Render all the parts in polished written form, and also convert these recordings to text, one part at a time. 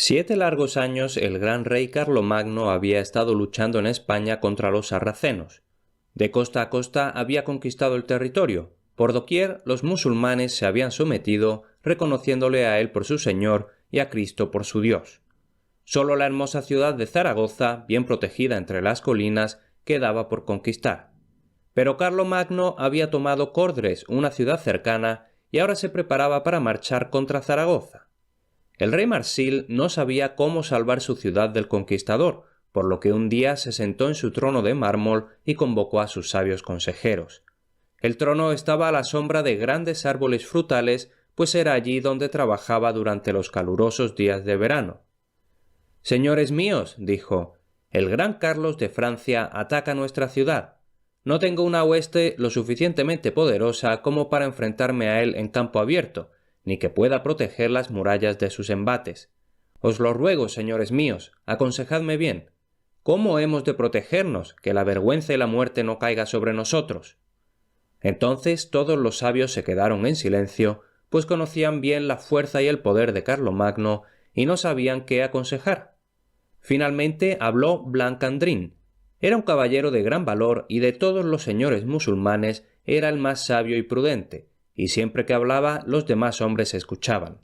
7 largos años el gran rey Carlomagno había estado luchando en España contra los sarracenos. De costa a costa había conquistado el territorio. Por doquier los musulmanes se habían sometido, reconociéndole a él por su señor y a Cristo por su Dios. Sólo la hermosa ciudad de Zaragoza, bien protegida entre las colinas, quedaba por conquistar. Pero Carlomagno había tomado Cordres, una ciudad cercana, y ahora se preparaba para marchar contra Zaragoza. El rey Marsil no sabía cómo salvar su ciudad del conquistador, por lo que un día se sentó en su trono de mármol y convocó a sus sabios consejeros. El trono estaba a la sombra de grandes árboles frutales, pues era allí donde trabajaba durante los calurosos días de verano. «Señores míos», dijo, «el gran Carlos de Francia ataca nuestra ciudad. No tengo una hueste lo suficientemente poderosa como para enfrentarme a él en campo abierto, ni que pueda proteger las murallas de sus embates. Os lo ruego, señores míos, aconsejadme bien. ¿Cómo hemos de protegernos, que la vergüenza y la muerte no caiga sobre nosotros?» Entonces todos los sabios se quedaron en silencio, pues conocían bien la fuerza y el poder de Carlomagno y no sabían qué aconsejar. Finalmente habló Blancandrin. Era un caballero de gran valor y de todos los señores musulmanes era el más sabio y prudente, y siempre que hablaba los demás hombres escuchaban.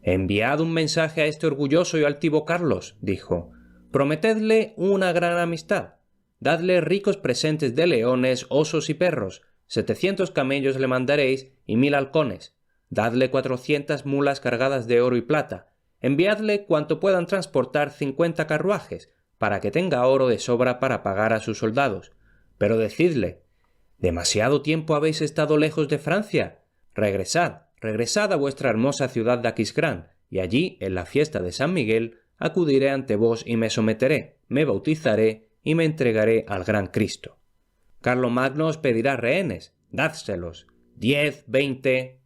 «Enviad un mensaje a este orgulloso y altivo Carlos», dijo. «Prometedle una gran amistad. Dadle ricos presentes de leones, osos y perros. 700 camellos le mandaréis y 1000 halcones. Dadle 400 mulas cargadas de oro y plata. Enviadle cuanto puedan transportar 50 carruajes, para que tenga oro de sobra para pagar a sus soldados. Pero decidle: «Demasiado tiempo habéis estado lejos de Francia. Regresad a vuestra hermosa ciudad de Aquisgrán, y allí, en la fiesta de San Miguel, acudiré ante vos y me someteré, me bautizaré y me entregaré al gran Cristo. Carlomagno os pedirá rehenes, dádselos, 10, 20,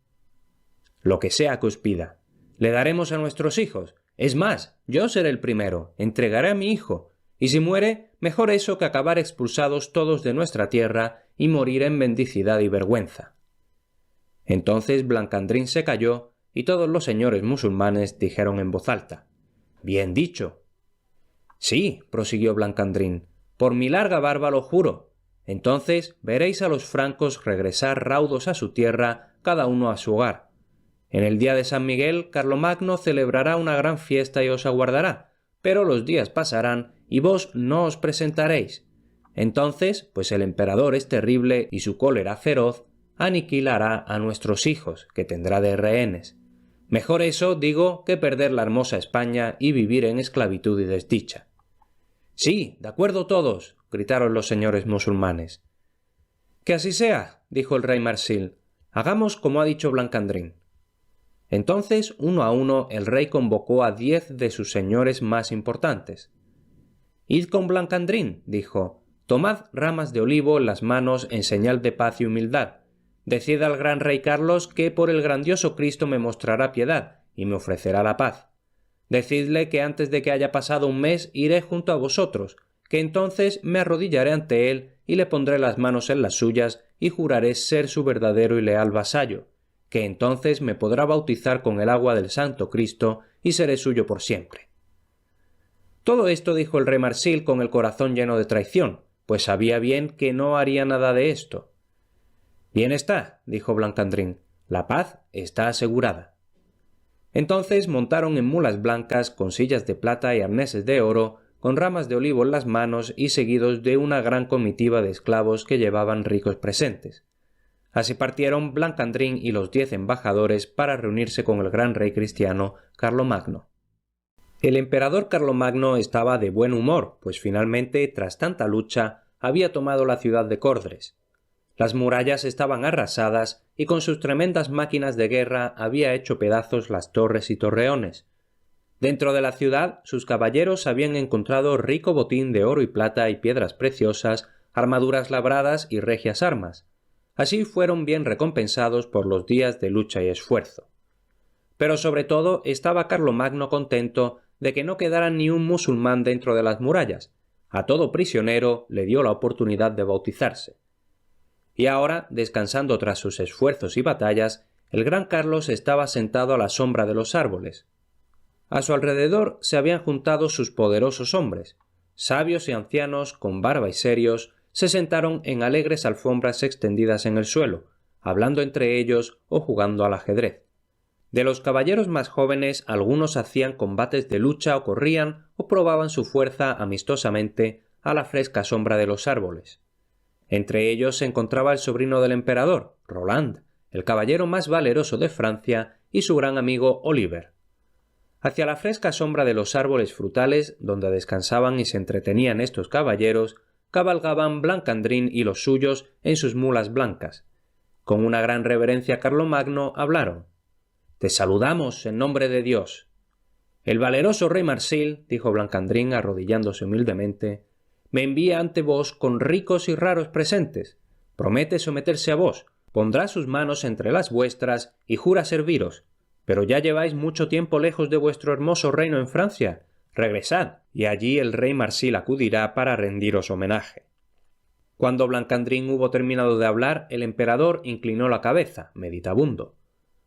lo que sea que os pida. Le daremos a nuestros hijos. Es más, yo seré el primero, entregaré a mi hijo, y si muere, mejor eso que acabar expulsados todos de nuestra tierra y morir en mendicidad y vergüenza». Entonces Blancandrin se calló, y todos los señores musulmanes dijeron en voz alta: «Bien dicho». «Sí», prosiguió Blancandrin, «por mi larga barba lo juro. Entonces veréis a los francos regresar raudos a su tierra, cada uno a su hogar. En el día de San Miguel, Carlomagno celebrará una gran fiesta y os aguardará, pero los días pasarán y vos no os presentaréis. Entonces, pues el emperador es terrible y su cólera feroz, aniquilará a nuestros hijos, que tendrá de rehenes. Mejor eso, digo, que perder la hermosa España y vivir en esclavitud y desdicha». «Sí, de acuerdo todos», gritaron los señores musulmanes. «Que así sea», dijo el rey Marsil. «Hagamos como ha dicho Blancandrin». Entonces, uno a uno, el rey convocó a 10 de sus señores más importantes. «Id con Blancandrin», dijo, «tomad ramas de olivo en las manos en señal de paz y humildad. Decid al gran rey Carlos que por el grandioso Cristo me mostrará piedad y me ofrecerá la paz. Decidle que antes de que haya pasado un mes iré junto a vosotros, que entonces me arrodillaré ante él y le pondré las manos en las suyas y juraré ser su verdadero y leal vasallo, que entonces me podrá bautizar con el agua del Santo Cristo y seré suyo por siempre». Todo esto dijo el rey Marsil con el corazón lleno de traición, pues sabía bien que no haría nada de esto. «Bien está», dijo Blancandrin, «la paz está asegurada». Entonces montaron en mulas blancas con sillas de plata y arneses de oro, con ramas de olivo en las manos y seguidos de una gran comitiva de esclavos que llevaban ricos presentes. Así partieron Blancandrin y los 10 embajadores para reunirse con el gran rey cristiano Carlomagno. El emperador Carlomagno estaba de buen humor, pues finalmente, tras tanta lucha, había tomado la ciudad de Cordres. Las murallas estaban arrasadas y con sus tremendas máquinas de guerra había hecho pedazos las torres y torreones. Dentro de la ciudad sus caballeros habían encontrado rico botín de oro y plata y piedras preciosas, armaduras labradas y regias armas. Así fueron bien recompensados por los días de lucha y esfuerzo. Pero sobre todo estaba Carlomagno contento de que no quedara ni un musulmán dentro de las murallas. A todo prisionero le dio la oportunidad de bautizarse. Y ahora, descansando tras sus esfuerzos y batallas, el gran Carlos estaba sentado a la sombra de los árboles. A su alrededor se habían juntado sus poderosos hombres. Sabios y ancianos, con barba y serios, se sentaron en alegres alfombras extendidas en el suelo, hablando entre ellos o jugando al ajedrez. De los caballeros más jóvenes, algunos hacían combates de lucha o corrían o probaban su fuerza amistosamente a la fresca sombra de los árboles. Entre ellos se encontraba el sobrino del emperador, Roland, el caballero más valeroso de Francia, y su gran amigo Oliver. Hacia la fresca sombra de los árboles frutales, donde descansaban y se entretenían estos caballeros, cabalgaban Blancandrin y los suyos en sus mulas blancas. Con una gran reverencia a Carlomagno hablaron. «Te saludamos en nombre de Dios». «El valeroso rey Marsil», dijo Blancandrin arrodillándose humildemente, «me envía ante vos con ricos y raros presentes. Promete someterse a vos, pondrá sus manos entre las vuestras y jura serviros. Pero ya lleváis mucho tiempo lejos de vuestro hermoso reino en Francia. Regresad, y allí el rey Marsil acudirá para rendiros homenaje». Cuando Blancandrin hubo terminado de hablar, el emperador inclinó la cabeza, meditabundo.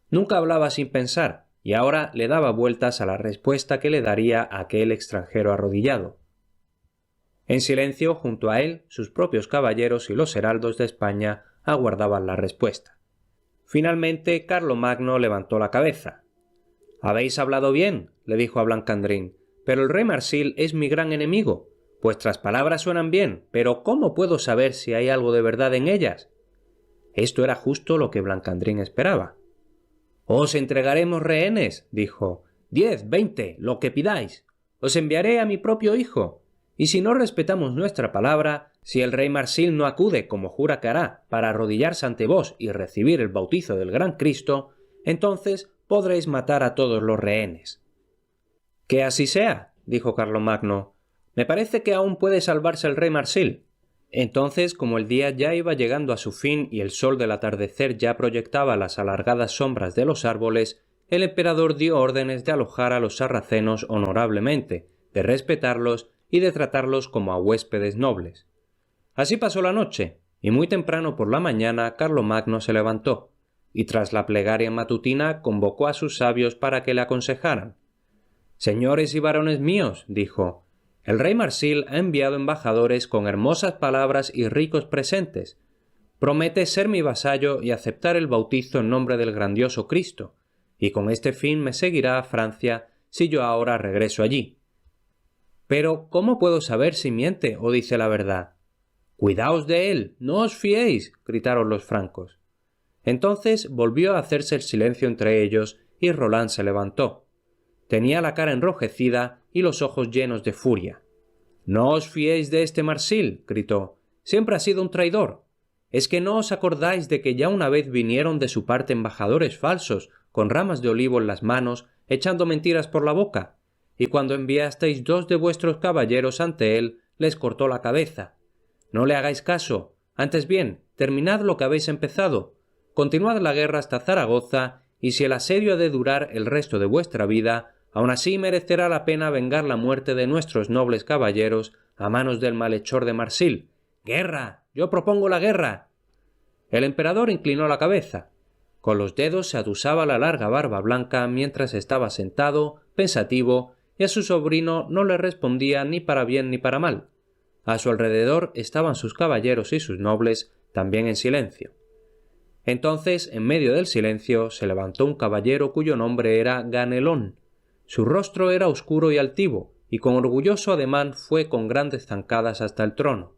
Nunca hablaba sin pensar, y ahora le daba vueltas a la respuesta que le daría a aquel extranjero arrodillado. En silencio, junto a él, sus propios caballeros y los heraldos de España aguardaban la respuesta. Finalmente, Carlomagno levantó la cabeza. «Habéis hablado bien», le dijo a Blancandrin, «pero el rey Marsil es mi gran enemigo. Vuestras palabras suenan bien, pero ¿cómo puedo saber si hay algo de verdad en ellas?» Esto era justo lo que Blancandrin esperaba. «Os entregaremos rehenes», dijo, 10, 20, lo que pidáis. Os enviaré a mi propio hijo. Y si no respetamos nuestra palabra, si el rey Marsil no acude, como jura que hará, para arrodillarse ante vos y recibir el bautizo del gran Cristo, entonces podréis matar a todos los rehenes». «Que así sea», dijo Carlomagno. «Me parece que aún puede salvarse el rey Marsil». Entonces, como el día ya iba llegando a su fin y el sol del atardecer ya proyectaba las alargadas sombras de los árboles, el emperador dio órdenes de alojar a los sarracenos honorablemente, de respetarlos y de tratarlos como a huéspedes nobles. Así pasó la noche, y muy temprano por la mañana Carlomagno se levantó, y tras la plegaria matutina convocó a sus sabios para que le aconsejaran. «Señores y varones míos», dijo, «el rey Marsil ha enviado embajadores con hermosas palabras y ricos presentes. Promete ser mi vasallo y aceptar el bautizo en nombre del grandioso Cristo, y con este fin me seguirá a Francia si yo ahora regreso allí. Pero, ¿cómo puedo saber si miente o dice la verdad?» «Cuidaos de él, no os fiéis», gritaron los francos. Entonces volvió a hacerse el silencio entre ellos y Roland se levantó. Tenía la cara enrojecida y los ojos llenos de furia. «No os fiéis de este Marsil», gritó. «Siempre ha sido un traidor. ¿Es que no os acordáis de que ya una vez vinieron de su parte embajadores falsos, con ramas de olivo en las manos, echando mentiras por la boca? Y cuando enviasteis 2 de vuestros caballeros ante él, les cortó la cabeza. No le hagáis caso. Antes bien, terminad lo que habéis empezado. Continuad la guerra hasta Zaragoza, y si el asedio ha de durar el resto de vuestra vida, aun así merecerá la pena vengar la muerte de nuestros nobles caballeros a manos del malhechor de Marsil. ¡Guerra! ¡Yo propongo la guerra!». El emperador inclinó la cabeza. Con los dedos se atusaba la larga barba blanca mientras estaba sentado, pensativo, y a su sobrino no le respondía ni para bien ni para mal. A su alrededor estaban sus caballeros y sus nobles, también en silencio. Entonces, en medio del silencio, se levantó un caballero cuyo nombre era Ganelón. Su rostro era oscuro y altivo, y con orgulloso ademán fue con grandes zancadas hasta el trono.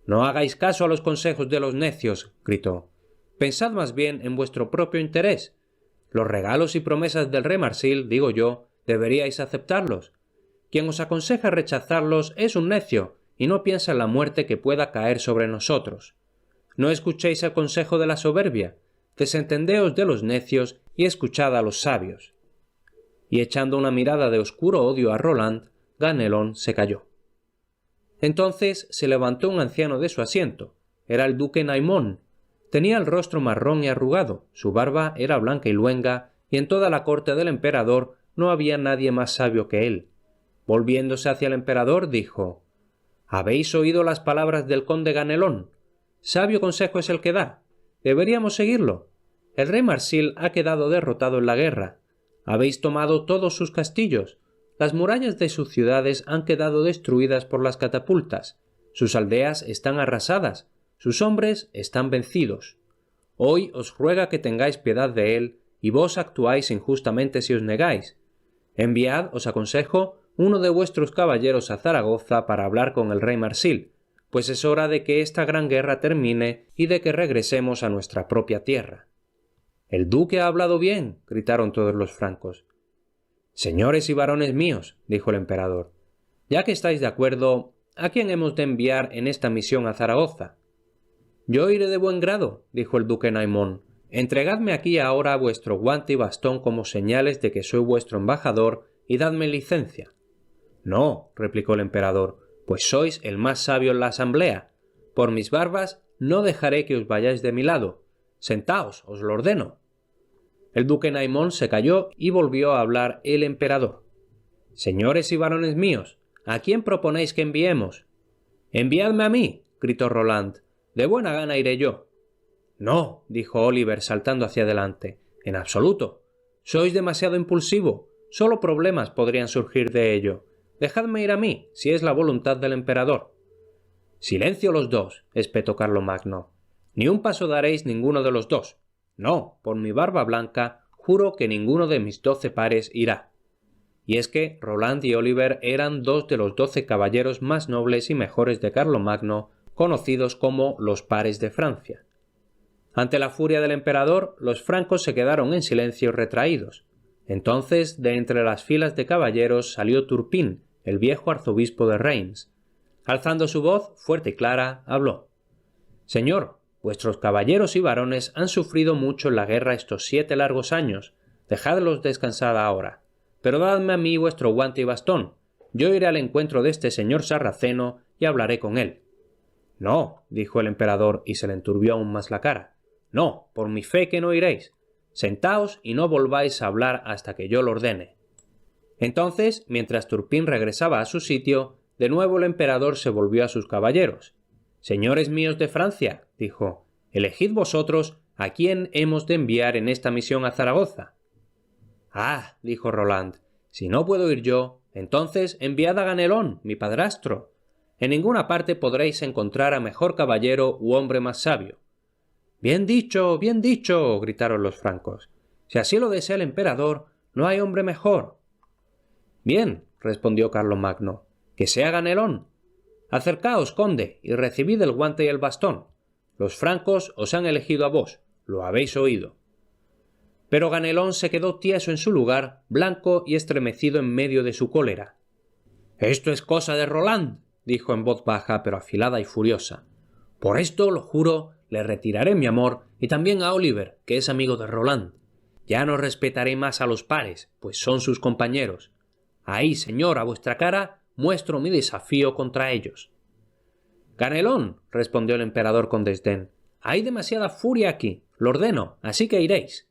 «No hagáis caso a los consejos de los necios», gritó. «Pensad más bien en vuestro propio interés. Los regalos y promesas del rey Marsil, digo yo, deberíais aceptarlos. Quien os aconseja rechazarlos es un necio, y no piensa en la muerte que pueda caer sobre nosotros. No escuchéis el consejo de la soberbia, desentendeos de los necios y escuchad a los sabios». Y echando una mirada de oscuro odio a Roland, Ganelón se calló. Entonces se levantó un anciano de su asiento. Era el duque Naimón. Tenía el rostro marrón y arrugado, su barba era blanca y luenga, y en toda la corte del emperador no había nadie más sabio que él. Volviéndose hacia el emperador, dijo: «¿Habéis oído las palabras del conde Ganelón? Sabio consejo es el que da. Deberíamos seguirlo. El rey Marsil ha quedado derrotado en la guerra. Habéis tomado todos sus castillos. Las murallas de sus ciudades han quedado destruidas por las catapultas. Sus aldeas están arrasadas. Sus hombres están vencidos. Hoy os ruega que tengáis piedad de él, y vos actuáis injustamente si os negáis. Enviad, os aconsejo, uno de vuestros caballeros a Zaragoza para hablar con el rey Marsil, pues es hora de que esta gran guerra termine y de que regresemos a nuestra propia tierra. —¡El duque ha hablado bien! —gritaron todos los francos. —Señores y varones míos —dijo el emperador—, ya que estáis de acuerdo, ¿a quién hemos de enviar en esta misión a Zaragoza? —Yo iré de buen grado —dijo el duque Naimón—. Entregadme aquí ahora vuestro guante y bastón como señales de que soy vuestro embajador y dadme licencia. —No —replicó el emperador—, pues sois el más sabio en la asamblea. Por mis barbas no dejaré que os vayáis de mi lado. Sentaos, os lo ordeno. El duque Naimón se calló y volvió a hablar el emperador. —Señores y varones míos, ¿a quién proponéis que enviemos? —Enviadme a mí —gritó Roland—, de buena gana iré yo. —No —dijo Oliver saltando hacia adelante—, en absoluto. Sois demasiado impulsivo. Solo problemas podrían surgir de ello. Dejadme ir a mí, si es la voluntad del emperador. —Silencio los dos —espetó Carlomagno—. Ni un paso daréis ninguno de los dos. No, por mi barba blanca, juro que ninguno de mis 12 pares irá. Y es que Roland y Oliver eran 2 de los 12 caballeros más nobles y mejores de Carlomagno, conocidos como los pares de Francia. Ante la furia del emperador, los francos se quedaron en silencio retraídos. Entonces, de entre las filas de caballeros salió Turpin, el viejo arzobispo de Reims. Alzando su voz, fuerte y clara, habló. «Señor, vuestros caballeros y varones han sufrido mucho en la guerra estos 7 largos años. Dejadlos descansar ahora. Pero dadme a mí vuestro guante y bastón. Yo iré al encuentro de este señor sarraceno y hablaré con él». «No», dijo el emperador y se le enturbió aún más la cara. «No, por mi fe que no iréis. Sentaos y no volváis a hablar hasta que yo lo ordene». Entonces, mientras Turpin regresaba a su sitio, de nuevo el emperador se volvió a sus caballeros. «Señores míos de Francia», dijo, «elegid vosotros a quién hemos de enviar en esta misión a Zaragoza». «Ah», dijo Roland, «si no puedo ir yo, entonces enviad a Ganelón, mi padrastro. En ninguna parte podréis encontrar a mejor caballero u hombre más sabio». «Bien dicho, gritaron los francos. «Si así lo desea el emperador, no hay hombre mejor». «Bien», respondió Carlomagno, «que sea Ganelón. Acercaos, conde, y recibid el guante y el bastón. Los francos os han elegido a vos, lo habéis oído». Pero Ganelón se quedó tieso en su lugar, blanco y estremecido en medio de su cólera. «Esto es cosa de Roland», dijo en voz baja pero afilada y furiosa. «Por esto, lo juro, le retiraré mi amor y también a Oliver, que es amigo de Roland. Ya no respetaré más a los pares, pues son sus compañeros. Ahí, señor, a vuestra cara, muestro mi desafío contra ellos». «Ganelón», respondió el emperador con desdén, «hay demasiada furia aquí, lo ordeno, así que iréis».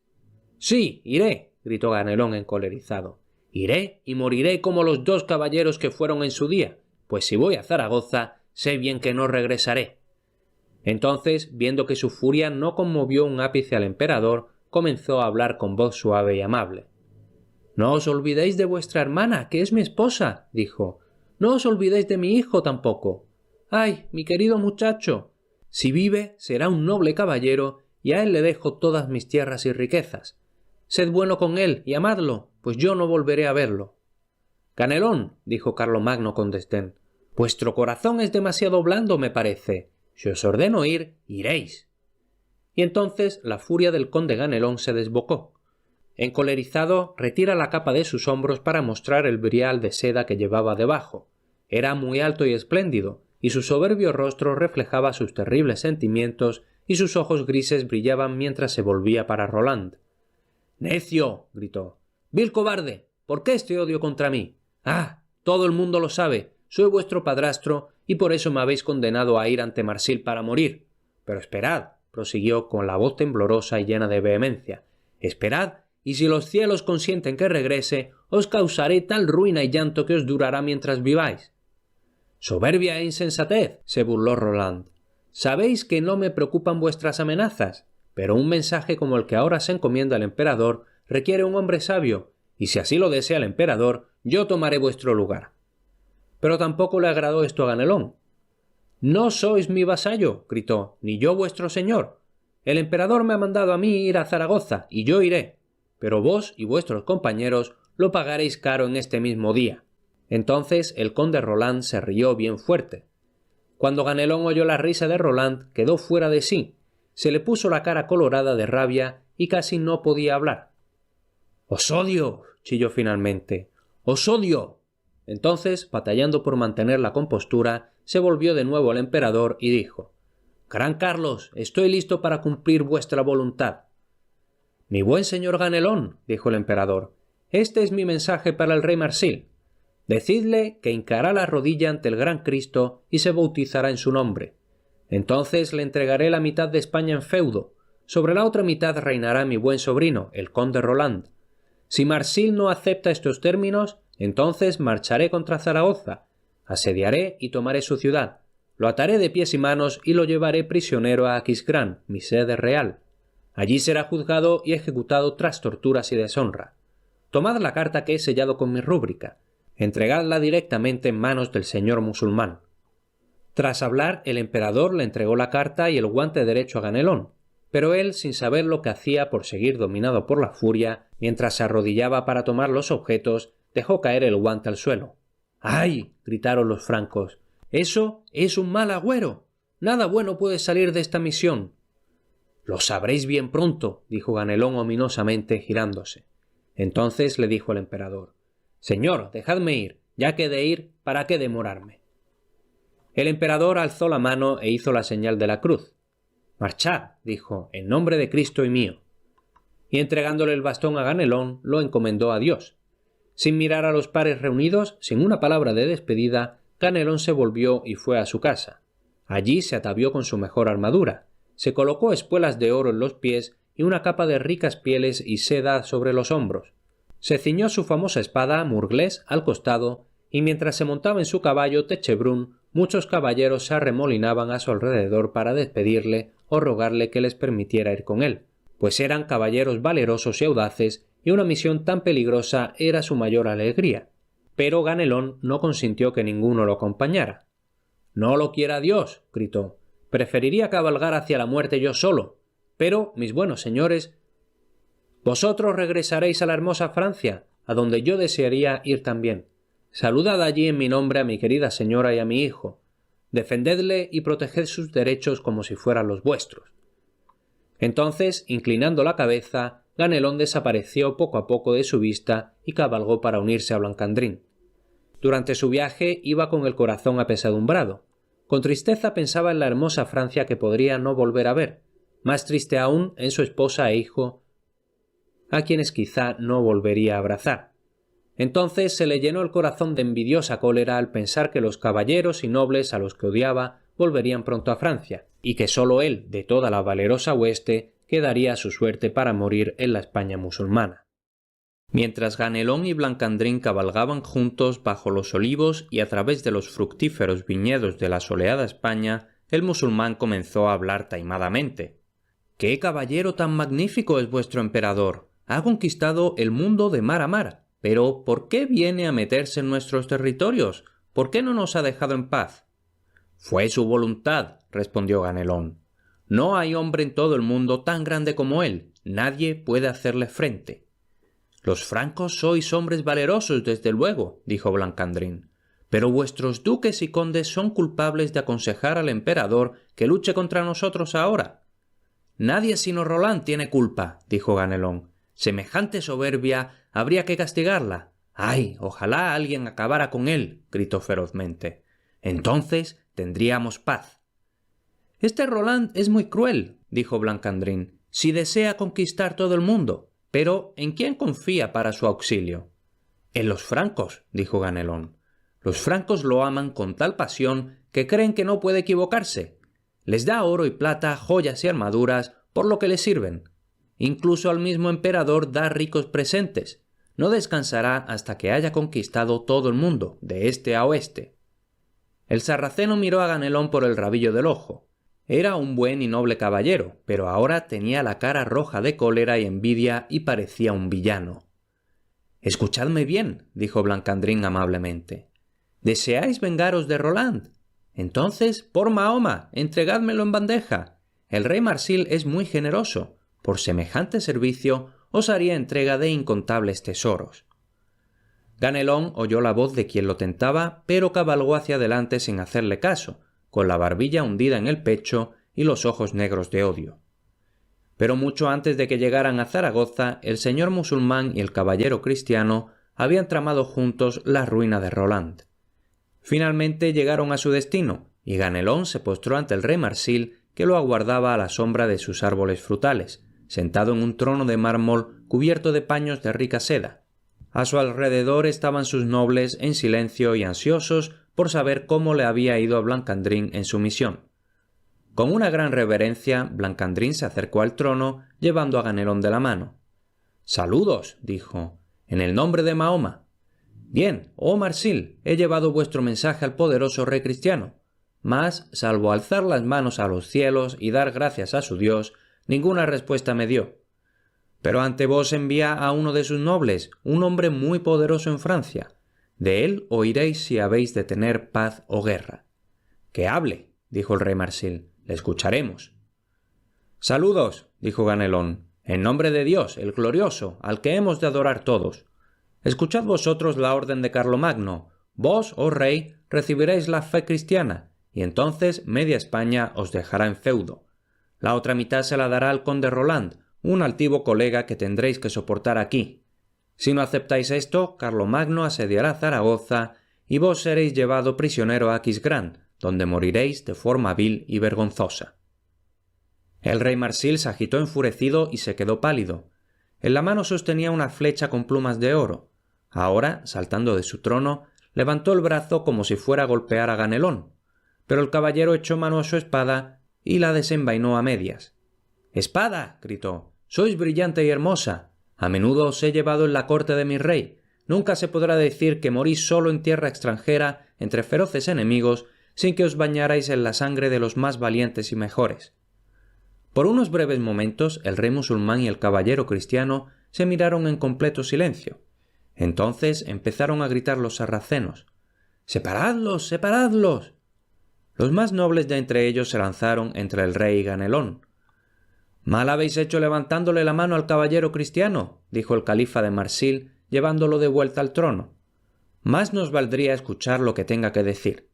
«Sí, iré», gritó Ganelón encolerizado. «Iré y moriré como los 2 caballeros que fueron en su día, pues si voy a Zaragoza, sé bien que no regresaré». Entonces, viendo que su furia no conmovió un ápice al emperador, comenzó a hablar con voz suave y amable. «No os olvidéis de vuestra hermana, que es mi esposa», dijo. «No os olvidéis de mi hijo tampoco. ¡Ay, mi querido muchacho! Si vive, será un noble caballero, y a él le dejo todas mis tierras y riquezas. Sed bueno con él y amadlo, pues yo no volveré a verlo». «Ganelón», dijo Carlomagno con desdén, «vuestro corazón es demasiado blando, me parece. Si os ordeno ir, iréis». Y entonces la furia del conde Ganelón se desbocó. Encolerizado, retira la capa de sus hombros para mostrar el brial de seda que llevaba debajo. Era muy alto y espléndido, y su soberbio rostro reflejaba sus terribles sentimientos y sus ojos grises brillaban mientras se volvía para Roland. «¡Necio!», gritó. «¡Vil cobarde! ¿Por qué este odio contra mí? ¡Ah! Todo el mundo lo sabe. Soy vuestro padrastro y por eso me habéis condenado a ir ante Marsil para morir. Pero esperad», prosiguió con la voz temblorosa y llena de vehemencia. «Esperad, y si los cielos consienten que regrese, os causaré tal ruina y llanto que os durará mientras viváis». «Soberbia e insensatez», se burló Roland. «Sabéis que no me preocupan vuestras amenazas, pero un mensaje como el que ahora se encomienda al emperador requiere un hombre sabio, y si así lo desea el emperador, yo tomaré vuestro lugar. Pero tampoco le agradó esto a Ganelón. «No sois mi vasallo», gritó, «ni yo vuestro señor. El emperador me ha mandado a mí ir a Zaragoza, y yo iré, pero vos y vuestros compañeros lo pagaréis caro en este mismo día». Entonces el conde Roland se rió bien fuerte. Cuando Ganelón oyó la risa de Roland, quedó fuera de sí, se le puso la cara colorada de rabia y casi no podía hablar. «¡Os odio!», chilló finalmente. «¡Os odio!». Entonces, batallando por mantener la compostura, se volvió de nuevo al emperador y dijo: «Gran Carlos, estoy listo para cumplir vuestra voluntad». «Mi buen señor Ganelón», dijo el emperador, «este es mi mensaje para el rey Marsil. Decidle que hincará la rodilla ante el gran Cristo y se bautizará en su nombre. Entonces le entregaré la mitad de España en feudo. Sobre la otra mitad reinará mi buen sobrino, el conde Roland. Si Marsil no acepta estos términos, entonces marcharé contra Zaragoza, asediaré y tomaré su ciudad, lo ataré de pies y manos y lo llevaré prisionero a Aquisgrán, mi sede real. Allí será juzgado y ejecutado tras torturas y deshonra. Tomad la carta que he sellado con mi rúbrica. Entregadla directamente en manos del señor musulmán». Tras hablar, el emperador le entregó la carta y el guante derecho a Ganelón, pero él, sin saber lo que hacía por seguir dominado por la furia, mientras se arrodillaba para tomar los objetos, dejó caer el guante al suelo. «¡Ay!», gritaron los francos, «eso es un mal agüero. Nada bueno puede salir de esta misión». «Lo sabréis bien pronto», dijo Ganelón ominosamente, girándose. Entonces le dijo el emperador: «Señor, dejadme ir, ya que de ir, ¿para qué demorarme?». El emperador alzó la mano e hizo la señal de la cruz. «Marchad», dijo, «en nombre de Cristo y mío». Y entregándole el bastón a Ganelón, lo encomendó a Dios. Sin mirar a los pares reunidos, sin una palabra de despedida, Ganelón se volvió y fue a su casa. Allí se atavió con su mejor armadura, se colocó espuelas de oro en los pies y una capa de ricas pieles y seda sobre los hombros. Se ciñó su famosa espada Murglés al costado, y mientras se montaba en su caballo Techebrún, muchos caballeros se arremolinaban a su alrededor para despedirle o rogarle que les permitiera ir con él, pues eran caballeros valerosos y audaces, y una misión tan peligrosa era su mayor alegría. Pero Ganelón no consintió que ninguno lo acompañara. «No lo quiera Dios», gritó, «preferiría cabalgar hacia la muerte yo solo. Pero, mis buenos señores, vosotros regresaréis a la hermosa Francia, a donde yo desearía ir también. Saludad allí en mi nombre a mi querida señora y a mi hijo. Defendedle y proteged sus derechos como si fueran los vuestros». Entonces, inclinando la cabeza, Ganelón desapareció poco a poco de su vista y cabalgó para unirse a Blancandrin. Durante su viaje iba con el corazón apesadumbrado. Con tristeza pensaba en la hermosa Francia que podría no volver a ver, más triste aún en su esposa e hijo, a quienes quizá no volvería a abrazar. Entonces se le llenó el corazón de envidiosa cólera al pensar que los caballeros y nobles a los que odiaba volverían pronto a Francia, y que sólo él, de toda la valerosa hueste, quedaría a su suerte para morir en la España musulmana. Mientras Ganelón y Blancandrin cabalgaban juntos bajo los olivos y a través de los fructíferos viñedos de la soleada España, el musulmán comenzó a hablar taimadamente. «¡Qué caballero tan magnífico es vuestro emperador! Ha conquistado el mundo de mar a mar. Pero, ¿por qué viene a meterse en nuestros territorios? ¿Por qué no nos ha dejado en paz?» «Fue su voluntad», respondió Ganelón. «No hay hombre en todo el mundo tan grande como él. Nadie puede hacerle frente». «Los francos sois hombres valerosos, desde luego», dijo Blancandrin. «Pero vuestros duques y condes son culpables de aconsejar al emperador que luche contra nosotros ahora». «Nadie sino Roland tiene culpa», dijo Ganelón. «Semejante soberbia habría que castigarla». «¡Ay! Ojalá alguien acabara con él», gritó ferozmente. «Entonces tendríamos paz». «Este Roland es muy cruel», dijo Blancandrin, «si desea conquistar todo el mundo. Pero, ¿en quién confía para su auxilio?» «En los francos», dijo Ganelón. «Los francos lo aman con tal pasión que creen que no puede equivocarse. Les da oro y plata, joyas y armaduras, por lo que le sirven. Incluso al mismo emperador da ricos presentes. No descansará hasta que haya conquistado todo el mundo, de este a oeste». El sarraceno miró a Ganelón por el rabillo del ojo. Era un buen y noble caballero, pero ahora tenía la cara roja de cólera y envidia y parecía un villano. Escuchadme bien, dijo Blancandrin amablemente. ¿Deseáis vengaros de Roland? Entonces, por Mahoma, entregádmelo en bandeja. El rey Marsil es muy generoso. Por semejante servicio os haría entrega de incontables tesoros. Ganelón oyó la voz de quien lo tentaba, pero cabalgó hacia adelante sin hacerle caso, con la barbilla hundida en el pecho y los ojos negros de odio. Pero mucho antes de que llegaran a Zaragoza, el señor musulmán y el caballero cristiano habían tramado juntos la ruina de Roland. Finalmente llegaron a su destino, y Ganelón se postró ante el rey Marsil, que lo aguardaba a la sombra de sus árboles frutales, sentado en un trono de mármol cubierto de paños de rica seda. A su alrededor estaban sus nobles en silencio y ansiosos por saber cómo le había ido a Blancandrin en su misión. Con una gran reverencia, Blancandrin se acercó al trono, llevando a Ganelón de la mano. «Saludos», dijo, «en el nombre de Mahoma». «Bien, oh Marsil, he llevado vuestro mensaje al poderoso rey cristiano, mas, salvo alzar las manos a los cielos y dar gracias a su Dios, ninguna respuesta me dio. Pero ante vos envía a uno de sus nobles, un hombre muy poderoso en Francia. De él oiréis si habéis de tener paz o guerra». «Que hable», dijo el rey Marsil, «le escucharemos». «Saludos», dijo Ganelón, «en nombre de Dios, el glorioso, al que hemos de adorar todos. Escuchad vosotros la orden de Carlomagno. Vos, oh rey, recibiréis la fe cristiana, y entonces media España os dejará en feudo. La otra mitad se la dará al conde Roland, un altivo colega que tendréis que soportar aquí. Si no aceptáis esto, Carlomagno asediará Zaragoza, y vos seréis llevado prisionero a Aquisgrán, donde moriréis de forma vil y vergonzosa». El rey Marsil se agitó enfurecido y se quedó pálido. En la mano sostenía una flecha con plumas de oro. Ahora, saltando de su trono, levantó el brazo como si fuera a golpear a Ganelón, pero el caballero echó mano a su espada y la desenvainó a medias. «¡Espada!», gritó. «Sois brillante y hermosa. A menudo os he llevado en la corte de mi rey. Nunca se podrá decir que morís solo en tierra extranjera, entre feroces enemigos, sin que os bañarais en la sangre de los más valientes y mejores». Por unos breves momentos el rey musulmán y el caballero cristiano se miraron en completo silencio. Entonces empezaron a gritar los sarracenos. «¡Separadlos! ¡Separadlos!». Los más nobles de entre ellos se lanzaron entre el rey y Ganelón. «Mal habéis hecho levantándole la mano al caballero cristiano», dijo el califa de Marsil, llevándolo de vuelta al trono. «Más nos valdría escuchar lo que tenga que decir».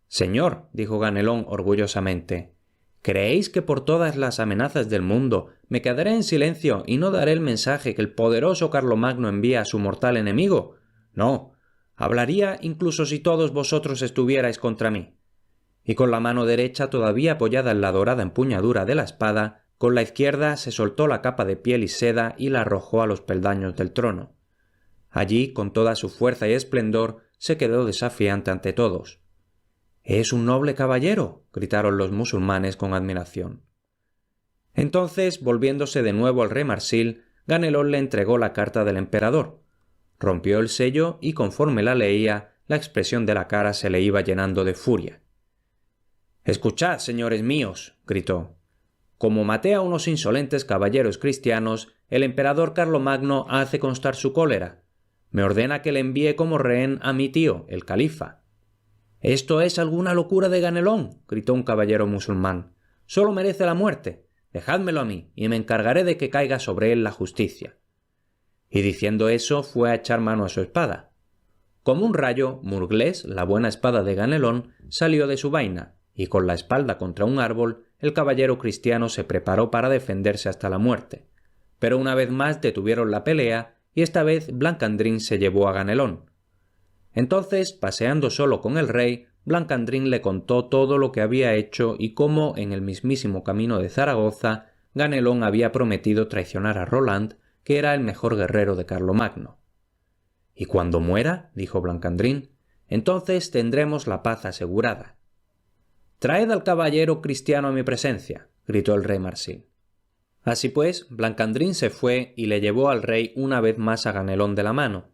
«Señor», dijo Ganelón orgullosamente, «¿creéis que por todas las amenazas del mundo me quedaré en silencio y no daré el mensaje que el poderoso Carlomagno envía a su mortal enemigo? No, hablaría incluso si todos vosotros estuvierais contra mí». Y con la mano derecha todavía apoyada en la dorada empuñadura de la espada, con la izquierda se soltó la capa de piel y seda y la arrojó a los peldaños del trono. Allí, con toda su fuerza y esplendor, se quedó desafiante ante todos. «¡Es un noble caballero!», gritaron los musulmanes con admiración. Entonces, volviéndose de nuevo al rey Marsil, Ganelón le entregó la carta del emperador. Rompió el sello y, conforme la leía, la expresión de la cara se le iba llenando de furia. «Escuchad, señores míos», gritó. «Como maté a unos insolentes caballeros cristianos, el emperador Carlomagno hace constar su cólera. Me ordena que le envíe como rehén a mi tío, el califa». «¿Esto es alguna locura de Ganelón?», gritó un caballero musulmán. «Solo merece la muerte. Dejádmelo a mí, y me encargaré de que caiga sobre él la justicia». Y diciendo eso, fue a echar mano a su espada. Como un rayo, Murglés, la buena espada de Ganelón, salió de su vaina, y con la espalda contra un árbol, el caballero cristiano se preparó para defenderse hasta la muerte. Pero una vez más detuvieron la pelea, y esta vez Blancandrin se llevó a Ganelón. Entonces, paseando solo con el rey, Blancandrin le contó todo lo que había hecho y cómo, en el mismísimo camino de Zaragoza, Ganelón había prometido traicionar a Roland, que era el mejor guerrero de Carlomagno. «Y cuando muera», dijo Blancandrin, «entonces tendremos la paz asegurada». «Traed al caballero cristiano a mi presencia», gritó el rey Marsil. Así pues, Blancandrin se fue y le llevó al rey una vez más a Ganelón de la mano.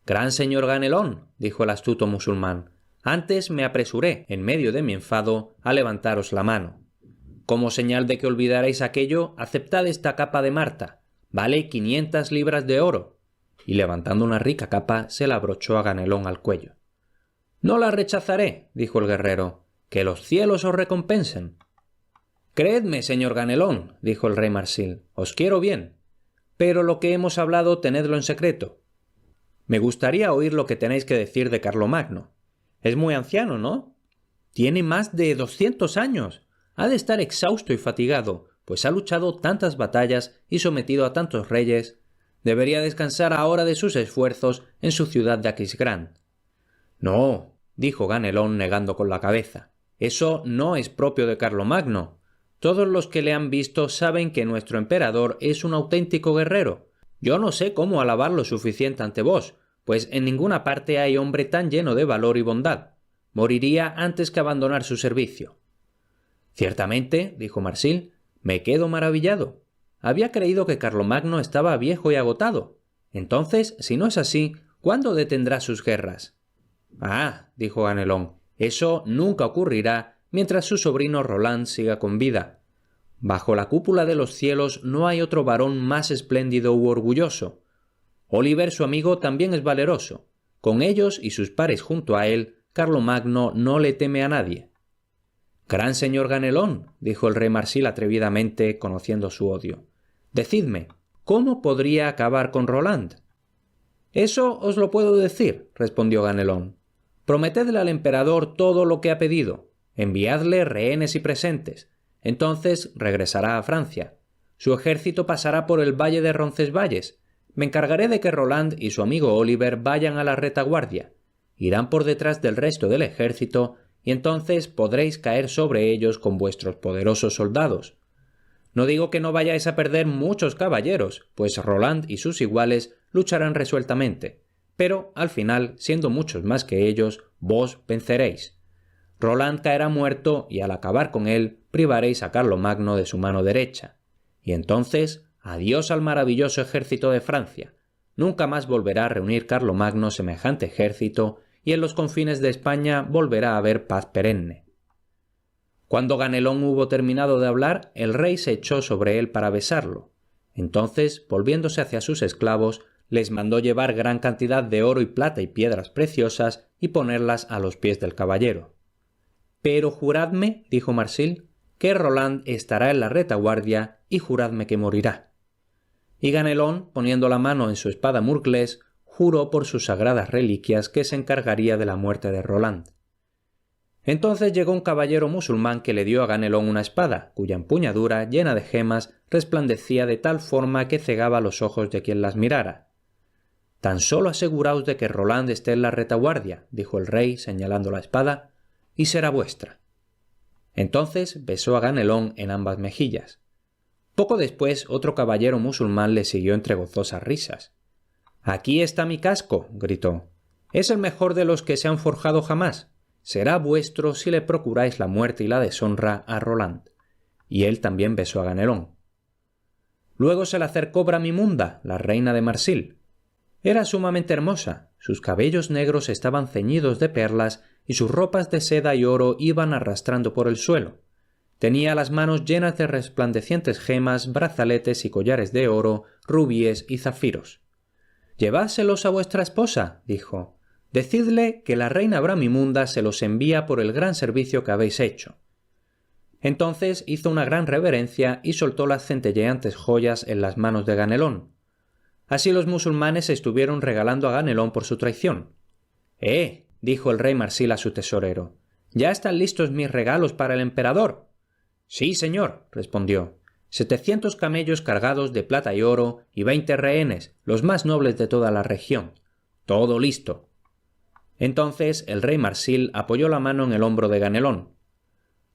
«Gran señor Ganelón», dijo el astuto musulmán, «antes me apresuré, en medio de mi enfado, a levantaros la mano. Como señal de que olvidaréis aquello, aceptad esta capa de Marta. Vale 500 libras de oro. y levantando una rica capa se la abrochó a Ganelón al cuello. «No la rechazaré», dijo el guerrero, «que los cielos os recompensen». «Creedme, señor Ganelón», dijo el rey Marsil, «os quiero bien, pero lo que hemos hablado tenedlo en secreto. Me gustaría oír lo que tenéis que decir de Carlomagno. Es muy anciano, ¿no? Tiene más de 200 años. Ha de estar exhausto y fatigado, pues ha luchado tantas batallas y sometido a tantos reyes. Debería descansar ahora de sus esfuerzos en su ciudad de Aquisgrán». «No», dijo Ganelón negando con la cabeza, «eso no es propio de Carlomagno. Todos los que le han visto saben que nuestro emperador es un auténtico guerrero. Yo no sé cómo alabar lo suficiente ante vos, pues en ninguna parte hay hombre tan lleno de valor y bondad. Moriría antes que abandonar su servicio». «Ciertamente», dijo Marsil, «me quedo maravillado. Había creído que Carlomagno estaba viejo y agotado. Entonces, si no es así, ¿cuándo detendrá sus guerras?» «Ah», dijo Ganelón, «eso nunca ocurrirá mientras su sobrino Roland siga con vida. Bajo la cúpula de los cielos no hay otro varón más espléndido u orgulloso. Oliver, su amigo, también es valeroso. Con ellos y sus pares junto a él, Carlomagno no le teme a nadie». «Gran señor Ganelón», dijo el rey Marsil atrevidamente, conociendo su odio, «decidme, ¿cómo podría acabar con Roland?» «Eso os lo puedo decir», respondió Ganelón. «Prometedle al emperador todo lo que ha pedido. Enviadle rehenes y presentes. Entonces regresará a Francia. Su ejército pasará por el valle de Roncesvalles. Me encargaré de que Roland y su amigo Oliver vayan a la retaguardia. Irán por detrás del resto del ejército y entonces podréis caer sobre ellos con vuestros poderosos soldados. No digo que no vayáis a perder muchos caballeros, pues Roland y sus iguales lucharán resueltamente, pero al final, siendo muchos más que ellos, vos venceréis. Roland caerá muerto y al acabar con él privaréis a Carlomagno de su mano derecha. Y entonces, adiós al maravilloso ejército de Francia. Nunca más volverá a reunir Carlomagno semejante ejército y en los confines de España volverá a haber paz perenne». Cuando Ganelón hubo terminado de hablar, el rey se echó sobre él para besarlo. Entonces, volviéndose hacia sus esclavos, les mandó llevar gran cantidad de oro y plata y piedras preciosas y ponerlas a los pies del caballero. «Pero juradme», dijo Marsil, «que Roland estará en la retaguardia y juradme que morirá». Y Ganelón, poniendo la mano en su espada murclés, juró por sus sagradas reliquias que se encargaría de la muerte de Roland. Entonces llegó un caballero musulmán que le dio a Ganelón una espada, cuya empuñadura, llena de gemas, resplandecía de tal forma que cegaba los ojos de quien las mirara. «Tan solo aseguraos de que Roland esté en la retaguardia», dijo el rey, señalando la espada, «y será vuestra». Entonces besó a Ganelón en ambas mejillas. Poco después otro caballero musulmán le siguió entre gozosas risas. «Aquí está mi casco», gritó. «Es el mejor de los que se han forjado jamás. Será vuestro si le procuráis la muerte y la deshonra a Roland». Y él también besó a Ganelón. Luego se le acercó Bramimunda, la reina de Marsil. Era sumamente hermosa, sus cabellos negros estaban ceñidos de perlas y sus ropas de seda y oro iban arrastrando por el suelo. Tenía las manos llenas de resplandecientes gemas, brazaletes y collares de oro, rubíes y zafiros. «Llevádselos a vuestra esposa», dijo. «Decidle que la reina Bramimunda se los envía por el gran servicio que habéis hecho». Entonces hizo una gran reverencia y soltó las centelleantes joyas en las manos de Ganelón. Así los musulmanes estuvieron regalando a Ganelón por su traición. Dijo el rey Marsil a su tesorero, «¿ya están listos mis regalos para el emperador?» «Sí, señor», respondió. 700 camellos cargados de plata y oro y 20 rehenes, los más nobles de toda la región. Todo listo». Entonces el rey Marsil apoyó la mano en el hombro de Ganelón.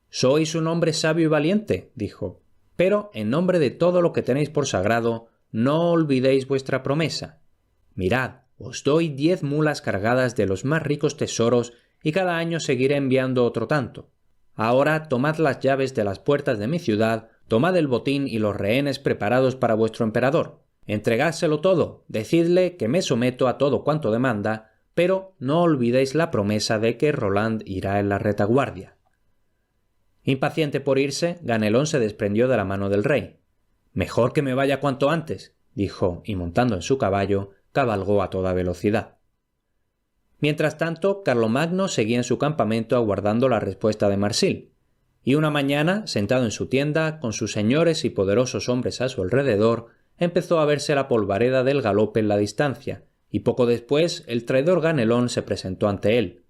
«Sois un hombre sabio y valiente», dijo, «pero en nombre de todo lo que tenéis por sagrado, no olvidéis vuestra promesa. Mirad, os doy 10 mulas cargadas de los más ricos tesoros y cada año seguiré enviando otro tanto. Ahora tomad las llaves de las puertas de mi ciudad, tomad el botín y los rehenes preparados para vuestro emperador. Entregádselo todo, decidle que me someto a todo cuanto demanda, pero no olvidéis la promesa de que Roland irá en la retaguardia». Impaciente por irse, Ganelón se desprendió de la mano del rey. «Mejor que me vaya cuanto antes», dijo, y montando en su caballo, cabalgó a toda velocidad. Mientras tanto, Carlomagno seguía en su campamento aguardando la respuesta de Marsil, y una mañana, sentado en su tienda, con sus señores y poderosos hombres a su alrededor, empezó a verse la polvareda del galope en la distancia, y poco después el traidor Ganelón se presentó ante él.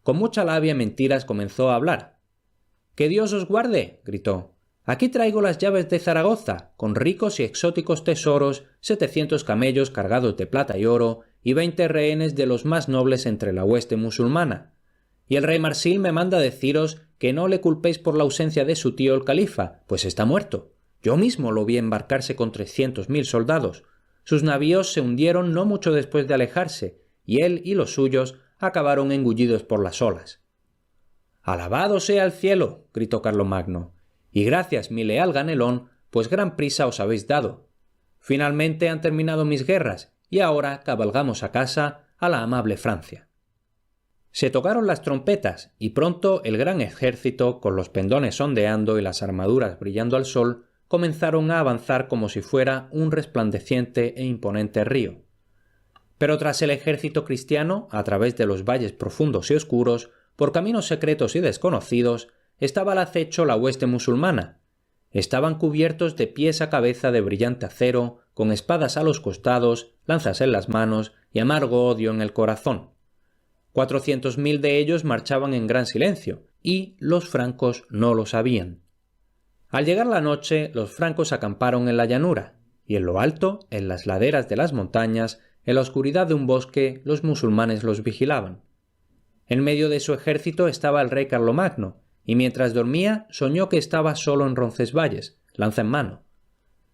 Con mucha labia y mentiras comenzó a hablar. «¡Que Dios os guarde!», gritó. «Aquí traigo las llaves de Zaragoza, con ricos y exóticos tesoros, 700 camellos cargados de plata y oro, y 20 rehenes de los más nobles entre la hueste musulmana. Y el rey Marsil me manda deciros que no le culpéis por la ausencia de su tío el califa, pues está muerto. Yo mismo lo vi embarcarse con 300.000 soldados. Sus navíos se hundieron no mucho después de alejarse, y él y los suyos acabaron engullidos por las olas». «¡Alabado sea el cielo!», gritó Carlomagno, «y gracias, mi leal Ganelón, pues gran prisa os habéis dado. Finalmente han terminado mis guerras, y ahora cabalgamos a casa, a la amable Francia». Se tocaron las trompetas, y pronto el gran ejército, con los pendones ondeando y las armaduras brillando al sol, comenzaron a avanzar como si fuera un resplandeciente e imponente río. Pero tras el ejército cristiano, a través de los valles profundos y oscuros, por caminos secretos y desconocidos, estaba al acecho la hueste musulmana. Estaban cubiertos de pies a cabeza de brillante acero, con espadas a los costados, lanzas en las manos y amargo odio en el corazón. 400.000 de ellos marchaban en gran silencio, y los francos no lo sabían. Al llegar la noche, los francos acamparon en la llanura, y en lo alto, en las laderas de las montañas, en la oscuridad de un bosque, los musulmanes los vigilaban. En medio de su ejército estaba el rey Carlomagno, y mientras dormía soñó que estaba solo en Roncesvalles, lanza en mano.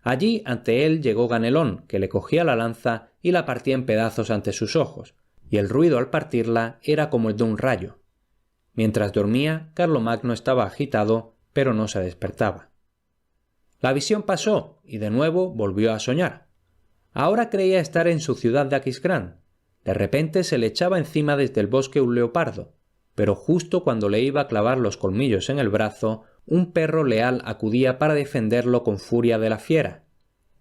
Allí ante él llegó Ganelón, que le cogía la lanza y la partía en pedazos ante sus ojos, y el ruido al partirla era como el de un rayo. Mientras dormía, Carlomagno estaba agitado, pero no se despertaba. La visión pasó, y de nuevo volvió a soñar. Ahora creía estar en su ciudad de Aquisgrán. De repente se le echaba encima desde el bosque un leopardo, pero justo cuando le iba a clavar los colmillos en el brazo, un perro leal acudía para defenderlo con furia de la fiera.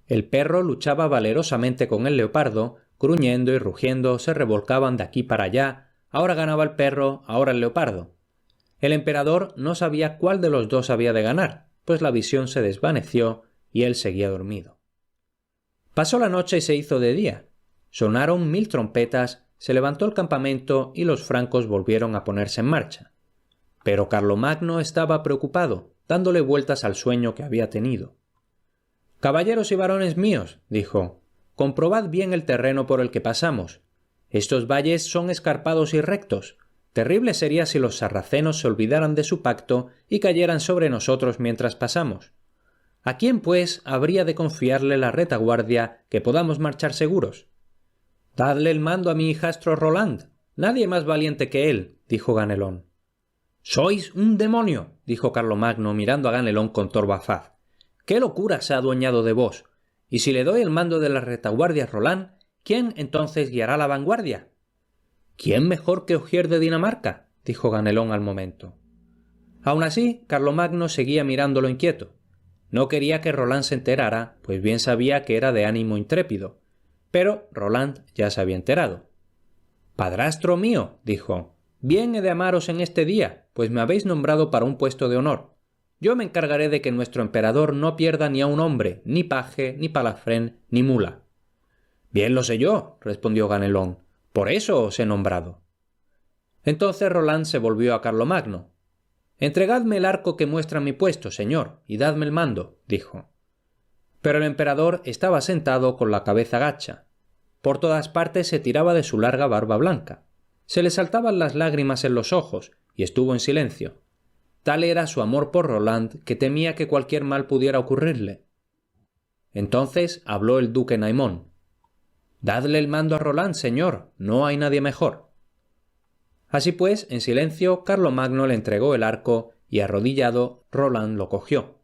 El perro luchaba valerosamente con el leopardo, gruñendo y rugiendo se revolcaban de aquí para allá, ahora ganaba el perro, ahora el leopardo. El emperador no sabía cuál de los dos había de ganar, pues la visión se desvaneció y él seguía dormido. Pasó la noche y se hizo de día. Sonaron 1000 trompetas, se levantó el campamento y los francos volvieron a ponerse en marcha. Pero Carlomagno estaba preocupado, dándole vueltas al sueño que había tenido. «Caballeros y varones míos», dijo, «comprobad bien el terreno por el que pasamos. Estos valles son escarpados y rectos. Terrible sería si los sarracenos se olvidaran de su pacto y cayeran sobre nosotros mientras pasamos. ¿A quién, pues, habría de confiarle la retaguardia que podamos marchar seguros? Dadle el mando a mi hijastro Roland. Nadie más valiente que él», dijo Ganelón. «¡Sois un demonio!», dijo Carlomagno mirando a Ganelón con torva faz. «¿Qué locura se ha adueñado de vos? Y si le doy el mando de la retaguardia a Roland, ¿quién entonces guiará la vanguardia?» «¿Quién mejor que Ogier de Dinamarca?», dijo Ganelón al momento. Aun así, Carlomagno seguía mirándolo inquieto. No quería que Roland se enterara, pues bien sabía que era de ánimo intrépido. Pero Roland ya se había enterado. «Padrastro mío», dijo, «bien he de amaros en este día, pues me habéis nombrado para un puesto de honor. Yo me encargaré de que nuestro emperador no pierda ni a un hombre, ni paje, ni palafrén, ni mula». «Bien lo sé yo», respondió Ganelón, «por eso os he nombrado». Entonces Roland se volvió a Carlomagno. «Entregadme el arco que muestra mi puesto, señor, y dadme el mando», dijo. Pero el emperador estaba sentado con la cabeza gacha. Por todas partes se tiraba de su larga barba blanca. Se le saltaban las lágrimas en los ojos, y estuvo en silencio. Tal era su amor por Roland que temía que cualquier mal pudiera ocurrirle. Entonces habló el duque Naimón. «Dadle el mando a Roland, señor, no hay nadie mejor». Así pues, en silencio, Carlomagno le entregó el arco y, arrodillado, Roland lo cogió.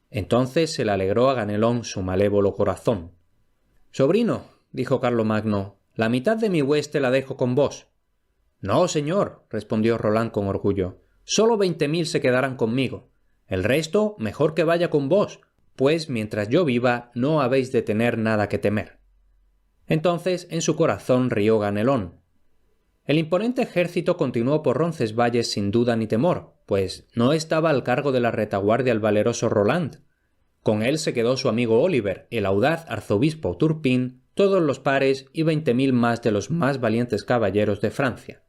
Entonces se le alegró a Ganelón su malévolo corazón. «Sobrino», dijo Carlomagno, «la mitad de mi hueste la dejo con vos». «No, señor», respondió Roland con orgullo, «solo 20.000 se quedarán conmigo. El resto mejor que vaya con vos, pues mientras yo viva no habéis de tener nada que temer». Entonces en su corazón rió Ganelón. El imponente ejército continuó por Roncesvalles sin duda ni temor, pues no estaba al cargo de la retaguardia el valeroso Roland. Con él se quedó su amigo Oliver, el audaz arzobispo Turpin, todos los pares y 20.000 más de los más valientes caballeros de Francia.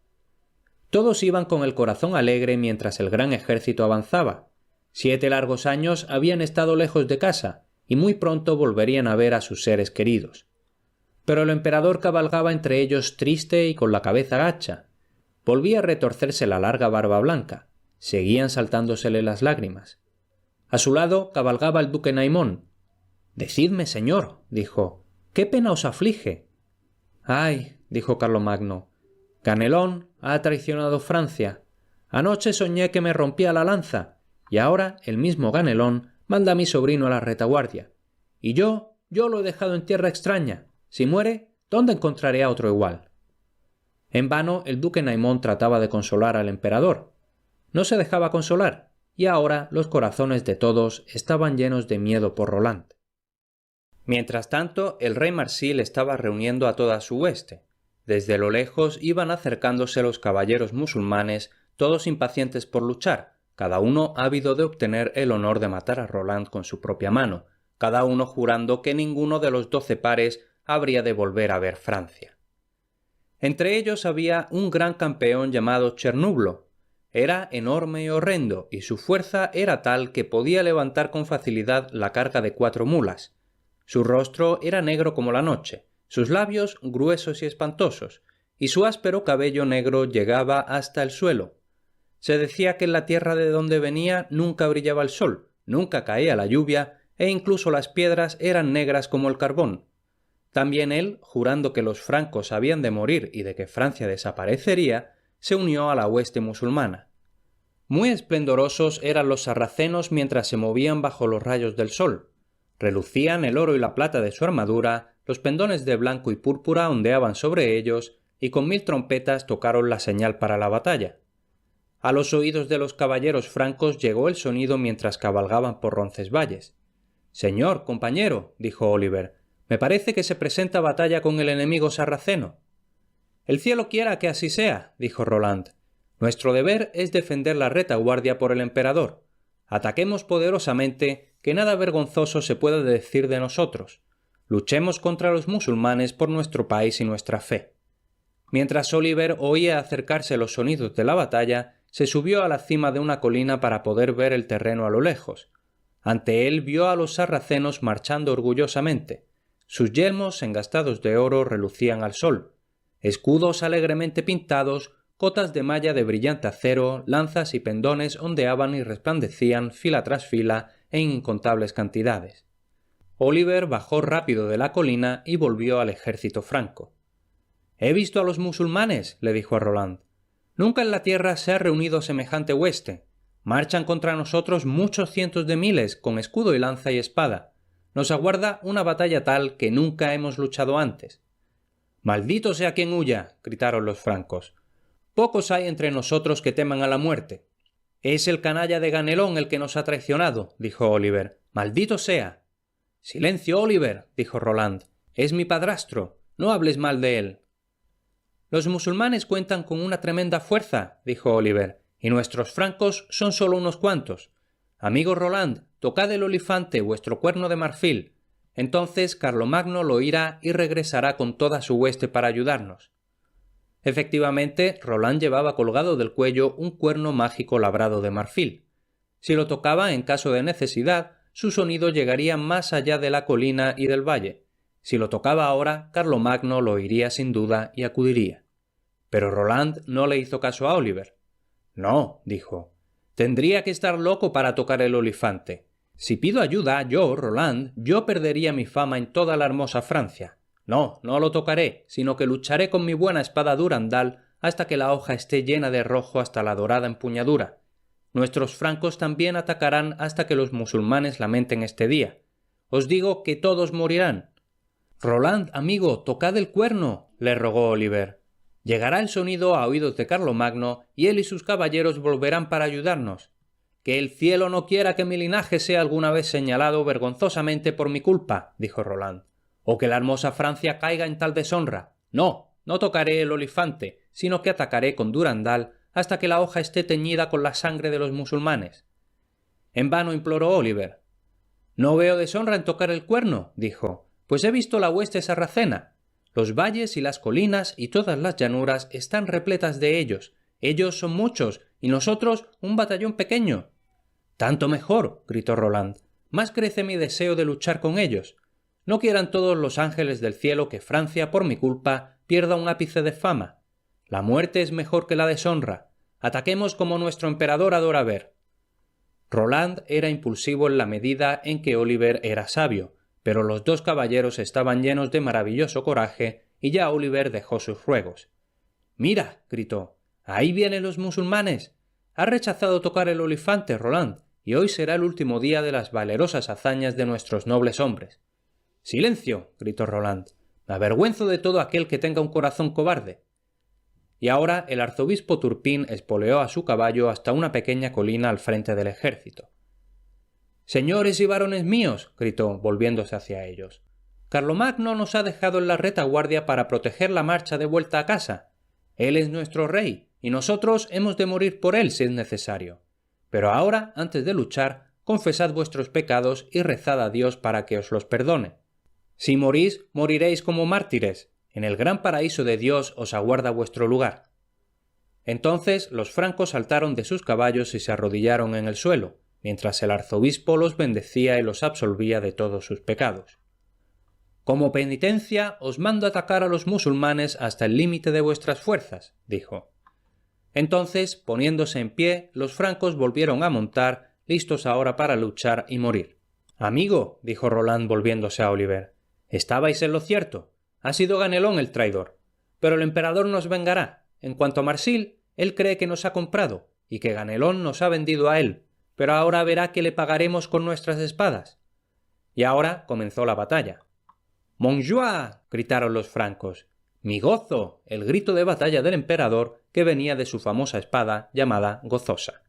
Todos iban con el corazón alegre mientras el gran ejército avanzaba. 7 largos años habían estado lejos de casa, y muy pronto volverían a ver a sus seres queridos. Pero el emperador cabalgaba entre ellos triste y con la cabeza gacha. Volvía a retorcerse la larga barba blanca. Seguían saltándosele las lágrimas. A su lado cabalgaba el duque Naimón. «Decidme, señor», dijo, «¿qué pena os aflige?» «Ay», dijo Carlomagno, «Ganelón ha traicionado Francia. Anoche soñé que me rompía la lanza, y ahora el mismo Ganelón manda a mi sobrino a la retaguardia. Y yo lo he dejado en tierra extraña. Si muere, ¿dónde encontraré a otro igual?» En vano el duque Naimón trataba de consolar al emperador. No se dejaba consolar, y ahora los corazones de todos estaban llenos de miedo por Roland. Mientras tanto, el rey Marsil estaba reuniendo a toda su hueste. Desde lo lejos iban acercándose los caballeros musulmanes, todos impacientes por luchar, cada uno ávido de obtener el honor de matar a Roland con su propia mano, cada uno jurando que ninguno de los 12 pares habría de volver a ver Francia. Entre ellos había un gran campeón llamado Chernublo. Era enorme y horrendo, y su fuerza era tal que podía levantar con facilidad la carga de 4 mulas. Su rostro era negro como la noche, sus labios gruesos y espantosos, y su áspero cabello negro llegaba hasta el suelo. Se decía que en la tierra de donde venía nunca brillaba el sol, nunca caía la lluvia, e incluso las piedras eran negras como el carbón. También él, jurando que los francos habían de morir y de que Francia desaparecería, se unió a la hueste musulmana. Muy esplendorosos eran los sarracenos mientras se movían bajo los rayos del sol. Relucían el oro y la plata de su armadura, los pendones de blanco y púrpura ondeaban sobre ellos, y con 1000 trompetas tocaron la señal para la batalla. A los oídos de los caballeros francos llegó el sonido mientras cabalgaban por Roncesvalles. «Señor, compañero», dijo Oliver, «me parece que se presenta batalla con el enemigo sarraceno». «El cielo quiera que así sea», dijo Roland. «Nuestro deber es defender la retaguardia por el emperador. Ataquemos poderosamente, que nada vergonzoso se pueda decir de nosotros. Luchemos contra los musulmanes por nuestro país y nuestra fe». Mientras Oliver oía acercarse los sonidos de la batalla, se subió a la cima de una colina para poder ver el terreno a lo lejos. Ante él vio a los sarracenos marchando orgullosamente. Sus yelmos engastados de oro relucían al sol. Escudos alegremente pintados, cotas de malla de brillante acero, lanzas y pendones ondeaban y resplandecían fila tras fila en incontables cantidades. Oliver bajó rápido de la colina y volvió al ejército franco. «He visto a los musulmanes», le dijo a Roland. «Nunca en la tierra se ha reunido semejante hueste. Marchan contra nosotros muchos cientos de miles, con escudo y lanza y espada. Nos aguarda una batalla tal que nunca hemos luchado antes». «Maldito sea quien huya», gritaron los francos. «Pocos hay entre nosotros que teman a la muerte». «Es el canalla de Ganelón el que nos ha traicionado», dijo Oliver. «Maldito sea». «Silencio, Oliver», dijo Roland. «Es mi padrastro. No hables mal de él». «Los musulmanes cuentan con una tremenda fuerza», dijo Oliver, «y nuestros francos son solo unos cuantos. Amigo Roland, tocad el olifante, vuestro cuerno de marfil. Entonces Carlomagno lo oirá y regresará con toda su hueste para ayudarnos». Efectivamente, Roland llevaba colgado del cuello un cuerno mágico labrado de marfil. Si lo tocaba en caso de necesidad, su sonido llegaría más allá de la colina y del valle. Si lo tocaba ahora, Carlomagno lo oiría sin duda y acudiría. Pero Roland no le hizo caso a Oliver. «No», dijo, «tendría que estar loco para tocar el olifante. Si pido ayuda, yo, Roland, yo perdería mi fama en toda la hermosa Francia. No, no lo tocaré, sino que lucharé con mi buena espada Durandal hasta que la hoja esté llena de rojo hasta la dorada empuñadura. Nuestros francos también atacarán hasta que los musulmanes lamenten este día. Os digo que todos morirán». «Roland, amigo, tocad el cuerno», le rogó Oliver. «Llegará el sonido a oídos de Carlomagno y él y sus caballeros volverán para ayudarnos. Que el cielo no quiera que mi linaje sea alguna vez señalado vergonzosamente por mi culpa», dijo Roland. o que la hermosa Francia caiga en tal deshonra. No, no tocaré el olifante, sino que atacaré con Durandal hasta que la hoja esté teñida con la sangre de los musulmanes. En vano imploró Oliver. No veo deshonra en tocar el cuerno, dijo, pues he visto la hueste sarracena. Los valles y las colinas y todas las llanuras están repletas de ellos. Ellos son muchos y nosotros un batallón pequeño. Tanto mejor, gritó Roland. Más crece mi deseo de luchar con ellos. No quieran todos los ángeles del cielo que Francia, por mi culpa, pierda un ápice de fama. La muerte es mejor que la deshonra. Ataquemos como nuestro emperador adora ver. Roland era impulsivo en la medida en que Oliver era sabio, pero los dos caballeros estaban llenos de maravilloso coraje y ya Oliver dejó sus ruegos. «Mira», gritó, «ahí vienen los musulmanes. Has rechazado tocar el olifante, Roland, y hoy será el último día de las valerosas hazañas de nuestros nobles hombres». «¡Silencio!», gritó Roland. «Me avergüenzo de todo aquel que tenga un corazón cobarde». Y ahora el arzobispo Turpin espoleó a su caballo hasta una pequeña colina al frente del ejército. «Señores y varones míos», gritó, volviéndose hacia ellos, «Carlomagno nos ha dejado en la retaguardia para proteger la marcha de vuelta a casa. Él es nuestro rey, y nosotros hemos de morir por él si es necesario. Pero ahora, antes de luchar, confesad vuestros pecados y rezad a Dios para que os los perdone. Si morís, moriréis como mártires. En el gran paraíso de Dios os aguarda vuestro lugar». Entonces los francos saltaron de sus caballos y se arrodillaron en el suelo, mientras el arzobispo los bendecía y los absolvía de todos sus pecados. «Como penitencia os mando atacar a los musulmanes hasta el límite de vuestras fuerzas», dijo. Entonces, poniéndose en pie, los francos volvieron a montar, listos ahora para luchar y morir. «Amigo», dijo Roland volviéndose a Oliver, «estabais en lo cierto. Ha sido Ganelón el traidor. Pero el emperador nos vengará. En cuanto a Marsil, él cree que nos ha comprado y que Ganelón nos ha vendido a él, pero ahora verá que le pagaremos con nuestras espadas». Y ahora comenzó la batalla. «¡Montjoie!», gritaron los francos. «¡Mi gozo!», el grito de batalla del emperador que venía de su famosa espada llamada Gozosa.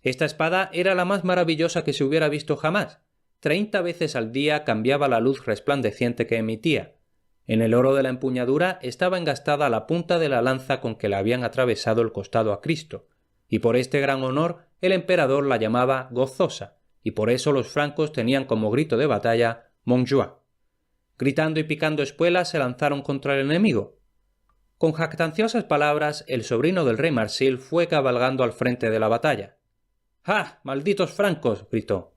Esta espada era la más maravillosa que se hubiera visto jamás. 30 veces al día cambiaba la luz resplandeciente que emitía. En el oro de la empuñadura estaba engastada la punta de la lanza con que le habían atravesado el costado a Cristo, y por este gran honor el emperador la llamaba Gozosa, y por eso los francos tenían como grito de batalla «Montjoie». Gritando y picando espuelas se lanzaron contra el enemigo. Con jactanciosas palabras el sobrino del rey Marsil fue cabalgando al frente de la batalla. «¡Ah, malditos francos!», gritó.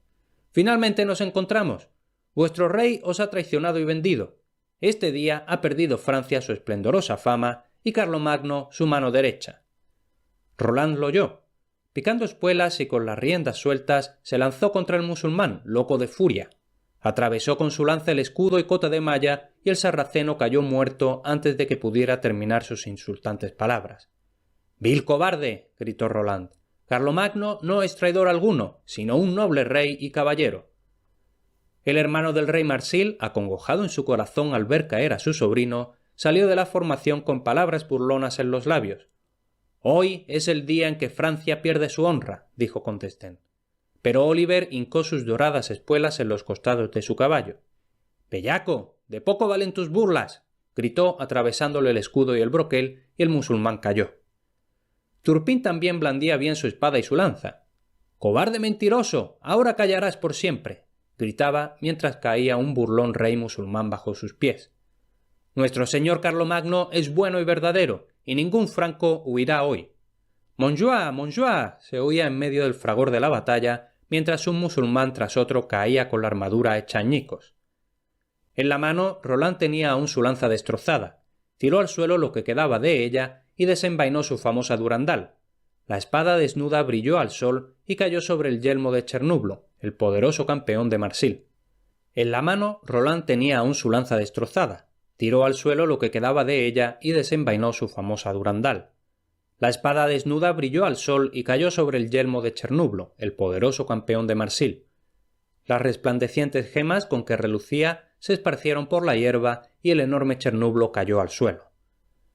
«Finalmente nos encontramos. Vuestro rey os ha traicionado y vendido. Este día ha perdido Francia su esplendorosa fama y Carlomagno su mano derecha». Roland lo oyó. Picando espuelas y con las riendas sueltas, se lanzó contra el musulmán, loco de furia. Atravesó con su lanza el escudo y cota de malla y el sarraceno cayó muerto antes de que pudiera terminar sus insultantes palabras. «¡Vil cobarde!», gritó Roland. «Carlomagno no es traidor alguno, sino un noble rey y caballero». El hermano del rey Marsil, acongojado en su corazón al ver caer a su sobrino, salió de la formación con palabras burlonas en los labios. «Hoy es el día en que Francia pierde su honra», dijo con desdén. Pero Oliver hincó sus doradas espuelas en los costados de su caballo. «¡Bellaco! ¡De poco valen tus burlas!», gritó atravesándole el escudo y el broquel, y el musulmán cayó. Turpin también blandía bien su espada y su lanza. «¡Cobarde mentiroso! ¡Ahora callarás por siempre!», gritaba mientras caía un burlón rey musulmán bajo sus pies. «Nuestro señor Carlomagno es bueno y verdadero, y ningún franco huirá hoy». «Montjoie, Montjoie», se oía en medio del fragor de la batalla, mientras un musulmán tras otro caía con la armadura hecha añicos. En la mano Roland tenía aún su lanza destrozada. Tiró al suelo lo que quedaba de ella y desenvainó su famosa Durandal. La espada desnuda brilló al sol y cayó sobre el yelmo de Chernublo, el poderoso campeón de Marsil. En la mano Roland tenía aún su lanza destrozada. Tiró al suelo lo que quedaba de ella y desenvainó su famosa Durandal. La espada desnuda brilló al sol y cayó sobre el yelmo de Chernublo, el poderoso campeón de Marsil. Las resplandecientes gemas con que relucía se esparcieron por la hierba y el enorme Chernublo cayó al suelo.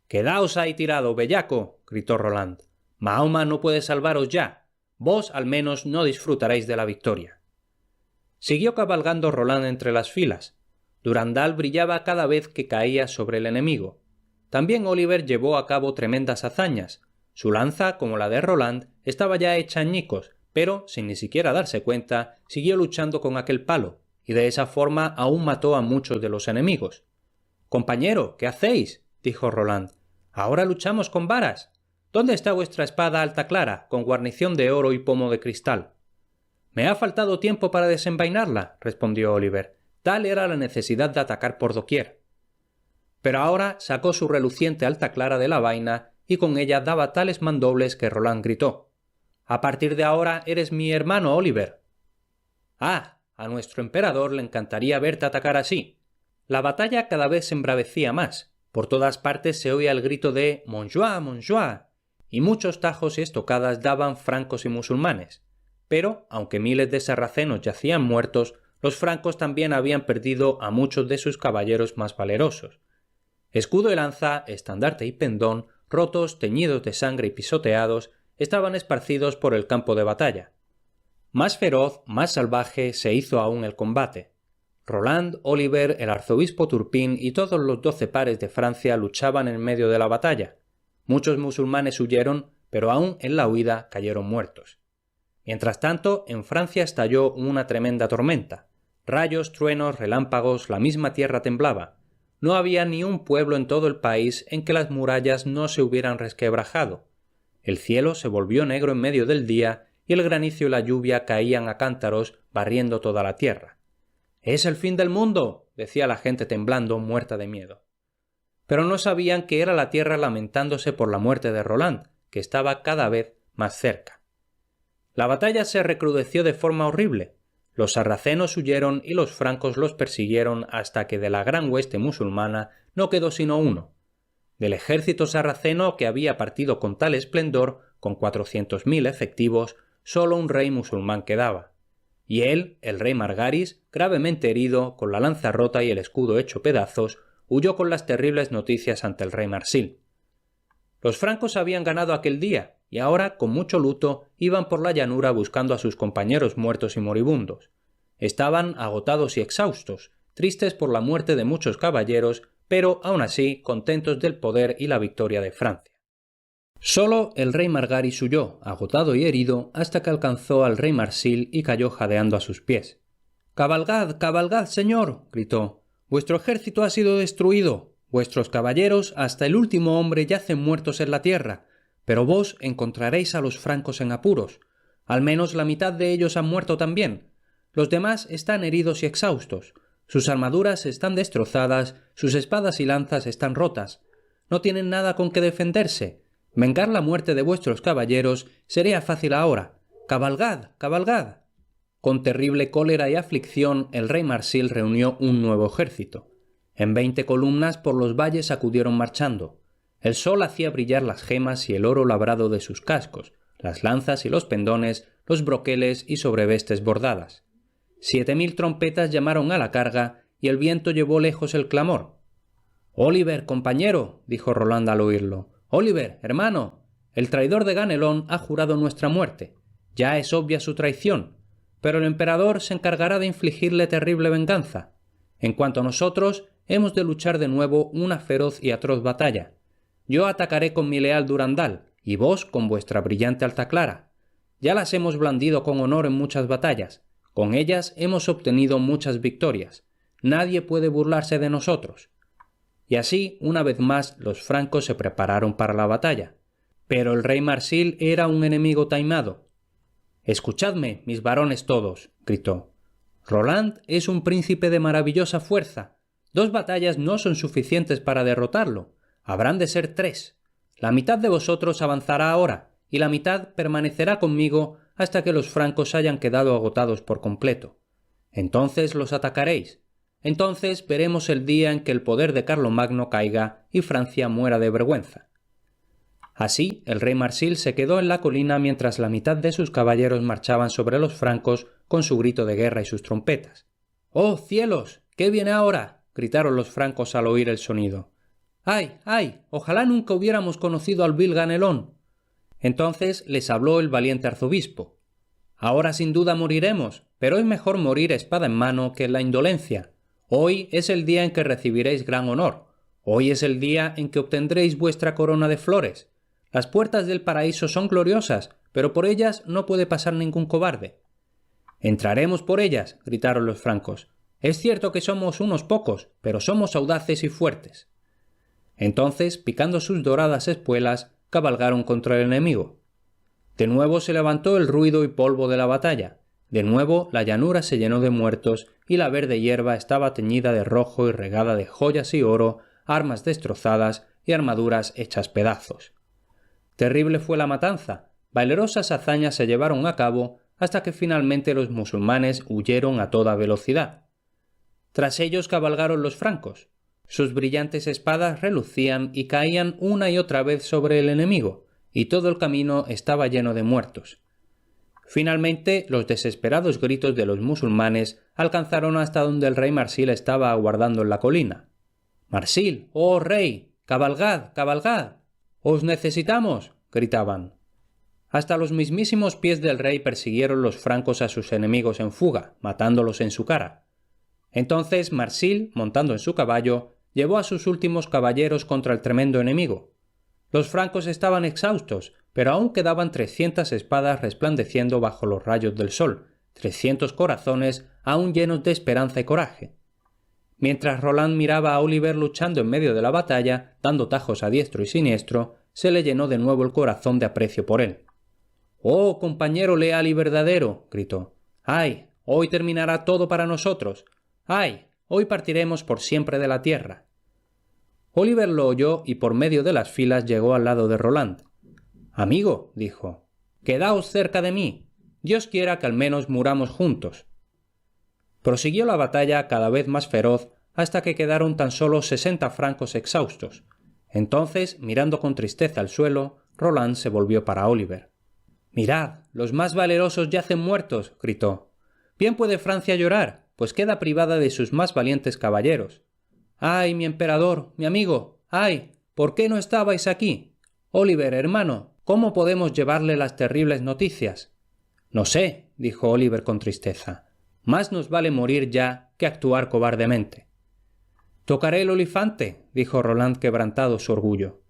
«¡Quedaos ahí tirado, bellaco!», gritó Roland. «Mahoma no puede salvaros ya. Vos al menos no disfrutaréis de la victoria». Siguió cabalgando Roland entre las filas. Durandal brillaba cada vez que caía sobre el enemigo. También Oliver llevó a cabo tremendas hazañas. Su lanza, como la de Roland, estaba ya hecha añicos, pero, sin ni siquiera darse cuenta, siguió luchando con aquel palo, y de esa forma aún mató a muchos de los enemigos. «Compañero, ¿qué hacéis?», dijo Roland. «Ahora luchamos con varas. ¿Dónde está vuestra espada alta clara, con guarnición de oro y pomo de cristal?» «Me ha faltado tiempo para desenvainarla», respondió Oliver. «Tal era la necesidad de atacar por doquier». Pero ahora sacó su reluciente alta clara de la vaina y con ella daba tales mandobles que Roland gritó: «A partir de ahora eres mi hermano, Oliver». «Ah, a nuestro emperador le encantaría verte atacar así». La batalla cada vez se embravecía más. Por todas partes se oía el grito de «Montjoie, Montjoie», y muchos tajos y estocadas daban francos y musulmanes. Pero, aunque miles de sarracenos yacían muertos, los francos también habían perdido a muchos de sus caballeros más valerosos. Escudo y lanza, estandarte y pendón, rotos, teñidos de sangre y pisoteados, estaban esparcidos por el campo de batalla. Más feroz, más salvaje se hizo aún el combate. Roland, Oliver, el arzobispo Turpin y todos los 12 pares de Francia luchaban en medio de la batalla. Muchos musulmanes huyeron, pero aún en la huida cayeron muertos. Mientras tanto, en Francia estalló una tremenda tormenta. Rayos, truenos, relámpagos, la misma tierra temblaba. No había ni un pueblo en todo el país en que las murallas no se hubieran resquebrajado. El cielo se volvió negro en medio del día y el granizo y la lluvia caían a cántaros, barriendo toda la tierra. «¡Es el fin del mundo!», decía la gente temblando, muerta de miedo. Pero no sabían que era la tierra lamentándose por la muerte de Roland, que estaba cada vez más cerca. La batalla se recrudeció de forma horrible. Los sarracenos huyeron y los francos los persiguieron hasta que de la gran hueste musulmana no quedó sino uno. Del ejército sarraceno que había partido con tal esplendor, con 400.000 efectivos, solo un rey musulmán quedaba. Y él, el rey Margaris, gravemente herido, con la lanza rota y el escudo hecho pedazos, huyó con las terribles noticias ante el rey Marsil. Los francos habían ganado aquel día, y ahora, con mucho luto, iban por la llanura buscando a sus compañeros muertos y moribundos. Estaban agotados y exhaustos, tristes por la muerte de muchos caballeros, pero aún así contentos del poder y la victoria de Francia. Solo el rey Margaris huyó, agotado y herido, hasta que alcanzó al rey Marsil y cayó jadeando a sus pies. «¡Cabalgad, cabalgad, señor!», gritó. «Vuestro ejército ha sido destruido. Vuestros caballeros, hasta el último hombre, yacen muertos en la tierra, pero vos encontraréis a los francos en apuros. Al menos la mitad de ellos han muerto también. Los demás están heridos y exhaustos. Sus armaduras están destrozadas, sus espadas y lanzas están rotas. No tienen nada con que defenderse. Vengar la muerte de vuestros caballeros sería fácil ahora. ¡Cabalgad, cabalgad!». Con terrible cólera y aflicción el rey Marsil reunió un nuevo ejército. En 20 columnas por los valles acudieron marchando. El sol hacía brillar las gemas y el oro labrado de sus cascos, las lanzas y los pendones, los broqueles y sobrevestes bordadas. 7.000 trompetas llamaron a la carga y el viento llevó lejos el clamor. «Oliver, compañero», dijo Roland al oírlo. «Oliver, hermano, el traidor de Ganelón ha jurado nuestra muerte. Ya es obvia su traición, pero el emperador se encargará de infligirle terrible venganza. En cuanto a nosotros, hemos de luchar de nuevo una feroz y atroz batalla. Yo atacaré con mi leal Durandal, y vos con vuestra brillante alta clara. Ya las hemos blandido con honor en muchas batallas. Con ellas hemos obtenido muchas victorias. Nadie puede burlarse de nosotros». Y así, una vez más, los francos se prepararon para la batalla. Pero el rey Marsil era un enemigo taimado. «Escuchadme, mis varones todos», gritó. «Roland es un príncipe de maravillosa fuerza. 2 batallas no son suficientes para derrotarlo. Habrán de ser 3. La mitad de vosotros avanzará ahora, y la mitad permanecerá conmigo hasta que los francos hayan quedado agotados por completo. Entonces los atacaréis. Entonces veremos el día en que el poder de Carlomagno caiga y Francia muera de vergüenza». Así, el rey Marsil se quedó en la colina mientras la mitad de sus caballeros marchaban sobre los francos con su grito de guerra y sus trompetas. «¡Oh, cielos! ¿Qué viene ahora?», gritaron los francos al oír el sonido. «¡Ay, ay! Ojalá nunca hubiéramos conocido al vil Ganelón». Entonces les habló el valiente arzobispo. «Ahora sin duda moriremos, pero es mejor morir espada en mano que en la indolencia. Hoy es el día en que recibiréis gran honor. Hoy es el día en que obtendréis vuestra corona de flores. Las puertas del paraíso son gloriosas, pero por ellas no puede pasar ningún cobarde. Entraremos por ellas, gritaron los francos. Es cierto que somos unos pocos, pero somos audaces y fuertes. Entonces, picando sus doradas espuelas, cabalgaron contra el enemigo. De nuevo se levantó el ruido y polvo de la batalla. De nuevo la llanura se llenó de muertos y la verde hierba estaba teñida de rojo y regada de joyas y oro, armas destrozadas y armaduras hechas pedazos. Terrible fue la matanza. Valerosas hazañas se llevaron a cabo hasta que finalmente los musulmanes huyeron a toda velocidad. Tras ellos cabalgaron los francos. Sus brillantes espadas relucían y caían una y otra vez sobre el enemigo, y todo el camino estaba lleno de muertos. Finalmente, los desesperados gritos de los musulmanes alcanzaron hasta donde el rey Marsil estaba aguardando en la colina. «¡Marsil! ¡Oh rey! ¡Cabalgad! ¡Cabalgad! ¡Os necesitamos!», gritaban. Hasta los mismísimos pies del rey persiguieron los francos a sus enemigos en fuga, matándolos en su cara. Entonces Marsil, montando en su caballo, llevó a sus últimos caballeros contra el tremendo enemigo. Los francos estaban exhaustos, pero aún quedaban 300 espadas resplandeciendo bajo los rayos del sol, 300 corazones aún llenos de esperanza y coraje. Mientras Roland miraba a Oliver luchando en medio de la batalla, dando tajos a diestro y siniestro, se le llenó de nuevo el corazón de aprecio por él. «¡Oh, compañero leal y verdadero!», gritó. «¡Ay! Hoy terminará todo para nosotros. ¡Ay! Hoy partiremos por siempre de la tierra». Oliver lo oyó y por medio de las filas llegó al lado de Roland. «Amigo», dijo, «quedaos cerca de mí. Dios quiera que al menos muramos juntos». Prosiguió la batalla cada vez más feroz hasta que quedaron tan solo 60 francos exhaustos. Entonces, mirando con tristeza al suelo, Roland se volvió para Oliver. «Mirad, los más valerosos yacen muertos», gritó. «Bien puede Francia llorar, pues queda privada de sus más valientes caballeros. ¡Ay, mi emperador, mi amigo! ¡Ay! ¿Por qué no estabais aquí? Oliver, hermano, ¿cómo podemos llevarle las terribles noticias?» «No sé», dijo Oliver con tristeza. «Más nos vale morir ya que actuar cobardemente». «Tocaré el olifante», dijo Roland quebrantado su orgullo.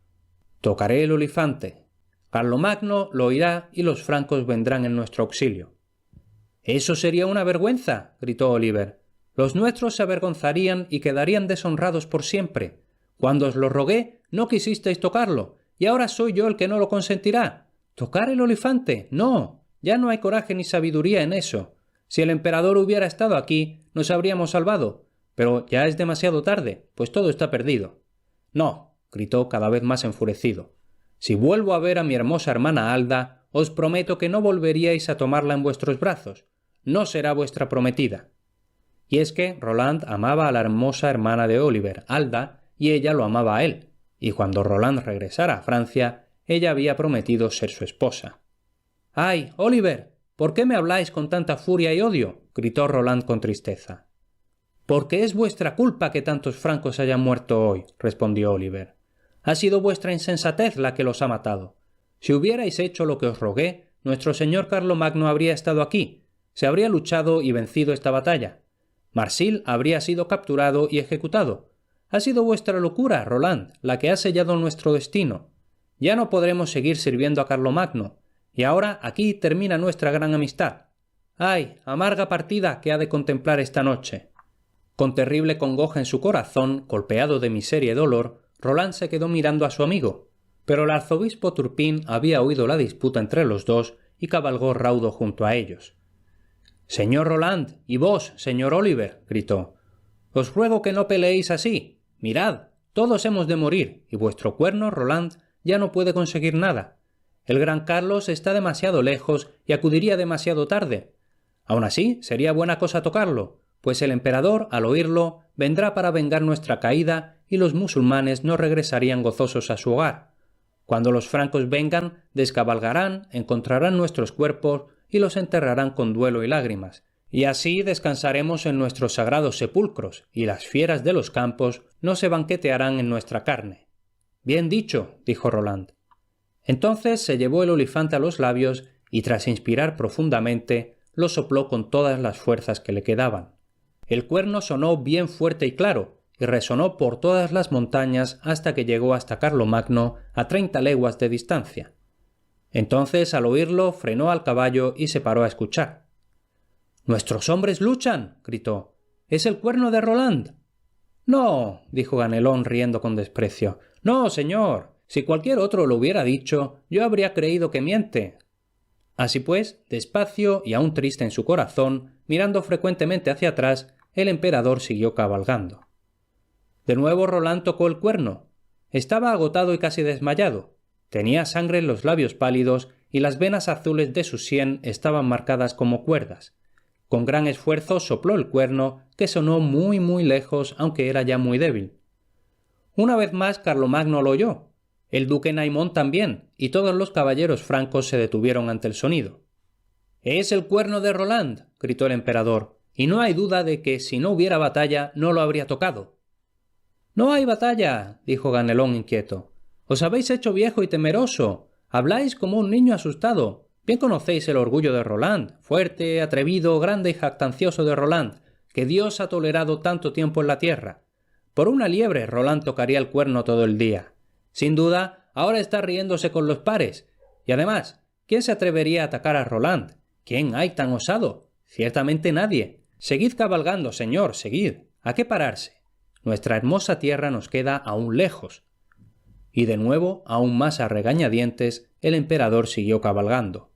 «Tocaré el olifante. Carlomagno lo oirá y los francos vendrán en nuestro auxilio». «Eso sería una vergüenza», gritó Oliver. «Los nuestros se avergonzarían y quedarían deshonrados por siempre. Cuando os lo rogué, no quisisteis tocarlo, y ahora soy yo el que no lo consentirá. ¿Tocar el olifante? No, ya no hay coraje ni sabiduría en eso. Si el emperador hubiera estado aquí, nos habríamos salvado, pero ya es demasiado tarde, pues todo está perdido». «No», gritó cada vez más enfurecido. «Si vuelvo a ver a mi hermosa hermana Alda, os prometo que no volveríais a tomarla en vuestros brazos. No será vuestra prometida». Y es que Roland amaba a la hermosa hermana de Oliver, Alda, y ella lo amaba a él, y cuando Roland regresara a Francia, ella había prometido ser su esposa. «¡Ay, Oliver! ¿Por qué me habláis con tanta furia y odio?», gritó Roland con tristeza. «Porque es vuestra culpa que tantos francos hayan muerto hoy», respondió Oliver. «Ha sido vuestra insensatez la que los ha matado. Si hubierais hecho lo que os rogué, nuestro señor Carlomagno habría estado aquí, se habría luchado y vencido esta batalla. Marsil habría sido capturado y ejecutado. Ha sido vuestra locura, Roland, la que ha sellado nuestro destino. Ya no podremos seguir sirviendo a Carlomagno, y ahora aquí termina nuestra gran amistad. ¡Ay, amarga partida que ha de contemplar esta noche!». Con terrible congoja en su corazón, golpeado de miseria y dolor, Roland se quedó mirando a su amigo, pero el arzobispo Turpin había oído la disputa entre los dos y cabalgó raudo junto a ellos. «Señor Roland, y vos, señor Oliver», gritó, «os ruego que no peleéis así. Mirad, todos hemos de morir, y vuestro cuerno, Roland, ya no puede conseguir nada. El gran Carlos está demasiado lejos y acudiría demasiado tarde. Aun así, sería buena cosa tocarlo, pues el emperador, al oírlo, vendrá para vengar nuestra caída y los musulmanes no regresarían gozosos a su hogar. Cuando los francos vengan, descabalgarán, encontrarán nuestros cuerpos y los enterrarán con duelo y lágrimas, y así descansaremos en nuestros sagrados sepulcros, y las fieras de los campos no se banquetearán en nuestra carne». «Bien dicho», dijo Roland. Entonces se llevó el olifante a los labios y tras inspirar profundamente, lo sopló con todas las fuerzas que le quedaban. El cuerno sonó bien fuerte y claro, y resonó por todas las montañas hasta que llegó hasta Carlomagno a 30 leguas de distancia. Entonces, al oírlo, frenó al caballo y se paró a escuchar. —¡Nuestros hombres luchan! —gritó. —¡Es el cuerno de Roland! —No —dijo Ganelón riendo con desprecio—. No, señor. Si cualquier otro lo hubiera dicho, yo habría creído que miente. Así pues, despacio y aún triste en su corazón, mirando frecuentemente hacia atrás, el emperador siguió cabalgando. De nuevo Roland tocó el cuerno. Estaba agotado y casi desmayado. Tenía sangre en los labios pálidos y las venas azules de su sien estaban marcadas como cuerdas. Con gran esfuerzo sopló el cuerno, que sonó muy muy lejos, aunque era ya muy débil. Una vez más Carlomagno lo oyó. El duque Naimón también, y todos los caballeros francos se detuvieron ante el sonido. —¡Es el cuerno de Roland! —gritó el emperador, y no hay duda de que si no hubiera batalla no lo habría tocado. —No hay batalla —dijo Ganelón inquieto—. Os habéis hecho viejo y temeroso. Habláis como un niño asustado. Bien conocéis el orgullo de Roland, fuerte, atrevido, grande y jactancioso de Roland, que Dios ha tolerado tanto tiempo en la tierra. Por una liebre Roland tocaría el cuerno todo el día. Sin duda, ahora está riéndose con los pares. Y además, ¿quién se atrevería a atacar a Roland? ¿Quién hay tan osado? Ciertamente nadie. Seguid cabalgando, señor, seguid. ¿A qué pararse? Nuestra hermosa tierra nos queda aún lejos. Y de nuevo, aún más a regañadientes, el emperador siguió cabalgando.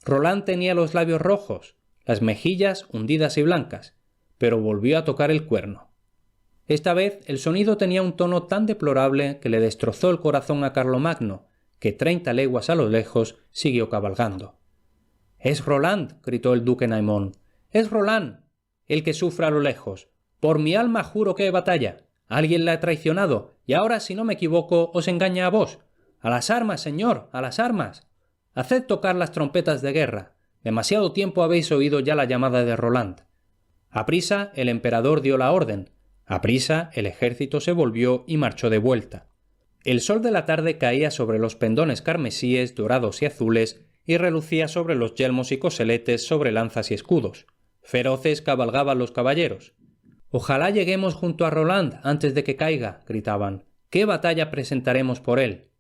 Roland tenía los labios rojos, las mejillas hundidas y blancas, pero volvió a tocar el cuerno. Esta vez el sonido tenía un tono tan deplorable que le destrozó el corazón a Carlomagno, que 30 leguas a lo lejos siguió cabalgando. —¡Es Roland! —gritó el duque Naimón. —¡Es Roland! El que sufre a lo lejos. Por mi alma juro que hay batalla. Alguien la ha traicionado, y ahora, si no me equivoco, os engaña a vos. ¡A las armas, señor! ¡A las armas! Haced tocar las trompetas de guerra. Demasiado tiempo habéis oído ya la llamada de Roland. Aprisa, el emperador dio la orden. Aprisa, el ejército se volvió y marchó de vuelta. El sol de la tarde caía sobre los pendones carmesíes, dorados y azules, y relucía sobre los yelmos y coseletes, sobre lanzas y escudos. Feroces cabalgaban los caballeros. —Ojalá lleguemos junto a Roland antes de que caiga —gritaban—. ¿Qué batalla presentaremos por él?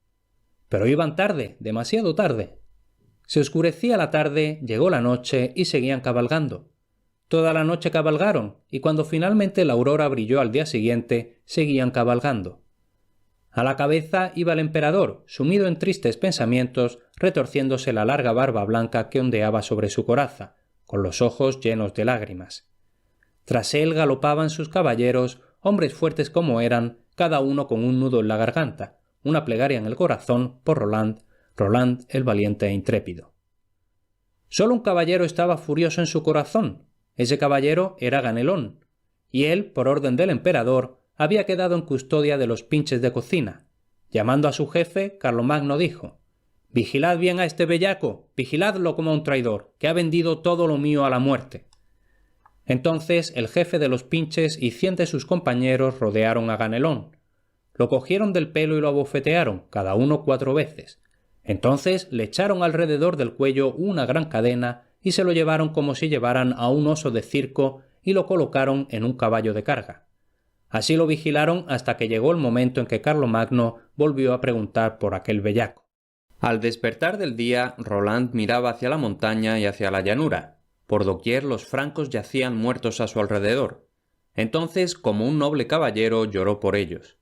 Pero iban tarde, demasiado tarde. Se oscurecía la tarde, llegó la noche y seguían cabalgando. Toda la noche cabalgaron, y cuando finalmente la aurora brilló al día siguiente, seguían cabalgando. A la cabeza iba el emperador, sumido en tristes pensamientos, retorciéndose la larga barba blanca que ondeaba sobre su coraza, con los ojos llenos de lágrimas. Tras él galopaban sus caballeros, hombres fuertes como eran, cada uno con un nudo en la garganta, una plegaria en el corazón por Roland, Roland el valiente e intrépido. Solo un caballero estaba furioso en su corazón. Ese caballero era Ganelón, y él, por orden del emperador, había quedado en custodia de los pinches de cocina. Llamando a su jefe, Carlomagno dijo: «Vigilad bien a este bellaco, vigiladlo como a un traidor, que ha vendido todo lo mío a la muerte». Entonces el jefe de los pinches y 100 de sus compañeros rodearon a Ganelón. Lo cogieron del pelo y lo abofetearon, cada uno 4 veces. Entonces le echaron alrededor del cuello una gran cadena y se lo llevaron como si llevaran a un oso de circo y lo colocaron en un caballo de carga. Así lo vigilaron hasta que llegó el momento en que Carlomagno volvió a preguntar por aquel bellaco. Al despertar del día, Roland miraba hacia la montaña y hacia la llanura. Por doquier los francos yacían muertos a su alrededor. Entonces, como un noble caballero, lloró por ellos.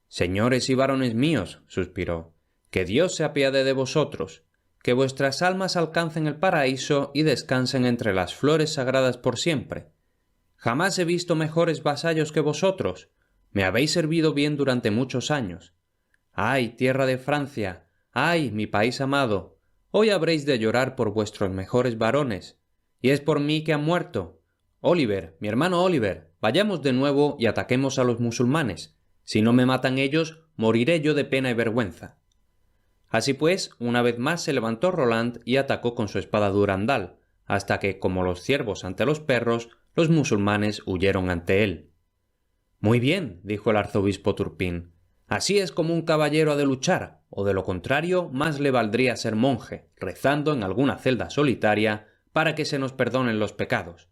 «Señores y varones míos», suspiró, «que Dios se apiade de vosotros, que vuestras almas alcancen el paraíso y descansen entre las flores sagradas por siempre. Jamás he visto mejores vasallos que vosotros. Me habéis servido bien durante muchos años. ¡Ay, tierra de Francia! ¡Ay, mi país amado! Hoy habréis de llorar por vuestros mejores varones. Y es por mí que han muerto. Oliver, mi hermano Oliver, vayamos de nuevo y ataquemos a los musulmanes. Si no me matan ellos, moriré yo de pena y vergüenza». Así pues, una vez más se levantó Roland y atacó con su espada Durandal, hasta que, como los ciervos ante los perros, los musulmanes huyeron ante él. «Muy bien», dijo el arzobispo Turpín, «así es como un caballero ha de luchar, o de lo contrario más le valdría ser monje, rezando en alguna celda solitaria para que se nos perdonen los pecados».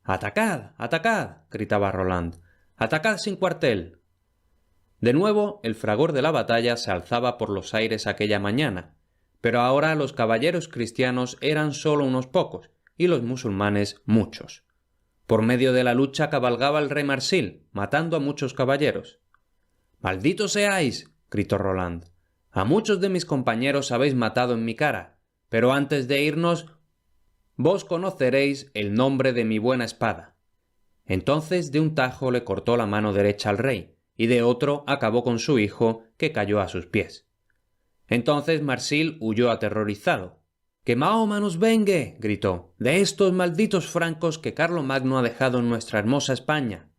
—¡Atacad! ¡Atacad! —gritaba Roland. —¡Atacad sin cuartel! De nuevo el fragor de la batalla se alzaba por los aires aquella mañana, pero ahora los caballeros cristianos eran sólo unos pocos y los musulmanes muchos. Por medio de la lucha cabalgaba el rey Marsil, matando a muchos caballeros. —¡Malditos seáis! —gritó Roland. —A muchos de mis compañeros habéis matado en mi cara, pero antes de irnos vos conoceréis el nombre de mi buena espada. Entonces de un tajo le cortó la mano derecha al rey, y de otro acabó con su hijo, que cayó a sus pies. Entonces Marsil huyó aterrorizado. —¡Que Mahoma nos vengue! —gritó— de estos malditos francos que Carlomagno ha dejado en nuestra hermosa España.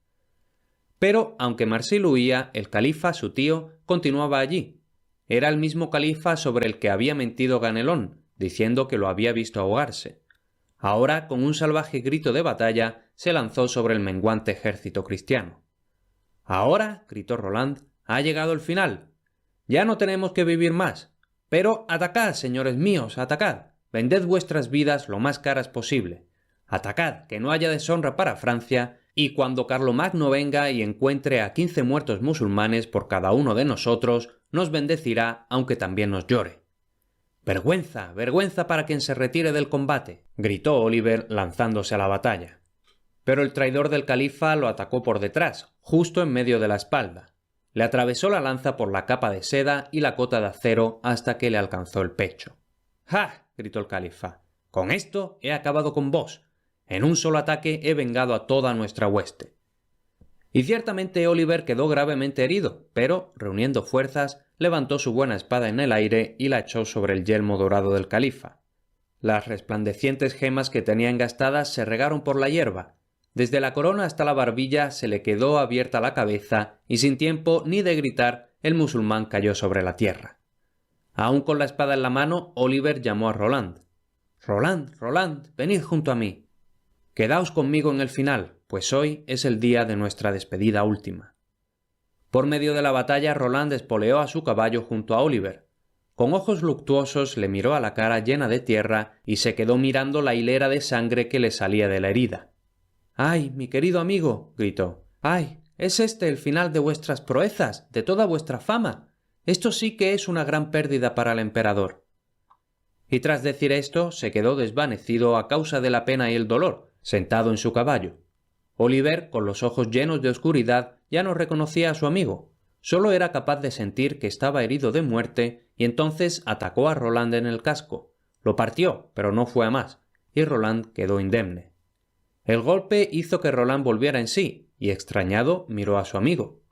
Pero, aunque Marsil huía, el califa, su tío, continuaba allí. Era el mismo califa sobre el que había mentido Ganelón, diciendo que lo había visto ahogarse. Ahora, con un salvaje grito de batalla, se lanzó sobre el menguante ejército cristiano. —Ahora —gritó Roland— ha llegado el final. Ya no tenemos que vivir más. Pero atacad, señores míos, atacad. Vended vuestras vidas lo más caras posible. Atacad, que no haya deshonra para Francia, y cuando Carlomagno venga y encuentre a 15 muertos musulmanes por cada uno de nosotros, nos bendecirá, aunque también nos llore. —¡Vergüenza, vergüenza para quien se retire del combate! —gritó Oliver lanzándose a la batalla. Pero el traidor del califa lo atacó por detrás, justo en medio de la espalda. Le atravesó la lanza por la capa de seda y la cota de acero hasta que le alcanzó el pecho. —¡Ja! —gritó el califa—. Con esto he acabado con vos. En un solo ataque he vengado a toda nuestra hueste. Y ciertamente Oliver quedó gravemente herido, pero, reuniendo fuerzas, levantó su buena espada en el aire y la echó sobre el yelmo dorado del califa. Las resplandecientes gemas que tenía engastadas se regaron por la hierba. Desde la corona hasta la barbilla se le quedó abierta la cabeza y sin tiempo ni de gritar el musulmán cayó sobre la tierra. Aún con la espada en la mano, Oliver llamó a Roland. —Roland, Roland, venid junto a mí. Quedaos conmigo en el final, pues hoy es el día de nuestra despedida última. Por medio de la batalla, Roland espoleó a su caballo junto a Oliver. Con ojos luctuosos le miró a la cara llena de tierra y se quedó mirando la hilera de sangre que le salía de la herida. —¡Ay, mi querido amigo! —gritó—. ¡Ay! ¿Es este el final de vuestras proezas, de toda vuestra fama? Esto sí que es una gran pérdida para el emperador. Y tras decir esto, se quedó desvanecido a causa de la pena y el dolor, sentado en su caballo. Oliver, con los ojos llenos de oscuridad, ya no reconocía a su amigo. Solo era capaz de sentir que estaba herido de muerte y entonces atacó a Roland en el casco. Lo partió, pero no fue a más, y Roland quedó indemne. El golpe hizo que Roland volviera en sí, y extrañado miró a su amigo.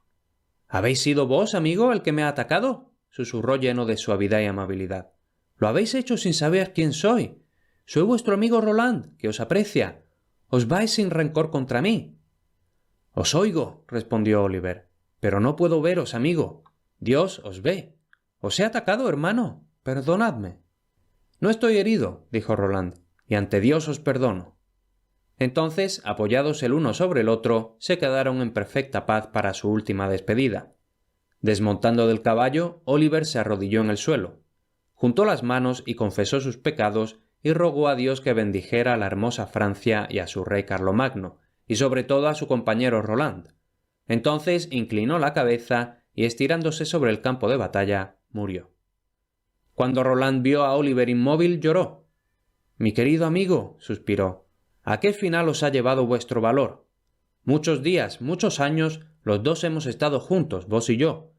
—¿Habéis sido vos, amigo, el que me ha atacado? —susurró lleno de suavidad y amabilidad. —Lo habéis hecho sin saber quién soy. Soy vuestro amigo Roland, que os aprecia. Os vais sin rencor contra mí. —Os oigo —respondió Oliver—, pero no puedo veros, amigo. Dios os ve. —¿Os he atacado, hermano? Perdonadme. —No estoy herido —dijo Roland—, y ante Dios os perdono. Entonces, apoyados el uno sobre el otro, se quedaron en perfecta paz para su última despedida. Desmontando del caballo, Oliver se arrodilló en el suelo. Juntó las manos y confesó sus pecados y rogó a Dios que bendijera a la hermosa Francia y a su rey Carlomagno, y sobre todo a su compañero Roland. Entonces inclinó la cabeza y estirándose sobre el campo de batalla, murió. Cuando Roland vio a Oliver inmóvil, lloró. —Mi querido amigo —suspiró—, ¿a qué final os ha llevado vuestro valor? Muchos días, muchos años, los dos hemos estado juntos, vos y yo.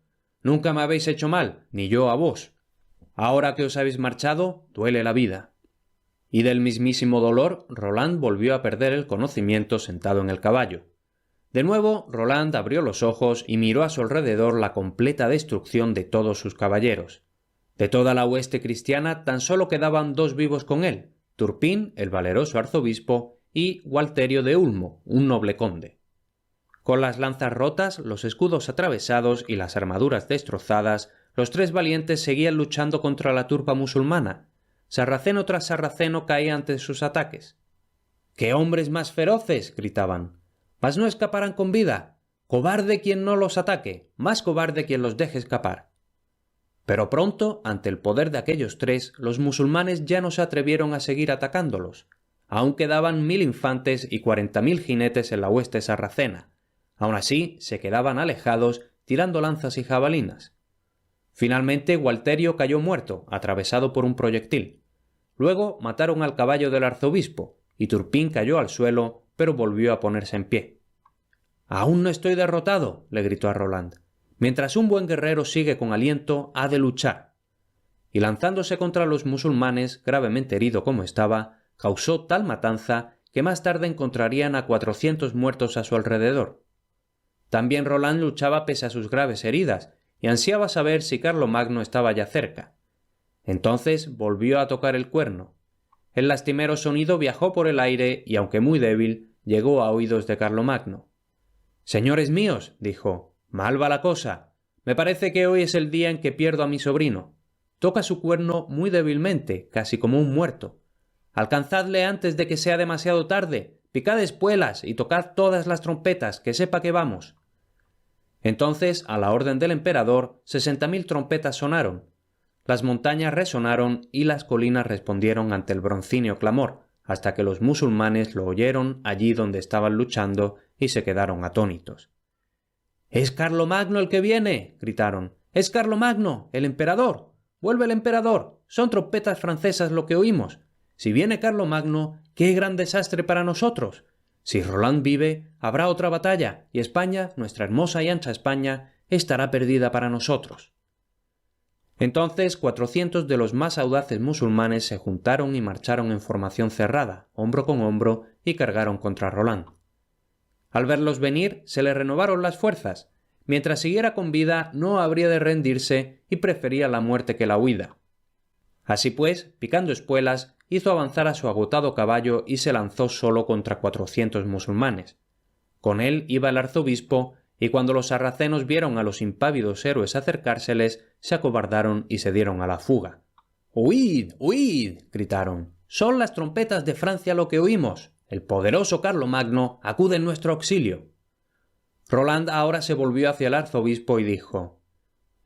Nunca me habéis hecho mal, ni yo a vos. Ahora que os habéis marchado, duele la vida. Y del mismísimo dolor, Roland volvió a perder el conocimiento sentado en el caballo. De nuevo, Roland abrió los ojos y miró a su alrededor la completa destrucción de todos sus caballeros. De toda la hueste cristiana tan solo quedaban 2 vivos con él, Turpín, el valeroso arzobispo, y Gualterio de Ulmo, un noble conde. Con las lanzas rotas, los escudos atravesados y las armaduras destrozadas, los 3 valientes seguían luchando contra la turba musulmana. Sarraceno tras sarraceno caía ante sus ataques. —¡Qué hombres más feroces! —gritaban—. —Mas no escaparán con vida. Cobarde quien no los ataque, más cobarde quien los deje escapar. Pero pronto, ante el poder de aquellos 3, los musulmanes ya no se atrevieron a seguir atacándolos. Aún quedaban 1000 infantes y 40.000 jinetes en la hueste sarracena. Aún así, se quedaban alejados, tirando lanzas y jabalinas. Finalmente, Gualterio cayó muerto, atravesado por un proyectil. Luego mataron al caballo del arzobispo, y Turpín cayó al suelo, pero volvió a ponerse en pie. «Aún no estoy derrotado», le gritó a Roland. «Mientras un buen guerrero sigue con aliento, ha de luchar». Y lanzándose contra los musulmanes, gravemente herido como estaba, causó tal matanza que más tarde encontrarían a 400 muertos a su alrededor. También Roland luchaba pese a sus graves heridas, y ansiaba saber si Carlomagno estaba ya cerca. Entonces volvió a tocar el cuerno. El lastimero sonido viajó por el aire y, aunque muy débil, llegó a oídos de Carlomagno. «Señores míos», dijo, «mal va la cosa. Me parece que hoy es el día en que pierdo a mi sobrino. Toca su cuerno muy débilmente, casi como un muerto. Alcanzadle antes de que sea demasiado tarde, picad espuelas y tocad todas las trompetas, que sepa que vamos». Entonces, a la orden del emperador, 60.000 trompetas sonaron. Las montañas resonaron y las colinas respondieron ante el broncíneo clamor, hasta que los musulmanes lo oyeron allí donde estaban luchando y se quedaron atónitos. «¡Es Carlomagno el que viene!», gritaron. «¡Es Carlomagno, el emperador! ¡Vuelve el emperador! Son trompetas francesas lo que oímos. Si viene Carlomagno, ¡qué gran desastre para nosotros! Si Roland vive, habrá otra batalla, y España, nuestra hermosa y ancha España, estará perdida para nosotros». Entonces 400 de los más audaces musulmanes se juntaron y marcharon en formación cerrada, hombro con hombro, y cargaron contra Roland. Al verlos venir, se le renovaron las fuerzas. Mientras siguiera con vida, no habría de rendirse y prefería la muerte que la huida. Así pues, picando espuelas, hizo avanzar a su agotado caballo y se lanzó solo contra 400 musulmanes. Con él iba el arzobispo, y cuando los sarracenos vieron a los impávidos héroes acercárseles, se acobardaron y se dieron a la fuga. «¡Huid! ¡Huid!», gritaron. «Son las trompetas de Francia lo que oímos. El poderoso Carlomagno acude en nuestro auxilio». Roland ahora se volvió hacia el arzobispo y dijo: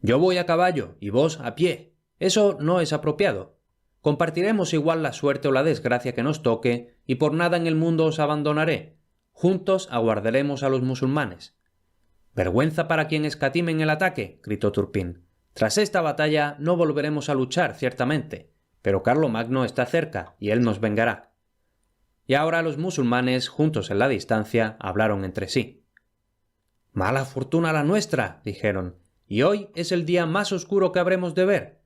«Yo voy a caballo y vos a pie. Eso no es apropiado. Compartiremos igual la suerte o la desgracia que nos toque, y por nada en el mundo os abandonaré. Juntos aguardaremos a los musulmanes». «Vergüenza para quien escatime en el ataque», gritó Turpín. «Tras esta batalla no volveremos a luchar, ciertamente, pero Carlomagno está cerca y él nos vengará». Y ahora los musulmanes, juntos en la distancia, hablaron entre sí. «Mala fortuna la nuestra», dijeron, «y hoy es el día más oscuro que habremos de ver.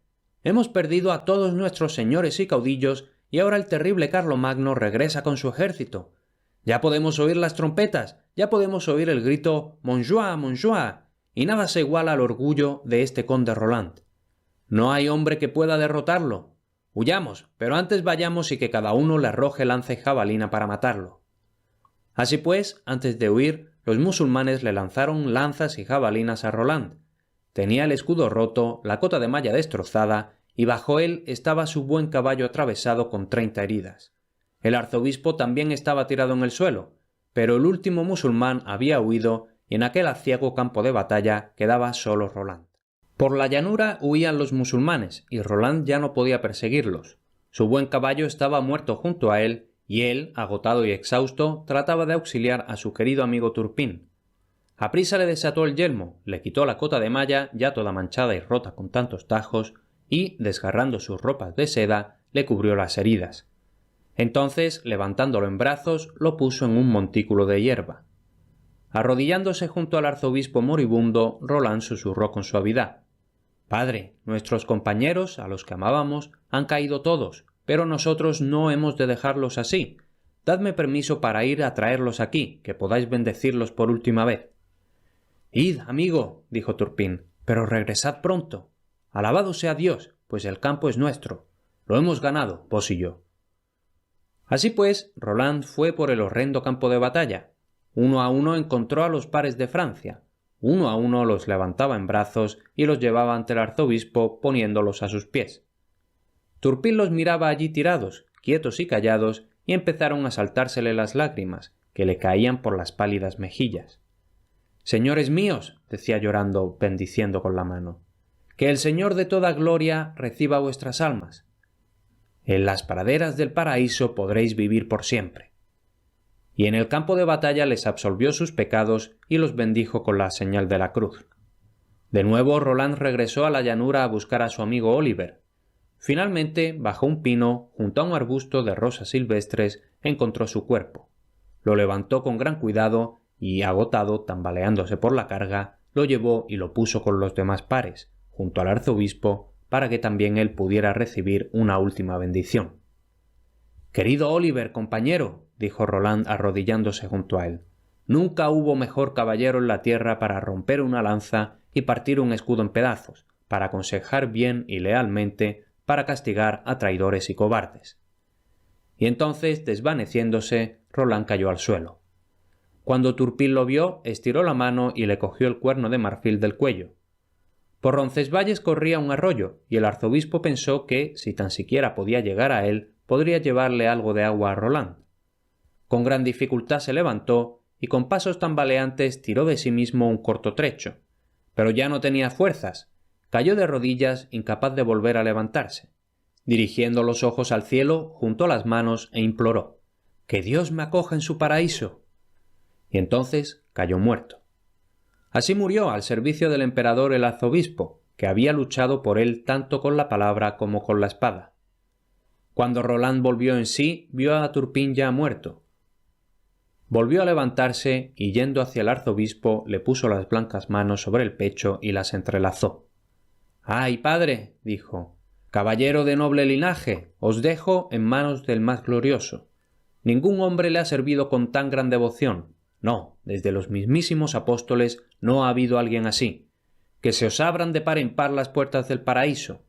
Hemos perdido a todos nuestros señores y caudillos, y ahora el terrible Carlomagno regresa con su ejército. Ya podemos oír las trompetas, ya podemos oír el grito «Montjoie, Montjoie», y nada se iguala al orgullo de este conde Roland. No hay hombre que pueda derrotarlo. Huyamos, pero antes vayamos y que cada uno le arroje lanza y jabalina para matarlo». Así pues, antes de huir, los musulmanes le lanzaron lanzas y jabalinas a Roland. Tenía el escudo roto, la cota de malla destrozada, y bajo él estaba su buen caballo atravesado con 30 heridas. El arzobispo también estaba tirado en el suelo, pero el último musulmán había huido y en aquel aciago campo de batalla quedaba solo Roland. Por la llanura huían los musulmanes y Roland ya no podía perseguirlos. Su buen caballo estaba muerto junto a él y él, agotado y exhausto, trataba de auxiliar a su querido amigo Turpín. Aprisa le desató el yelmo, le quitó la cota de malla, ya toda manchada y rota con tantos tajos, y, desgarrando sus ropas de seda, le cubrió las heridas. Entonces, levantándolo en brazos, lo puso en un montículo de hierba. Arrodillándose junto al arzobispo moribundo, Roland susurró con suavidad: «Padre, nuestros compañeros, a los que amábamos, han caído todos, pero nosotros no hemos de dejarlos así. Dadme permiso para ir a traerlos aquí, que podáis bendecirlos por última vez». «Id, amigo», dijo Turpín, «pero regresad pronto. Alabado sea Dios, pues el campo es nuestro. Lo hemos ganado, vos y yo». Así pues, Roland fue por el horrendo campo de batalla. Uno a uno encontró a los pares de Francia. Uno a uno los levantaba en brazos y los llevaba ante el arzobispo poniéndolos a sus pies. Turpín los miraba allí tirados, quietos y callados, y empezaron a saltársele las lágrimas, que le caían por las pálidas mejillas. «Señores míos», decía llorando, bendiciendo con la mano, «que el Señor de toda gloria reciba vuestras almas». En las praderas del paraíso podréis vivir por siempre. Y en el campo de batalla les absolvió sus pecados y los bendijo con la señal de la cruz. De nuevo Roland regresó a la llanura a buscar a su amigo Oliver. Finalmente, bajo un pino, junto a un arbusto de rosas silvestres, encontró su cuerpo. Lo levantó con gran cuidado y, agotado, tambaleándose por la carga, lo llevó y lo puso con los demás pares, junto al arzobispo, para que también él pudiera recibir una última bendición. «Querido Oliver, compañero», dijo Roland arrodillándose junto a él, «nunca hubo mejor caballero en la tierra para romper una lanza y partir un escudo en pedazos, para aconsejar bien y lealmente, para castigar a traidores y cobardes». Y entonces, desvaneciéndose, Roland cayó al suelo. Cuando Turpin lo vio, estiró la mano y le cogió el cuerno de marfil del cuello. Por Roncesvalles corría un arroyo, y el arzobispo pensó que, si tan siquiera podía llegar a él, podría llevarle algo de agua a Roland. Con gran dificultad se levantó, y con pasos tambaleantes tiró de sí mismo un corto trecho. Pero ya no tenía fuerzas. Cayó de rodillas, incapaz de volver a levantarse. Dirigiendo los ojos al cielo, juntó las manos e imploró: «¡Que Dios me acoja en su paraíso!». Y entonces cayó muerto. Así murió al servicio del emperador el arzobispo, que había luchado por él tanto con la palabra como con la espada. Cuando Roland volvió en sí, vio a Turpin ya muerto. Volvió a levantarse y, yendo hacia el arzobispo, le puso las blancas manos sobre el pecho y las entrelazó. «¡Ay, padre!», dijo, «caballero de noble linaje, os dejo en manos del más glorioso. Ningún hombre le ha servido con tan gran devoción. No, desde los mismísimos apóstoles no ha habido alguien así. Que se os abran de par en par las puertas del paraíso».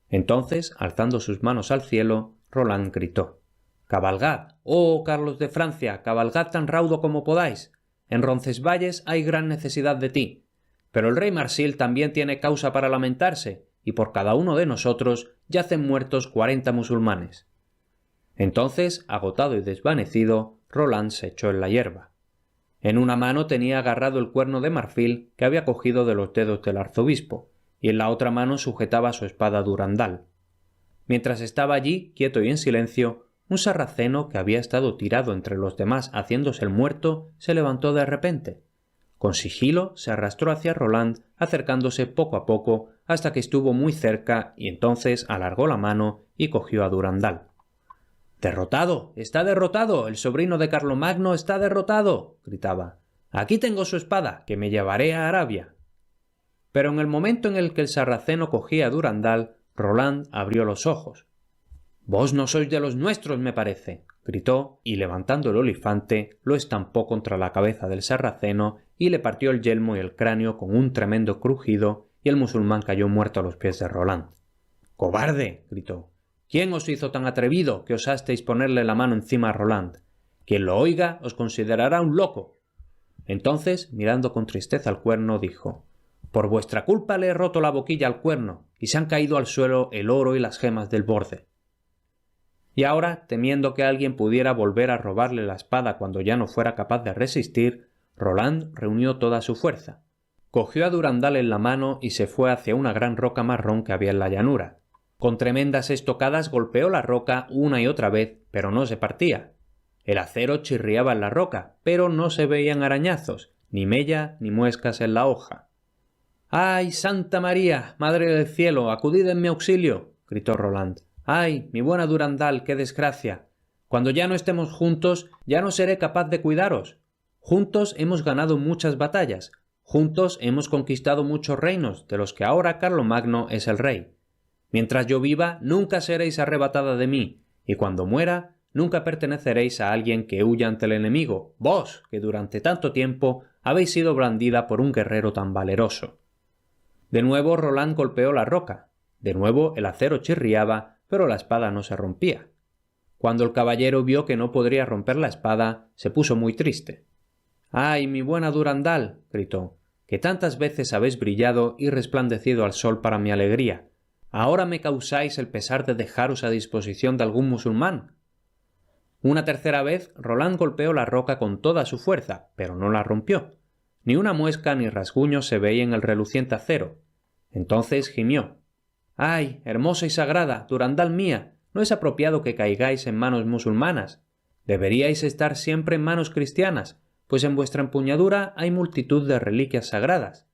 Entonces, alzando sus manos al cielo, Roland gritó: «¡Cabalgad, oh Carlos de Francia, cabalgad tan raudo como podáis! En Roncesvalles hay gran necesidad de ti. Pero el rey Marsil también tiene causa para lamentarse, y por cada uno de nosotros yacen muertos 40 musulmanes». Entonces, agotado y desvanecido, Roland se echó en la hierba. En una mano tenía agarrado el cuerno de marfil que había cogido de los dedos del arzobispo, y en la otra mano sujetaba su espada Durandal. Mientras estaba allí, quieto y en silencio, un sarraceno que había estado tirado entre los demás haciéndose el muerto se levantó de repente. Con sigilo se arrastró hacia Roland, acercándose poco a poco hasta que estuvo muy cerca, y entonces alargó la mano y cogió a Durandal. «¡Derrotado! ¡Está derrotado! ¡El sobrino de Carlomagno está derrotado!», gritaba. «Aquí tengo su espada, que me llevaré a Arabia». Pero en el momento en el que el sarraceno cogía a Durandal, Roland abrió los ojos. «Vos no sois de los nuestros, me parece», gritó, y levantando el olifante, lo estampó contra la cabeza del sarraceno y le partió el yelmo y el cráneo con un tremendo crujido, y el musulmán cayó muerto a los pies de Roland. «¡Cobarde!», gritó. «¿Quién os hizo tan atrevido que osasteis ponerle la mano encima a Roland? Quien lo oiga os considerará un loco». Entonces, mirando con tristeza al cuerno, dijo: «Por vuestra culpa le he roto la boquilla al cuerno, y se han caído al suelo el oro y las gemas del borde». Y ahora, temiendo que alguien pudiera volver a robarle la espada cuando ya no fuera capaz de resistir, Roland reunió toda su fuerza. Cogió a Durandal en la mano y se fue hacia una gran roca marrón que había en la llanura. Con tremendas estocadas golpeó la roca una y otra vez, pero no se partía. El acero chirriaba en la roca, pero no se veían arañazos, ni mella ni muescas en la hoja. «¡Ay, Santa María, Madre del Cielo, acudid en mi auxilio!», gritó Roland. «¡Ay, mi buena Durandal, qué desgracia! Cuando ya no estemos juntos, ya no seré capaz de cuidaros. Juntos hemos ganado muchas batallas, juntos hemos conquistado muchos reinos, de los que ahora Carlomagno es el rey. Mientras yo viva, nunca seréis arrebatada de mí, y cuando muera, nunca perteneceréis a alguien que huya ante el enemigo, vos, que durante tanto tiempo habéis sido blandida por un guerrero tan valeroso». De nuevo Roland golpeó la roca. De nuevo el acero chirriaba, pero la espada no se rompía. Cuando el caballero vio que no podría romper la espada, se puso muy triste. «¡Ay, mi buena Durandal!», gritó, «que tantas veces habéis brillado y resplandecido al sol para mi alegría. ¿Ahora me causáis el pesar de dejaros a disposición de algún musulmán?». Una tercera vez Roland golpeó la roca con toda su fuerza, pero no la rompió. Ni una muesca ni rasguño se veía en el reluciente acero. Entonces gimió: «¡Ay, hermosa y sagrada, Durandal mía! no es apropiado que caigáis en manos musulmanas. Deberíais estar siempre en manos cristianas, pues en vuestra empuñadura hay multitud de reliquias sagradas.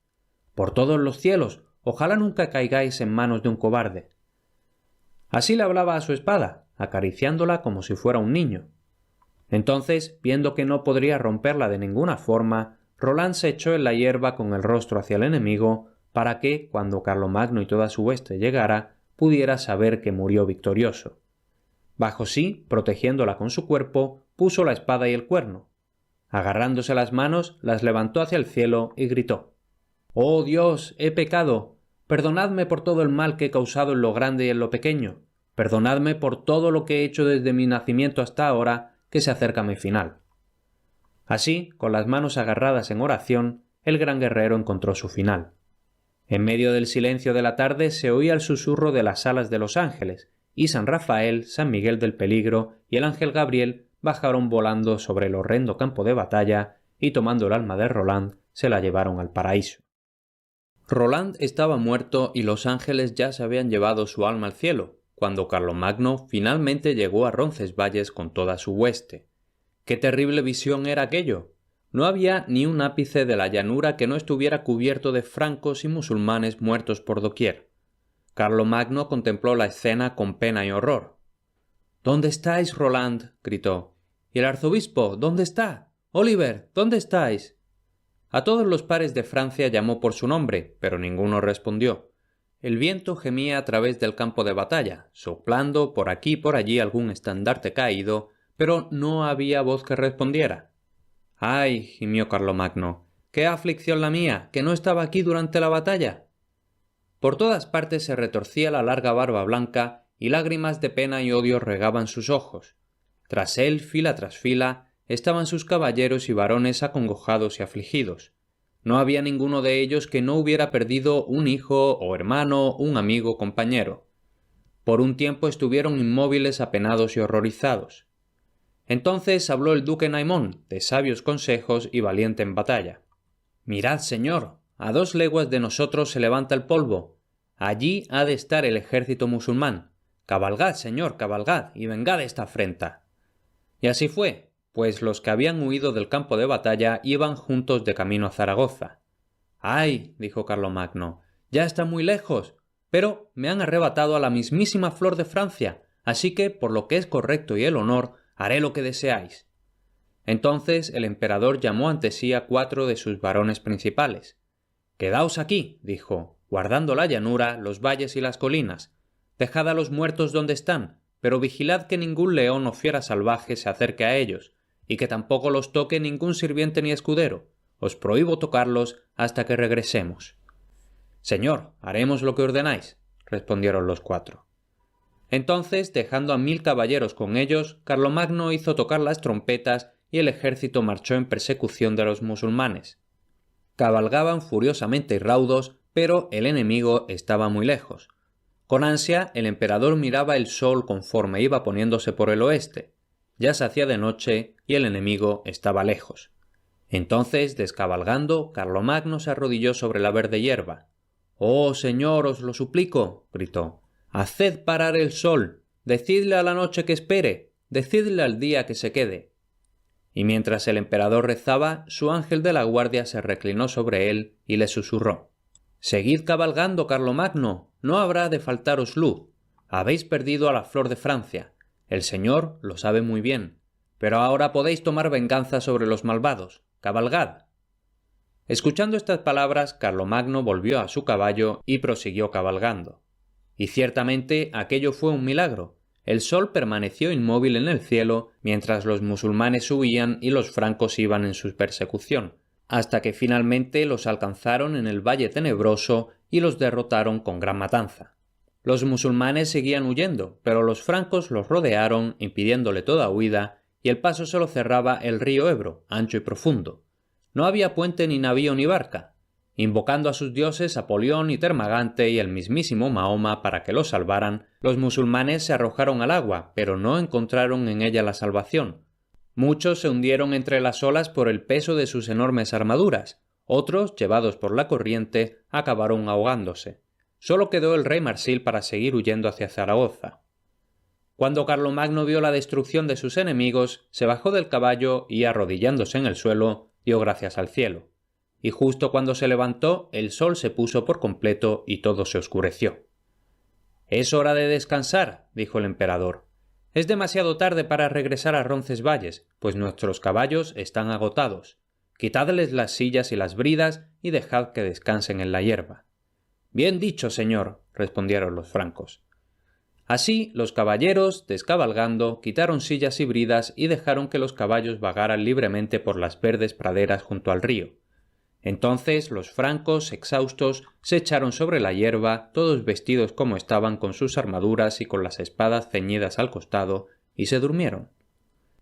Por todos los cielos, ojalá nunca caigáis en manos de un cobarde. Así le hablaba a su espada, acariciándola como si fuera un niño. Entonces, viendo que no podría romperla de ninguna forma, Roland se echó en la hierba con el rostro hacia el enemigo, para que, cuando Carlomagno y toda su hueste llegara, pudiera saber que murió victorioso. Bajo sí, protegiéndola con su cuerpo, puso la espada y el cuerno. Agarrándose las manos, las levantó hacia el cielo y gritó: «¡Oh Dios, he pecado! Perdonadme por todo el mal que he causado en lo grande y en lo pequeño. Perdonadme por todo lo que he hecho desde mi nacimiento hasta ahora, que se acerca mi final». Así, con las manos agarradas en oración, el gran guerrero encontró su final. En medio del silencio de la tarde se oía el susurro de las alas de los ángeles, y San Rafael, San Miguel del Peligro y el ángel Gabriel bajaron volando sobre el horrendo campo de batalla y, tomando el alma de Roland, se la llevaron al paraíso. Roland estaba muerto y los ángeles ya se habían llevado su alma al cielo, cuando Carlomagno finalmente llegó a Roncesvalles con toda su hueste. ¡Qué terrible visión era aquello! No había ni un ápice de la llanura que no estuviera cubierto de francos y musulmanes muertos por doquier. Carlomagno contempló la escena con pena y horror. «¿Dónde estáis, Roland?», gritó. «¿Y el arzobispo? ¿Dónde está? Oliver, ¿dónde estáis?». A todos los pares de Francia llamó por su nombre, pero ninguno respondió. El viento gemía a través del campo de batalla, soplando por aquí y por allí algún estandarte caído, pero no había voz que respondiera. «¡Ay!», gimió Carlomagno, «qué aflicción la mía, que no estaba aquí durante la batalla». Por todas partes se retorcía la larga barba blanca y lágrimas de pena y odio regaban sus ojos. Tras él, fila tras fila, estaban sus caballeros y varones acongojados y afligidos. No había ninguno de ellos que no hubiera perdido un hijo o hermano, un amigo, compañero. Por un tiempo estuvieron inmóviles, apenados y horrorizados. Entonces habló el duque Naimón, de sabios consejos y valiente en batalla. «Mirad, señor, a 2 leguas de nosotros se levanta el polvo. Allí ha de estar el ejército musulmán. Cabalgad, señor, cabalgad, y vengad esta afrenta». Y así fue, pues los que habían huido del campo de batalla iban juntos de camino a Zaragoza. «¡Ay!», dijo Carlomagno, «ya está muy lejos, pero me han arrebatado a la mismísima flor de Francia, así que, por lo que es correcto y el honor, haré lo que deseáis». Entonces el emperador llamó ante sí a 4 de sus varones principales. «Quedaos aquí», dijo, «guardando la llanura, los valles y las colinas. Dejad a los muertos donde están, pero vigilad que ningún león o fiera salvaje se acerque a ellos, y que tampoco los toque ningún sirviente ni escudero. Os prohíbo tocarlos hasta que regresemos». «Señor, haremos lo que ordenáis», respondieron los 4. Entonces, dejando a 1000 caballeros con ellos, Carlomagno hizo tocar las trompetas y el ejército marchó en persecución de los musulmanes. Cabalgaban furiosamente y raudos, pero el enemigo estaba muy lejos. Con ansia, el emperador miraba el sol conforme iba poniéndose por el oeste. Ya se hacía de noche y el enemigo estaba lejos. Entonces, descabalgando, Carlomagno se arrodilló sobre la verde hierba. «¡Oh, señor, os lo suplico!», gritó. «Haced parar el sol, decidle a la noche que espere, decidle al día que se quede». Y mientras el emperador rezaba, su ángel de la guardia se reclinó sobre él y le susurró: «Seguid cabalgando, Carlomagno, no habrá de faltaros luz. Habéis perdido a la flor de Francia. El señor lo sabe muy bien, pero ahora podéis tomar venganza sobre los malvados. Cabalgad». Escuchando estas palabras, Carlomagno volvió a su caballo y prosiguió cabalgando. Y ciertamente aquello fue un milagro. El sol permaneció inmóvil en el cielo mientras los musulmanes huían y los francos iban en su persecución, hasta que finalmente los alcanzaron en el Valle Tenebroso y los derrotaron con gran matanza. Los musulmanes seguían huyendo, pero los francos los rodearon, impidiéndole toda huida, y el paso se lo cerraba el río Ebro, ancho y profundo. No había puente ni navío ni barca. Invocando a sus dioses Apolión y Termagante y el mismísimo Mahoma para que los salvaran, los musulmanes se arrojaron al agua, pero no encontraron en ella la salvación. Muchos se hundieron entre las olas por el peso de sus enormes armaduras, otros, llevados por la corriente, acabaron ahogándose. Solo quedó el rey Marsil para seguir huyendo hacia Zaragoza. Cuando Carlomagno vio la destrucción de sus enemigos, se bajó del caballo y, arrodillándose en el suelo, dio gracias al cielo. Y justo cuando se levantó, el sol se puso por completo y todo se oscureció. «Es hora de descansar», dijo el emperador. «Es demasiado tarde para regresar a Roncesvalles, pues nuestros caballos están agotados. Quitadles las sillas y las bridas y dejad que descansen en la hierba». «Bien dicho, señor», respondieron los francos. Así los caballeros, descabalgando, quitaron sillas y bridas y dejaron que los caballos vagaran libremente por las verdes praderas junto al río. Entonces los francos, exhaustos, se echaron sobre la hierba, todos vestidos como estaban con sus armaduras y con las espadas ceñidas al costado, y se durmieron.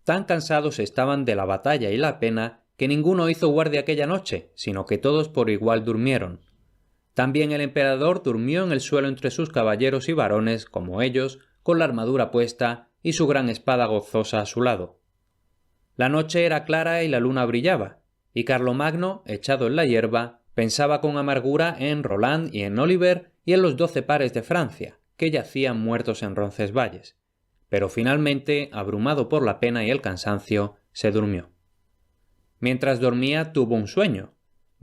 Tan cansados estaban de la batalla y la pena que ninguno hizo guardia aquella noche, sino que todos por igual durmieron. También el emperador durmió en el suelo entre sus caballeros y varones, como ellos, con la armadura puesta y su gran espada gozosa a su lado. La noche era clara y la luna brillaba, y Carlomagno, echado en la hierba, pensaba con amargura en Roland y en Oliver y en los 12 pares de Francia, que yacían muertos en Roncesvalles. Pero finalmente, abrumado por la pena y el cansancio, se durmió. Mientras dormía tuvo un sueño.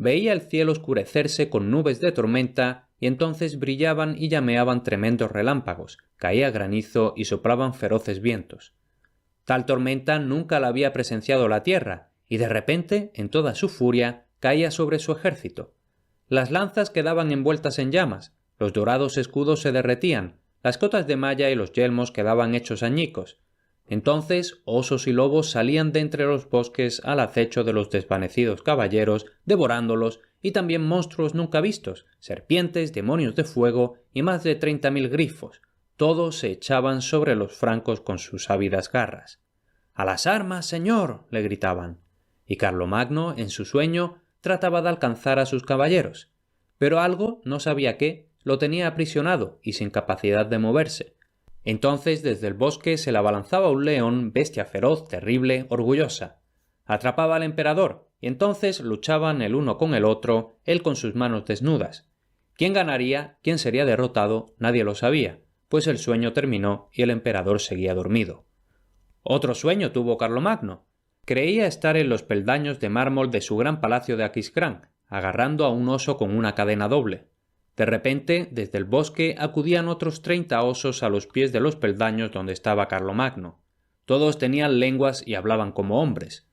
Veía el cielo oscurecerse con nubes de tormenta y entonces brillaban y llameaban tremendos relámpagos, caía granizo y soplaban feroces vientos. Tal tormenta nunca la había presenciado la tierra, y de repente, en toda su furia, caía sobre su ejército. Las lanzas quedaban envueltas en llamas, los dorados escudos se derretían, las cotas de malla y los yelmos quedaban hechos añicos. Entonces osos y lobos salían de entre los bosques al acecho de los desvanecidos caballeros, devorándolos, y también monstruos nunca vistos, serpientes, demonios de fuego y más de 30.000 grifos. Todos se echaban sobre los francos con sus ávidas garras. «¡A las armas, señor!», le gritaban. Y Carlomagno, en su sueño, trataba de alcanzar a sus caballeros. Pero algo, no sabía qué, lo tenía aprisionado y sin capacidad de moverse. Entonces desde el bosque se le abalanzaba un león, bestia feroz, terrible, orgullosa. Atrapaba al emperador, y entonces luchaban el uno con el otro, él con sus manos desnudas. ¿Quién ganaría, quién sería derrotado? Nadie lo sabía, pues el sueño terminó y el emperador seguía dormido. Otro sueño tuvo Carlomagno. Creía estar en los peldaños de mármol de su gran palacio de Aquisgrán, agarrando a un oso con una cadena doble. De repente, desde el bosque acudían otros 30 osos a los pies de los peldaños donde estaba Carlomagno. Todos tenían lenguas y hablaban como hombres.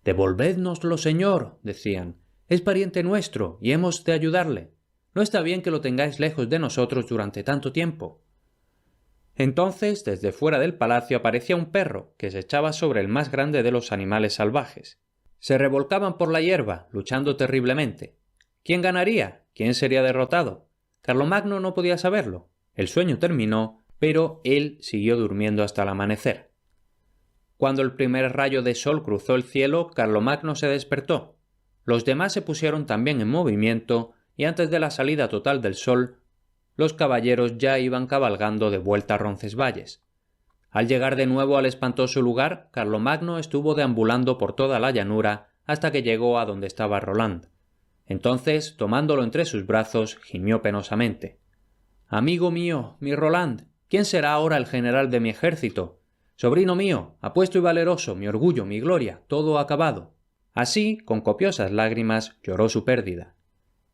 «Devolvédnoslo, señor», decían. «Es pariente nuestro y hemos de ayudarle. No está bien que lo tengáis lejos de nosotros durante tanto tiempo». Entonces, desde fuera del palacio aparecía un perro que se echaba sobre el más grande de los animales salvajes. Se revolcaban por la hierba, luchando terriblemente. ¿Quién ganaría? ¿Quién sería derrotado? Carlomagno no podía saberlo. El sueño terminó, pero él siguió durmiendo hasta el amanecer. Cuando el primer rayo de sol cruzó el cielo, Carlomagno se despertó. Los demás se pusieron también en movimiento, y antes de la salida total del sol, los caballeros ya iban cabalgando de vuelta a Roncesvalles. Al llegar de nuevo al espantoso lugar, Carlomagno estuvo deambulando por toda la llanura hasta que llegó a donde estaba Roland. Entonces, tomándolo entre sus brazos, gimió penosamente. «Amigo mío, mi Roland, ¿quién será ahora el general de mi ejército? Sobrino mío, apuesto y valeroso, mi orgullo, mi gloria, todo acabado». Así, con copiosas lágrimas, lloró su pérdida.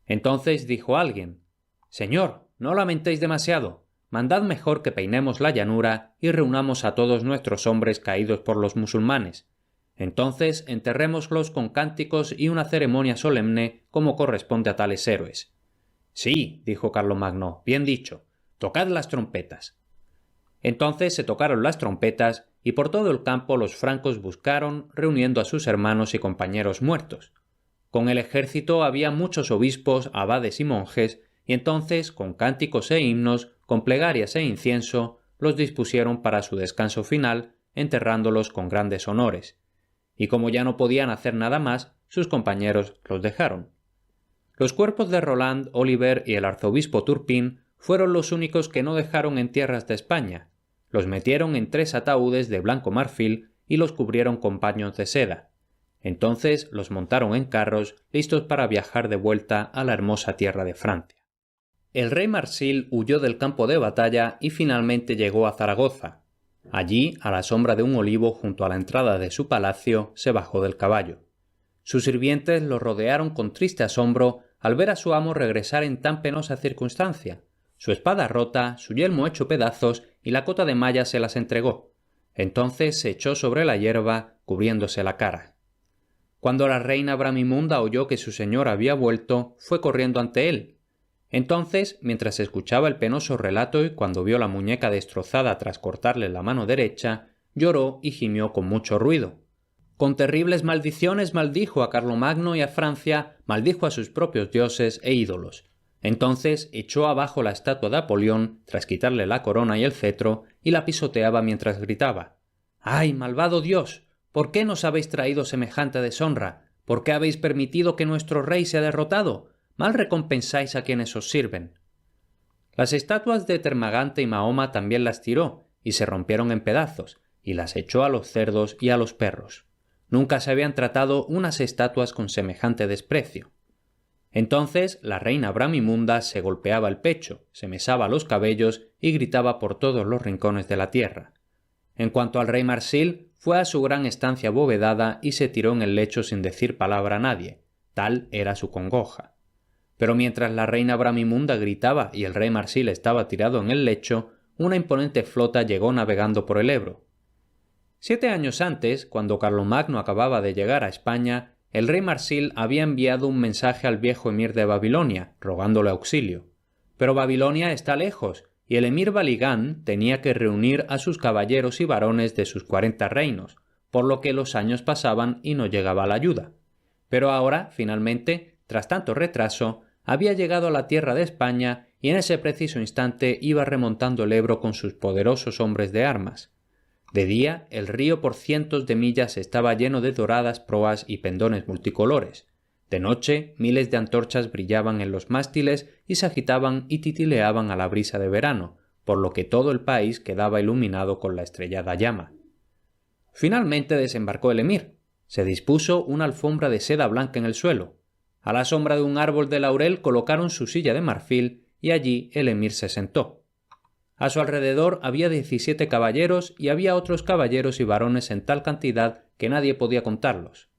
Entonces dijo alguien: «Señor, no lamentéis demasiado. Mandad mejor que peinemos la llanura y reunamos a todos nuestros hombres caídos por los musulmanes. Entonces enterrémoslos con cánticos y una ceremonia solemne como corresponde a tales héroes». «Sí», dijo Carlomagno, «bien dicho. Tocad las trompetas». Entonces se tocaron las trompetas y por todo el campo los francos buscaron, reuniendo a sus hermanos y compañeros muertos. Con el ejército había muchos obispos, abades y monjes, y entonces, con cánticos e himnos, con plegarias e incienso, los dispusieron para su descanso final, enterrándolos con grandes honores. Y como ya no podían hacer nada más, sus compañeros los dejaron. Los cuerpos de Roland, Oliver y el arzobispo Turpin fueron los únicos que no dejaron en tierras de España. Los metieron en 3 ataúdes de blanco marfil y los cubrieron con paños de seda. Entonces los montaron en carros, listos para viajar de vuelta a la hermosa tierra de Francia. El rey Marsil huyó del campo de batalla y finalmente llegó a Zaragoza. Allí, a la sombra de un olivo junto a la entrada de su palacio, se bajó del caballo. Sus sirvientes lo rodearon con triste asombro al ver a su amo regresar en tan penosa circunstancia. Su espada rota, su yelmo hecho pedazos y la cota de malla se las entregó. Entonces se echó sobre la hierba, cubriéndose la cara. Cuando la reina Bramimunda oyó que su señor había vuelto, fue corriendo ante él. Entonces, mientras escuchaba el penoso relato y cuando vio la muñeca destrozada tras cortarle la mano derecha, lloró y gimió con mucho ruido. Con terribles maldiciones maldijo a Carlomagno y a Francia, maldijo a sus propios dioses e ídolos. Entonces echó abajo la estatua de Apolión, tras quitarle la corona y el cetro, y la pisoteaba mientras gritaba: «¡Ay, malvado Dios! ¿Por qué nos habéis traído semejante deshonra? ¿Por qué habéis permitido que nuestro rey sea derrotado? Mal recompensáis a quienes os sirven». Las estatuas de Termagante y Mahoma también las tiró, y se rompieron en pedazos, y las echó a los cerdos y a los perros. Nunca se habían tratado unas estatuas con semejante desprecio. Entonces la reina Bramimunda se golpeaba el pecho, se mesaba los cabellos y gritaba por todos los rincones de la tierra. En cuanto al rey Marsil, fue a su gran estancia abovedada y se tiró en el lecho sin decir palabra a nadie. Tal era su congoja. Pero mientras la reina Bramimunda gritaba y el rey Marsil estaba tirado en el lecho, una imponente flota llegó navegando por el Ebro. 7 años antes, cuando Carlomagno acababa de llegar a España, el rey Marsil había enviado un mensaje al viejo emir de Babilonia, rogándole auxilio. Pero Babilonia está lejos, y el emir Baligán tenía que reunir a sus caballeros y varones de sus 40 reinos, por lo que los años pasaban y no llegaba la ayuda. Pero ahora, finalmente, tras tanto retraso, había llegado a la tierra de España y en ese preciso instante iba remontando el Ebro con sus poderosos hombres de armas. De día, el río por cientos de millas estaba lleno de doradas proas y pendones multicolores. De noche, miles de antorchas brillaban en los mástiles y se agitaban y titileaban a la brisa de verano, por lo que todo el país quedaba iluminado con la estrellada llama. Finalmente desembarcó el emir. Se dispuso una alfombra de seda blanca en el suelo. A la sombra de un árbol de laurel colocaron su silla de marfil y allí el emir se sentó. A su alrededor había 17 caballeros y había otros caballeros y varones en tal cantidad que nadie podía contarlos.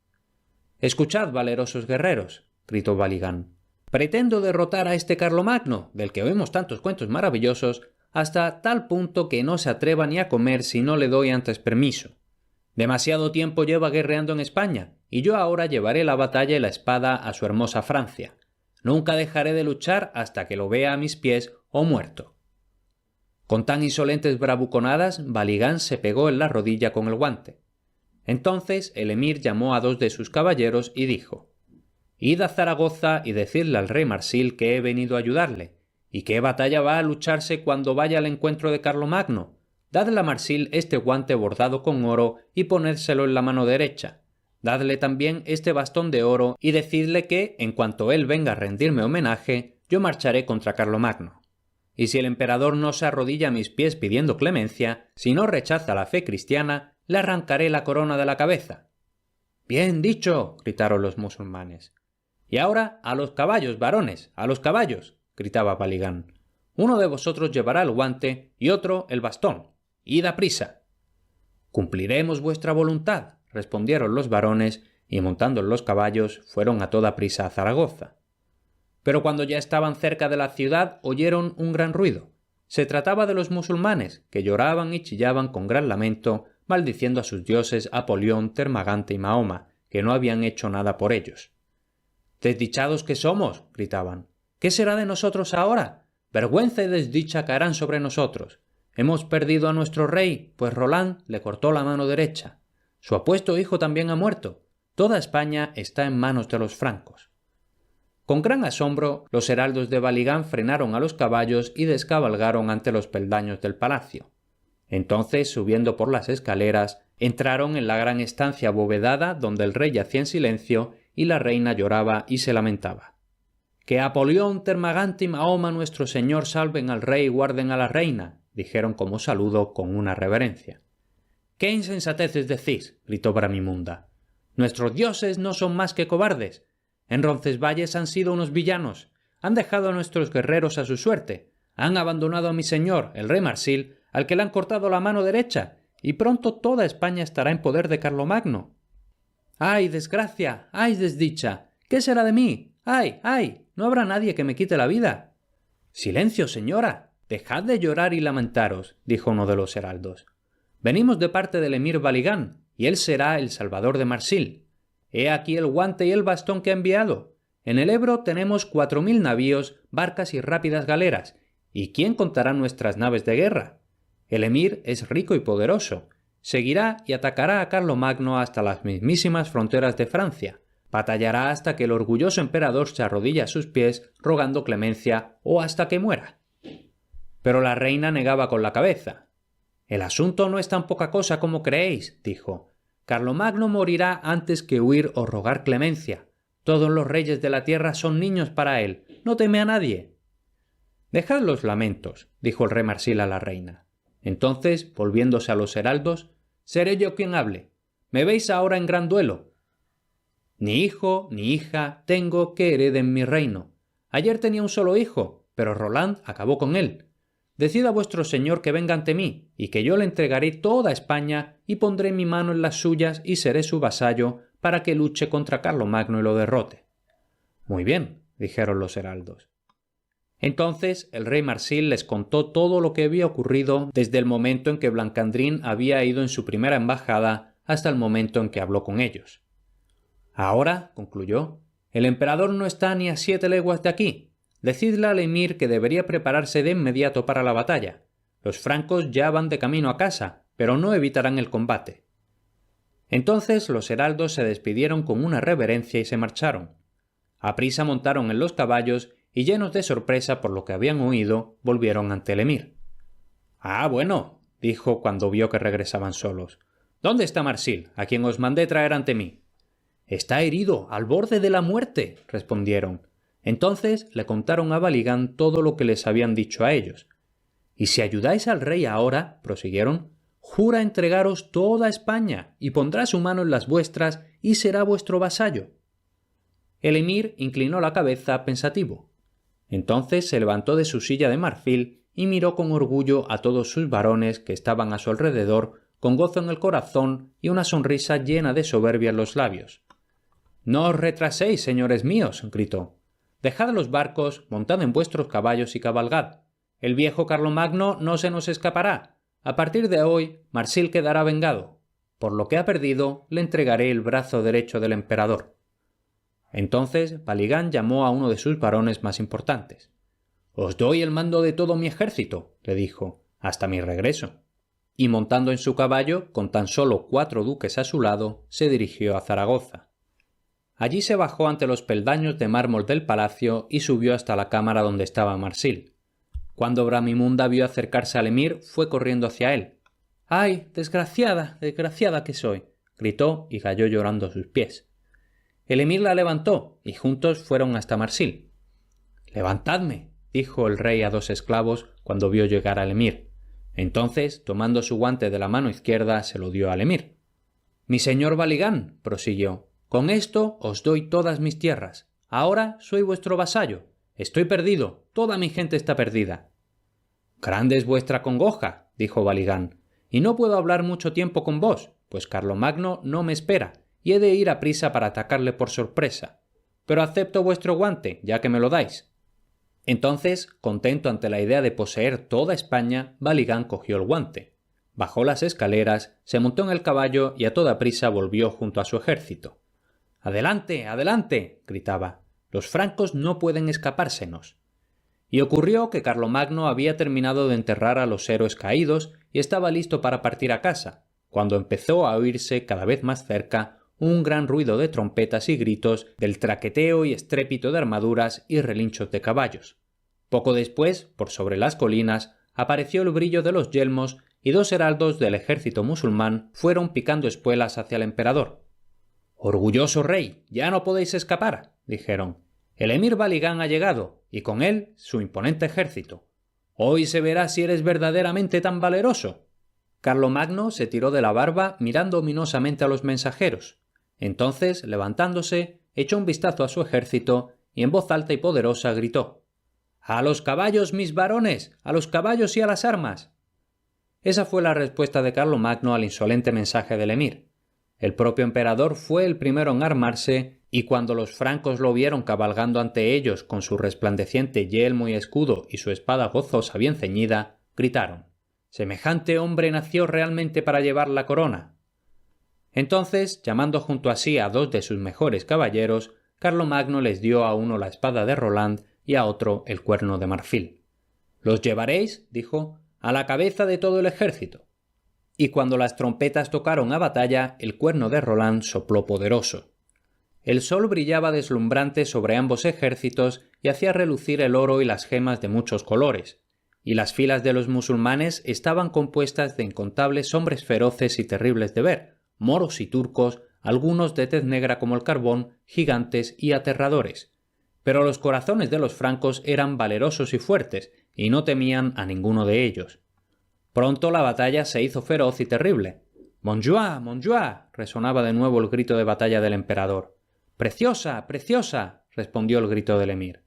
«Escuchad, valerosos guerreros», gritó Baligán. «Pretendo derrotar a este Carlomagno, del que oímos tantos cuentos maravillosos, hasta tal punto que no se atreva ni a comer si no le doy antes permiso. Demasiado tiempo lleva guerreando en España, y yo ahora llevaré la batalla y la espada a su hermosa Francia. Nunca dejaré de luchar hasta que lo vea a mis pies o muerto». Con tan insolentes bravuconadas, Baligán se pegó en la rodilla con el guante. Entonces el emir llamó a 2 de sus caballeros y dijo: «Id a Zaragoza y decidle al rey Marsil que he venido a ayudarle, y qué batalla va a lucharse cuando vaya al encuentro de Carlomagno. Dadle a Marsil este guante bordado con oro y ponédselo en la mano derecha. Dadle también este bastón de oro y decidle que, en cuanto él venga a rendirme homenaje, yo marcharé contra Carlomagno. Y si el emperador no se arrodilla a mis pies pidiendo clemencia, si no rechaza la fe cristiana, le arrancaré la corona de la cabeza». «Bien dicho», gritaron los musulmanes. «Y ahora a los caballos, varones, a los caballos», gritaba Baligán. «Uno de vosotros llevará el guante y otro el bastón. Id a prisa». «Cumpliremos vuestra voluntad», respondieron los varones, y montando en los caballos fueron a toda prisa a Zaragoza. Pero cuando ya estaban cerca de la ciudad oyeron un gran ruido. Se trataba de los musulmanes, que lloraban y chillaban con gran lamento, maldiciendo a sus dioses Apolión, Termagante y Mahoma, que no habían hecho nada por ellos. «¡Desdichados que somos!», gritaban. «¿Qué será de nosotros ahora? Vergüenza y desdicha caerán sobre nosotros. Hemos perdido a nuestro rey, pues Roland le cortó la mano derecha. Su apuesto hijo también ha muerto. Toda España está en manos de los francos». Con gran asombro, los heraldos de Baligán frenaron a los caballos y descabalgaron ante los peldaños del palacio. Entonces, subiendo por las escaleras, entraron en la gran estancia abovedada donde el rey yacía en silencio y la reina lloraba y se lamentaba. «Que Apolión, Termagante y Mahoma nuestro señor salven al rey y guarden a la reina», dijeron como saludo con una reverencia. «¿Qué insensateces decís?», gritó Bramimunda. «Nuestros dioses no son más que cobardes. En Roncesvalles han sido unos villanos. Han dejado a nuestros guerreros a su suerte. Han abandonado a mi señor, el rey Marsil, al que le han cortado la mano derecha, y pronto toda España estará en poder de Carlomagno. ¡Ay, desgracia! ¡Ay, desdicha! ¿Qué será de mí? ¡Ay, ay! No habrá nadie que me quite la vida. —Silencio, señora. Dejad de llorar y lamentaros —dijo uno de los heraldos—. Venimos de parte del emir Baligán, y él será el salvador de Marsil. He aquí el guante y el bastón que ha enviado. En el Ebro tenemos 4000 navíos, barcas y rápidas galeras. ¿Y quién contará nuestras naves de guerra? El emir es rico y poderoso. Seguirá y atacará a Carlomagno hasta las mismísimas fronteras de Francia. Batallará hasta que el orgulloso emperador se arrodille a sus pies rogando clemencia o hasta que muera. Pero la reina negaba con la cabeza. «El asunto no es tan poca cosa como creéis», dijo. «Carlomagno morirá antes que huir o rogar clemencia. Todos los reyes de la tierra son niños para él. No teme a nadie». «Dejad los lamentos», dijo el rey Marsil a la reina. Entonces, volviéndose a los heraldos, «Seré yo quien hable. Me veis ahora en gran duelo. Ni hijo ni hija tengo que hereden mi reino. Ayer tenía un solo hijo, pero Roland acabó con él. Decid a vuestro señor que venga ante mí, y que yo le entregaré toda España y pondré mi mano en las suyas y seré su vasallo para que luche contra Carlomagno y lo derrote». «Muy bien», dijeron los heraldos. Entonces el rey Marsil les contó todo lo que había ocurrido desde el momento en que Blancandrin había ido en su primera embajada hasta el momento en que habló con ellos. «Ahora», concluyó, «el emperador no está ni a 7 leguas de aquí. Decidle al emir que debería prepararse de inmediato para la batalla. Los francos ya van de camino a casa, pero no evitarán el combate». Entonces los heraldos se despidieron con una reverencia y se marcharon. Aprisa montaron en los caballos y, llenos de sorpresa por lo que habían oído, volvieron ante el emir. «Ah, bueno», dijo cuando vio que regresaban solos. «¿Dónde está Marsil, a quien os mandé traer ante mí?» «Está herido, al borde de la muerte», respondieron. Entonces le contaron a Baligán todo lo que les habían dicho a ellos. «Y si ayudáis al rey ahora», prosiguieron, «jura entregaros toda España y pondrá su mano en las vuestras y será vuestro vasallo». El emir inclinó la cabeza pensativo. Entonces se levantó de su silla de marfil y miró con orgullo a todos sus varones que estaban a su alrededor, con gozo en el corazón y una sonrisa llena de soberbia en los labios. «No os retraséis, señores míos», gritó. «Dejad los barcos, montad en vuestros caballos y cabalgad. El viejo Carlomagno no se nos escapará. A partir de hoy, Marsil quedará vengado. Por lo que ha perdido, le entregaré el brazo derecho del emperador». Entonces Baligán llamó a uno de sus varones más importantes. «Os doy el mando de todo mi ejército», le dijo, «hasta mi regreso». Y montando en su caballo, con tan solo 4 duques a su lado, se dirigió a Zaragoza. Allí se bajó ante los peldaños de mármol del palacio y subió hasta la cámara donde estaba Marsil. Cuando Bramimunda vio acercarse al emir, fue corriendo hacia él. «¡Ay, desgraciada, desgraciada que soy!», gritó y cayó llorando a sus pies. El emir la levantó y juntos fueron hasta Marsil. «Levantadme», dijo el rey a 2 esclavos cuando vio llegar al emir. Entonces, tomando su guante de la mano izquierda, se lo dio al emir. «Mi señor Baligán», prosiguió, «con esto os doy todas mis tierras. Ahora soy vuestro vasallo. Estoy perdido, toda mi gente está perdida». «Grande es vuestra congoja», dijo Baligán, «y no puedo hablar mucho tiempo con vos, pues Carlomagno no me espera, y he de ir a prisa para atacarle por sorpresa. Pero acepto vuestro guante, ya que me lo dais». Entonces, contento ante la idea de poseer toda España, Baligán cogió el guante. Bajó las escaleras, se montó en el caballo y a toda prisa volvió junto a su ejército. «¡Adelante, adelante!», gritaba. «Los francos no pueden escapársenos». Y ocurrió que Carlomagno había terminado de enterrar a los héroes caídos y estaba listo para partir a casa, cuando empezó a oírse cada vez más cerca un gran ruido de trompetas y gritos, del traqueteo y estrépito de armaduras y relinchos de caballos. Poco después, por sobre las colinas, apareció el brillo de los yelmos y 2 heraldos del ejército musulmán fueron picando espuelas hacia el emperador. «Orgulloso rey, ya no podéis escapar», dijeron. «El emir Baligán ha llegado, y con él su imponente ejército. Hoy se verá si eres verdaderamente tan valeroso». Carlomagno se tiró de la barba mirando ominosamente a los mensajeros. Entonces, levantándose, echó un vistazo a su ejército y en voz alta y poderosa gritó: «¡A los caballos, mis varones! ¡A los caballos y a las armas!». Esa fue la respuesta de Carlomagno al insolente mensaje del emir. El propio emperador fue el primero en armarse, y cuando los francos lo vieron cabalgando ante ellos con su resplandeciente yelmo y escudo y su espada gozosa bien ceñida, gritaron: «¡Semejante hombre nació realmente para llevar la corona!». Entonces, llamando junto a sí a 2 de sus mejores caballeros, Carlomagno les dio a uno la espada de Roland y a otro el cuerno de marfil. «Los llevaréis», dijo, «a la cabeza de todo el ejército». Y cuando las trompetas tocaron a batalla, el cuerno de Roland sopló poderoso. El sol brillaba deslumbrante sobre ambos ejércitos y hacía relucir el oro y las gemas de muchos colores, y las filas de los musulmanes estaban compuestas de incontables hombres feroces y terribles de ver, moros y turcos, algunos de tez negra como el carbón, gigantes y aterradores. Pero los corazones de los francos eran valerosos y fuertes, y no temían a ninguno de ellos. Pronto la batalla se hizo feroz y terrible. «Montjoie, Montjoie», resonaba de nuevo el grito de batalla del emperador. «¡Preciosa, preciosa!», respondió el grito del emir.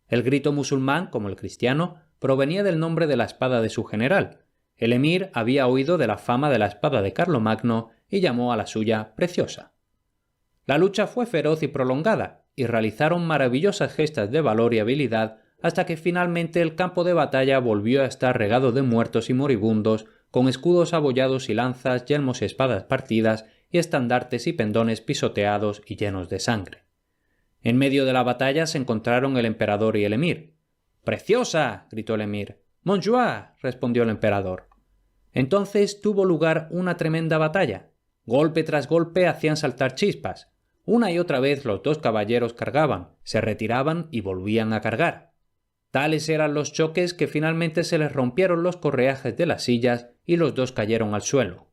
El grito musulmán, como el cristiano, provenía del nombre de la espada de su general. El emir había oído de la fama de la espada de Carlomagno y llamó a la suya Preciosa. La lucha fue feroz y prolongada, y realizaron maravillosas gestas de valor y habilidad hasta que finalmente el campo de batalla volvió a estar regado de muertos y moribundos, con escudos abollados y lanzas, yelmos y espadas partidas, y estandartes y pendones pisoteados y llenos de sangre. En medio de la batalla se encontraron el emperador y el emir. «¡Preciosa!», gritó el emir. «Montjoie», respondió el emperador. Entonces tuvo lugar una tremenda batalla. Golpe tras golpe hacían saltar chispas. Una y otra vez los 2 caballeros cargaban, se retiraban y volvían a cargar. Tales eran los choques que finalmente se les rompieron los correajes de las sillas y los 2 cayeron al suelo.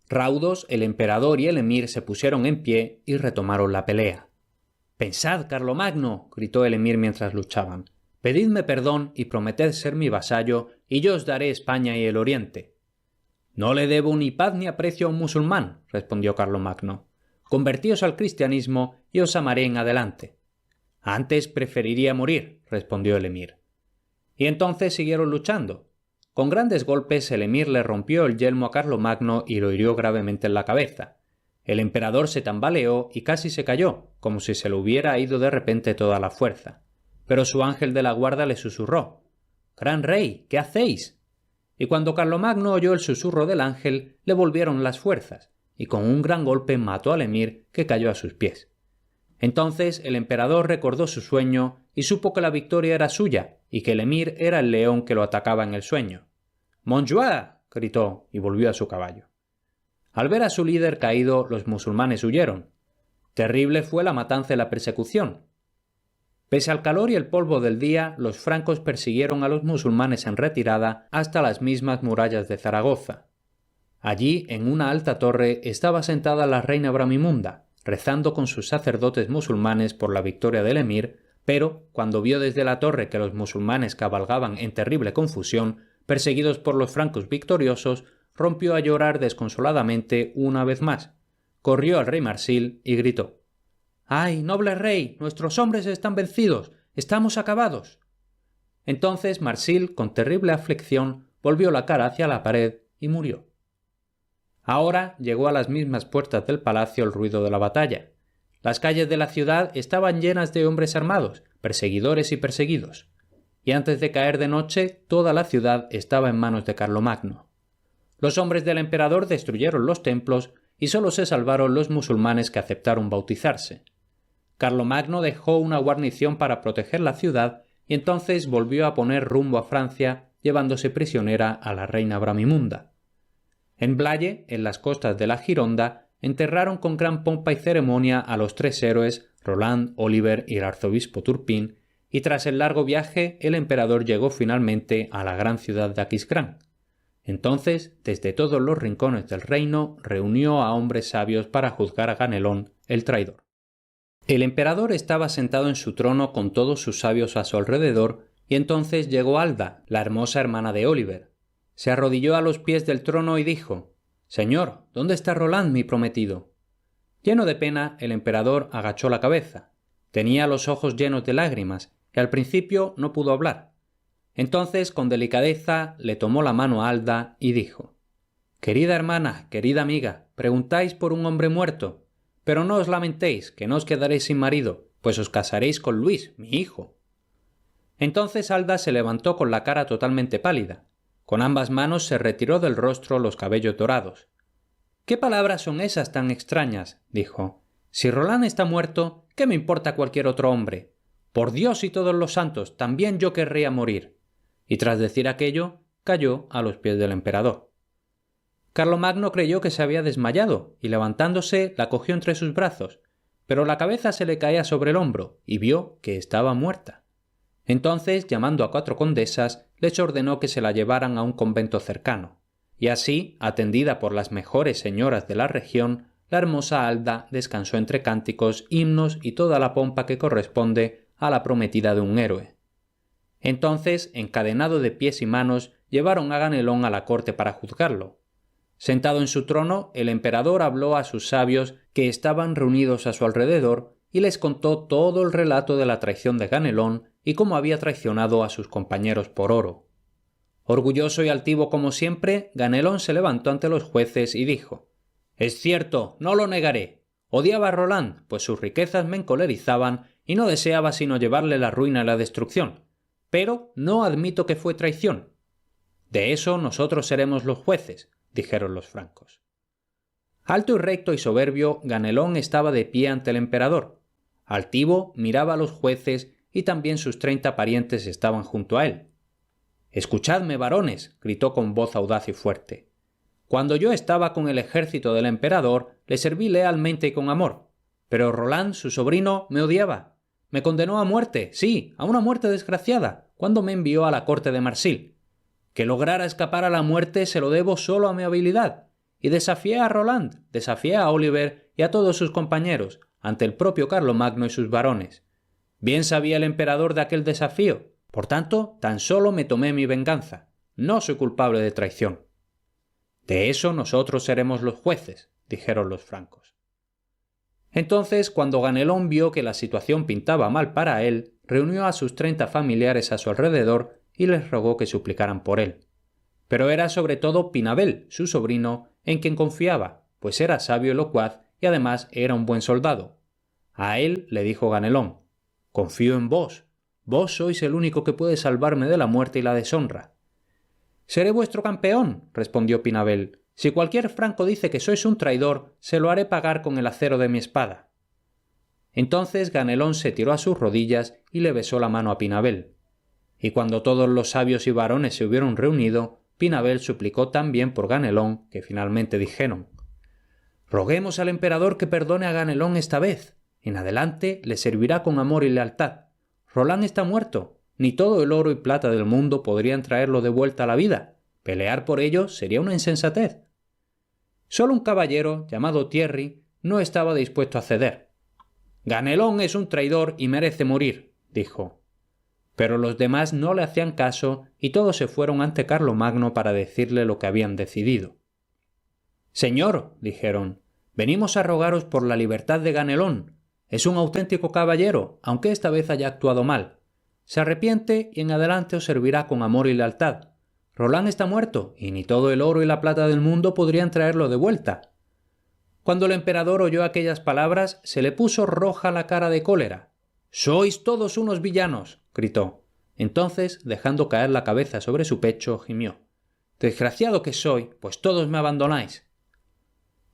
Raudos, el emperador y el emir se pusieron en pie y retomaron la pelea. «Pensad, Carlomagno», gritó el emir mientras luchaban. «Pedidme perdón y prometed ser mi vasallo, y yo os daré España y el Oriente». «No le debo ni paz ni aprecio a un musulmán», respondió Carlomagno. «Convertíos al cristianismo y os amaré en adelante». «Antes preferiría morir», respondió el emir. Y entonces siguieron luchando. Con grandes golpes el emir le rompió el yelmo a Carlomagno y lo hirió gravemente en la cabeza. El emperador se tambaleó y casi se cayó, como si se le hubiera ido de repente toda la fuerza. Pero su ángel de la guarda le susurró: «Gran rey, ¿qué hacéis?». Y cuando Carlomagno oyó el susurro del ángel, le volvieron las fuerzas, y con un gran golpe mató al emir, que cayó a sus pies. Entonces el emperador recordó su sueño y supo que la victoria era suya y que el emir era el león que lo atacaba en el sueño. «¡Montjoie!», gritó y volvió a su caballo. Al ver a su líder caído, los musulmanes huyeron. Terrible fue la matanza y la persecución. Pese al calor y el polvo del día, los francos persiguieron a los musulmanes en retirada hasta las mismas murallas de Zaragoza. Allí, en una alta torre, estaba sentada la reina Bramimunda, rezando con sus sacerdotes musulmanes por la victoria del emir, pero, cuando vio desde la torre que los musulmanes cabalgaban en terrible confusión, perseguidos por los francos victoriosos, rompió a llorar desconsoladamente una vez más. Corrió al rey Marsil y gritó: «¡Ay, noble rey! ¡Nuestros hombres están vencidos! ¡Estamos acabados!». Entonces Marsil, con terrible aflicción, volvió la cara hacia la pared y murió. Ahora llegó a las mismas puertas del palacio el ruido de la batalla. Las calles de la ciudad estaban llenas de hombres armados, perseguidores y perseguidos. Y antes de caer de noche, toda la ciudad estaba en manos de Carlomagno. Los hombres del emperador destruyeron los templos y solo se salvaron los musulmanes que aceptaron bautizarse. Carlomagno dejó una guarnición para proteger la ciudad y entonces volvió a poner rumbo a Francia, llevándose prisionera a la reina Bramimunda. En Blaye, en las costas de la Gironda, enterraron con gran pompa y ceremonia a los 3 héroes, Roland, Oliver y el arzobispo Turpin, y tras el largo viaje el emperador llegó finalmente a la gran ciudad de Aquisgrán. Entonces, desde todos los rincones del reino, reunió a hombres sabios para juzgar a Ganelón, el traidor. El emperador estaba sentado en su trono con todos sus sabios a su alrededor, y entonces llegó Alda, la hermosa hermana de Oliver. Se arrodilló a los pies del trono y dijo: «Señor, ¿dónde está Roland, mi prometido?». Lleno de pena, el emperador agachó la cabeza. Tenía los ojos llenos de lágrimas, y al principio no pudo hablar. Entonces, con delicadeza, le tomó la mano a Alda y dijo: «Querida hermana, querida amiga, preguntáis por un hombre muerto, pero no os lamentéis, que no os quedaréis sin marido, pues os casaréis con Luis, mi hijo». Entonces Alda se levantó con la cara totalmente pálida. Con ambas manos se retiró del rostro los cabellos dorados. «¿Qué palabras son esas tan extrañas?», dijo. «Si Roland está muerto, ¿qué me importa cualquier otro hombre? Por Dios y todos los santos, también yo querría morir». Y tras decir aquello, cayó a los pies del emperador. Carlomagno creyó que se había desmayado y levantándose la cogió entre sus brazos, pero la cabeza se le caía sobre el hombro y vio que estaba muerta. Entonces, llamando a 4 condesas, les ordenó que se la llevaran a un convento cercano, y así, atendida por las mejores señoras de la región, la hermosa Alda descansó entre cánticos, himnos y toda la pompa que corresponde a la prometida de un héroe. Entonces, encadenado de pies y manos, llevaron a Ganelón a la corte para juzgarlo. Sentado en su trono, el emperador habló a sus sabios que estaban reunidos a su alrededor y les contó todo el relato de la traición de Ganelón y cómo había traicionado a sus compañeros por oro. Orgulloso y altivo como siempre, Ganelón se levantó ante los jueces y dijo: «Es cierto, no lo negaré. Odiaba a Roland, pues sus riquezas me encolerizaban y no deseaba sino llevarle la ruina y la destrucción. Pero no admito que fue traición». «De eso nosotros seremos los jueces», dijeron los francos. Alto y recto y soberbio, Ganelón estaba de pie ante el emperador. Altivo miraba a los jueces y también sus 30 parientes estaban junto a él. «Escuchadme, varones», gritó con voz audaz y fuerte. «Cuando yo estaba con el ejército del emperador, le serví lealmente y con amor. Pero Roland, su sobrino, me odiaba. Me condenó a muerte, sí, a una muerte desgraciada, cuando me envió a la corte de Marsil. Que lograra escapar a la muerte se lo debo solo a mi habilidad. Y desafié a Roland, desafié a Oliver y a todos sus compañeros, ante el propio Carlomagno y sus varones. Bien sabía el emperador de aquel desafío. Por tanto, tan solo me tomé mi venganza. No soy culpable de traición». «De eso nosotros seremos los jueces», dijeron los francos. Entonces, cuando Ganelón vio que la situación pintaba mal para él, reunió a sus 30 familiares a su alrededor y les rogó que suplicaran por él. Pero era sobre todo Pinabel, su sobrino, en quien confiaba, pues era sabio y locuaz y además era un buen soldado. A él le dijo Ganelón: «Confío en vos. Vos sois el único que puede salvarme de la muerte y la deshonra». «Seré vuestro campeón», respondió Pinabel. «Si cualquier franco dice que sois un traidor, se lo haré pagar con el acero de mi espada». Entonces Ganelón se tiró a sus rodillas y le besó la mano a Pinabel. Y cuando todos los sabios y varones se hubieron reunido, Pinabel suplicó también por Ganelón, que finalmente dijeron: «Roguemos al emperador que perdone a Ganelón esta vez. En adelante le servirá con amor y lealtad. Roland está muerto. Ni todo el oro y plata del mundo podrían traerlo de vuelta a la vida. Pelear por ello sería una insensatez». Solo un caballero, llamado Thierry, no estaba dispuesto a ceder. «Ganelón es un traidor y merece morir», dijo. Pero los demás no le hacían caso y todos se fueron ante Carlomagno para decirle lo que habían decidido. «Señor», dijeron, «venimos a rogaros por la libertad de Ganelón. Es un auténtico caballero, aunque esta vez haya actuado mal. Se arrepiente y en adelante os servirá con amor y lealtad. Roland está muerto, y ni todo el oro y la plata del mundo podrían traerlo de vuelta». Cuando el emperador oyó aquellas palabras, se le puso roja la cara de cólera. «¡Sois todos unos villanos!», gritó. Entonces, dejando caer la cabeza sobre su pecho, gimió: «Desgraciado que soy, pues todos me abandonáis».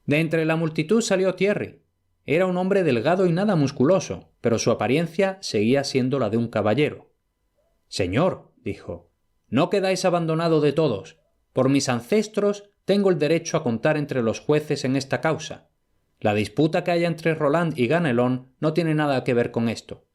De entre la multitud salió Thierry. Era un hombre delgado y nada musculoso, pero su apariencia seguía siendo la de un caballero. «Señor», dijo, «no quedáis abandonado de todos. Por mis ancestros tengo el derecho a contar entre los jueces en esta causa. La disputa que haya entre Roland y Ganelón no tiene nada que ver con esto.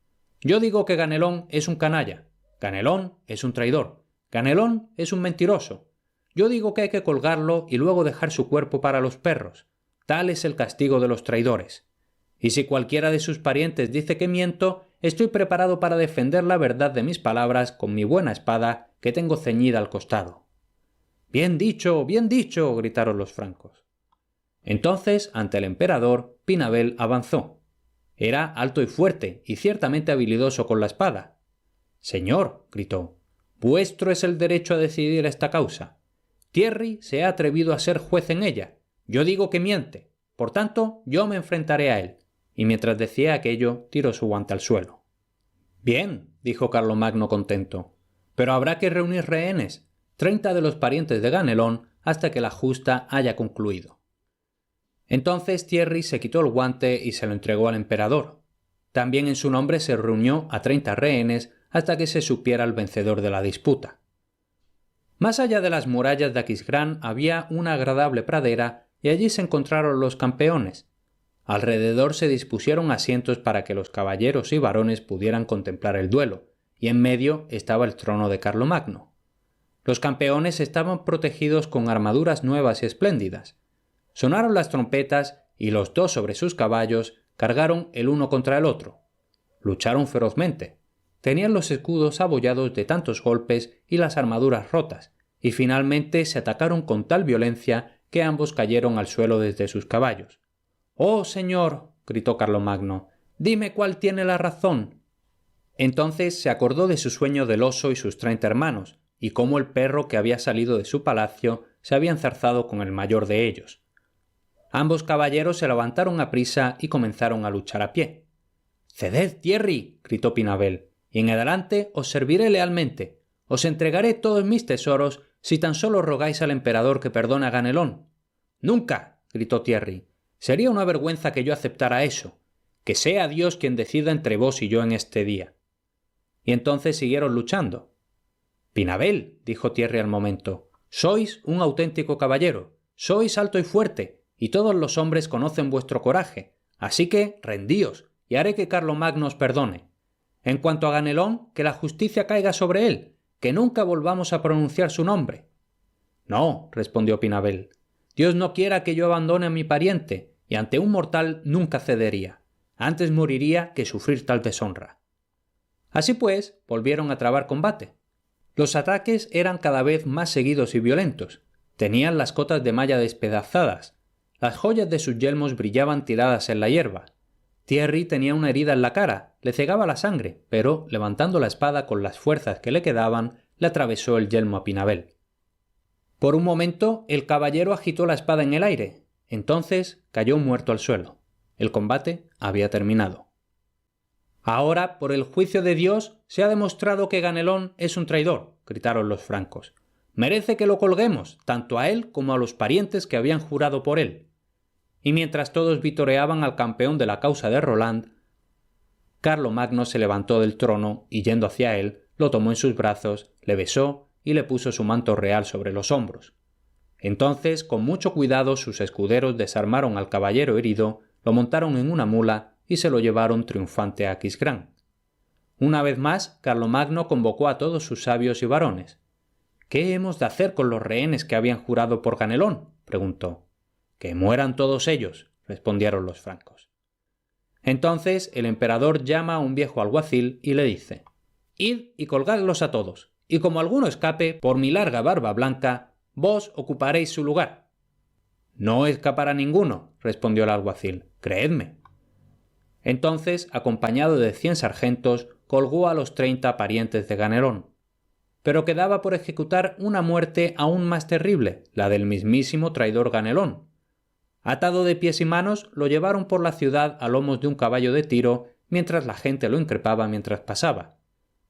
Yo digo que Ganelón es un canalla. Ganelón es un traidor. Ganelón es un mentiroso. Yo digo que hay que colgarlo y luego dejar su cuerpo para los perros. Tal es el castigo de los traidores. Y si cualquiera de sus parientes dice que miento, estoy preparado para defender la verdad de mis palabras con mi buena espada que tengo ceñida al costado». «Bien dicho, gritaron los francos. Entonces, ante el emperador, Pinabel avanzó. Era alto y fuerte, y ciertamente habilidoso con la espada. «Señor», gritó, Vuestro es el derecho a decidir esta causa. Thierry se ha atrevido a ser juez en ella. Yo digo que miente. Por tanto, yo me enfrentaré a él. Y mientras decía aquello, tiró su guante al suelo. Bien, dijo Carlomagno contento. Pero habrá que reunir rehenes, 30 de los parientes de Ganelón, hasta que la justa haya concluido. Entonces Thierry se quitó el guante y se lo entregó al emperador. También en su nombre se reunió a 30 rehenes hasta que se supiera el vencedor de la disputa. Más allá de las murallas de Aquisgrán había una agradable pradera y allí se encontraron los campeones. Alrededor se dispusieron asientos para que los caballeros y varones pudieran contemplar el duelo, y en medio estaba el trono de Carlomagno. Los campeones estaban protegidos con armaduras nuevas y espléndidas. Sonaron las trompetas y los dos sobre sus caballos cargaron el uno contra el otro. Lucharon ferozmente. Tenían los escudos abollados de tantos golpes y las armaduras rotas, y finalmente se atacaron con tal violencia que ambos cayeron al suelo desde sus caballos. «¡Oh, señor!», gritó Carlomagno, «dime cuál tiene la razón». Entonces se acordó de su sueño del oso y sus 30 hermanos, y cómo el perro que había salido de su palacio se había enzarzado con el mayor de ellos. Ambos caballeros se levantaron aprisa y comenzaron a luchar a pie. «¡Ceded, Thierry!», gritó Pinabel, «y en adelante os serviré lealmente. Os entregaré todos mis tesoros si tan solo rogáis al emperador que perdone a Ganelón». «¡Nunca!», gritó Thierry. «Sería una vergüenza que yo aceptara eso. Que sea Dios quien decida entre vos y yo en este día». Y entonces siguieron luchando. «Pinabel», dijo Thierry al momento, «sois un auténtico caballero, sois alto y fuerte, y todos los hombres conocen vuestro coraje, así que rendíos, y haré que Carlomagno os perdone. En cuanto a Ganelón, que la justicia caiga sobre él, que nunca volvamos a pronunciar su nombre». «No», respondió Pinabel, «Dios no quiera que yo abandone a mi pariente, y ante un mortal nunca cedería. Antes moriría que sufrir tal deshonra». Así pues, volvieron a trabar combate. Los ataques eran cada vez más seguidos y violentos. Tenían las cotas de malla despedazadas. Las joyas de sus yelmos brillaban tiradas en la hierba. Thierry tenía una herida en la cara, le cegaba la sangre, pero, levantando la espada con las fuerzas que le quedaban, le atravesó el yelmo a Pinabel. Por un momento, el caballero agitó la espada en el aire. Entonces cayó muerto al suelo. El combate había terminado. «Ahora, por el juicio de Dios, se ha demostrado que Ganelón es un traidor», gritaron los francos. «Merece que lo colguemos, tanto a él como a los parientes que habían jurado por él». Y mientras todos vitoreaban al campeón de la causa de Roland, Carlomagno se levantó del trono y, yendo hacia él, lo tomó en sus brazos, le besó y le puso su manto real sobre los hombros. Entonces, con mucho cuidado, sus escuderos desarmaron al caballero herido, lo montaron en una mula y se lo llevaron triunfante a Aquisgrán. Una vez más, Carlomagno convocó a todos sus sabios y varones. «¿Qué hemos de hacer con los rehenes que habían jurado por Ganelón?», preguntó. «Que mueran todos ellos», respondieron los francos. Entonces el emperador llama a un viejo alguacil y le dice: «Id y colgadlos a todos, y como alguno escape, por mi larga barba blanca, vos ocuparéis su lugar». «No escapará ninguno», respondió el alguacil, «creedme». Entonces, acompañado de 100 sargentos, colgó a los 30 parientes de Ganelón. Pero quedaba por ejecutar una muerte aún más terrible, la del mismísimo traidor Ganelón. Atado de pies y manos, lo llevaron por la ciudad a lomos de un caballo de tiro, mientras la gente lo increpaba mientras pasaba.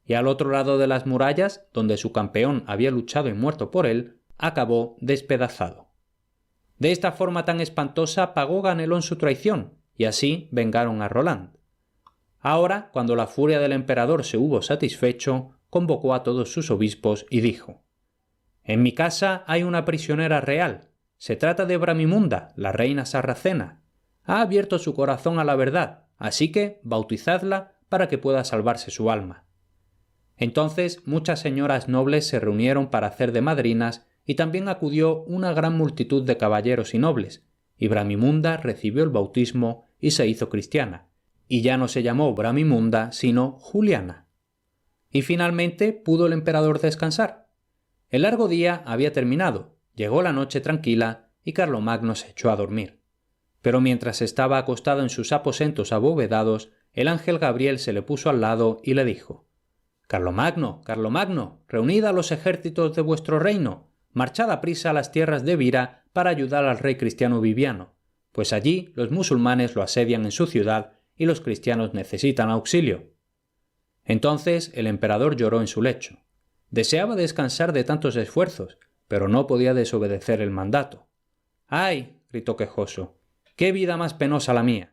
Y al otro lado de las murallas, donde su campeón había luchado y muerto por él, acabó despedazado. De esta forma tan espantosa pagó Ganelón su traición, y así vengaron a Roland. Ahora, cuando la furia del emperador se hubo satisfecho, convocó a todos sus obispos y dijo: «En mi casa hay una prisionera real. Se trata de Bramimunda, la reina sarracena. Ha abierto su corazón a la verdad, así que bautizadla para que pueda salvarse su alma». Entonces muchas señoras nobles se reunieron para hacer de madrinas y también acudió una gran multitud de caballeros y nobles, y Bramimunda recibió el bautismo y se hizo cristiana, y ya no se llamó Bramimunda sino Juliana. Y finalmente pudo el emperador descansar. El largo día había terminado, llegó la noche tranquila y Carlomagno se echó a dormir. Pero mientras estaba acostado en sus aposentos abovedados, el ángel Gabriel se le puso al lado y le dijo: Carlomagno, Carlomagno, reunid a los ejércitos de vuestro reino, marchad a prisa a las tierras de Vira para ayudar al rey cristiano Viviano, pues allí los musulmanes lo asedian en su ciudad y los cristianos necesitan auxilio. Entonces el emperador lloró en su lecho. Deseaba descansar de tantos esfuerzos, pero no podía desobedecer el mandato. ¡Ay!, gritó quejoso, ¡qué vida más penosa la mía!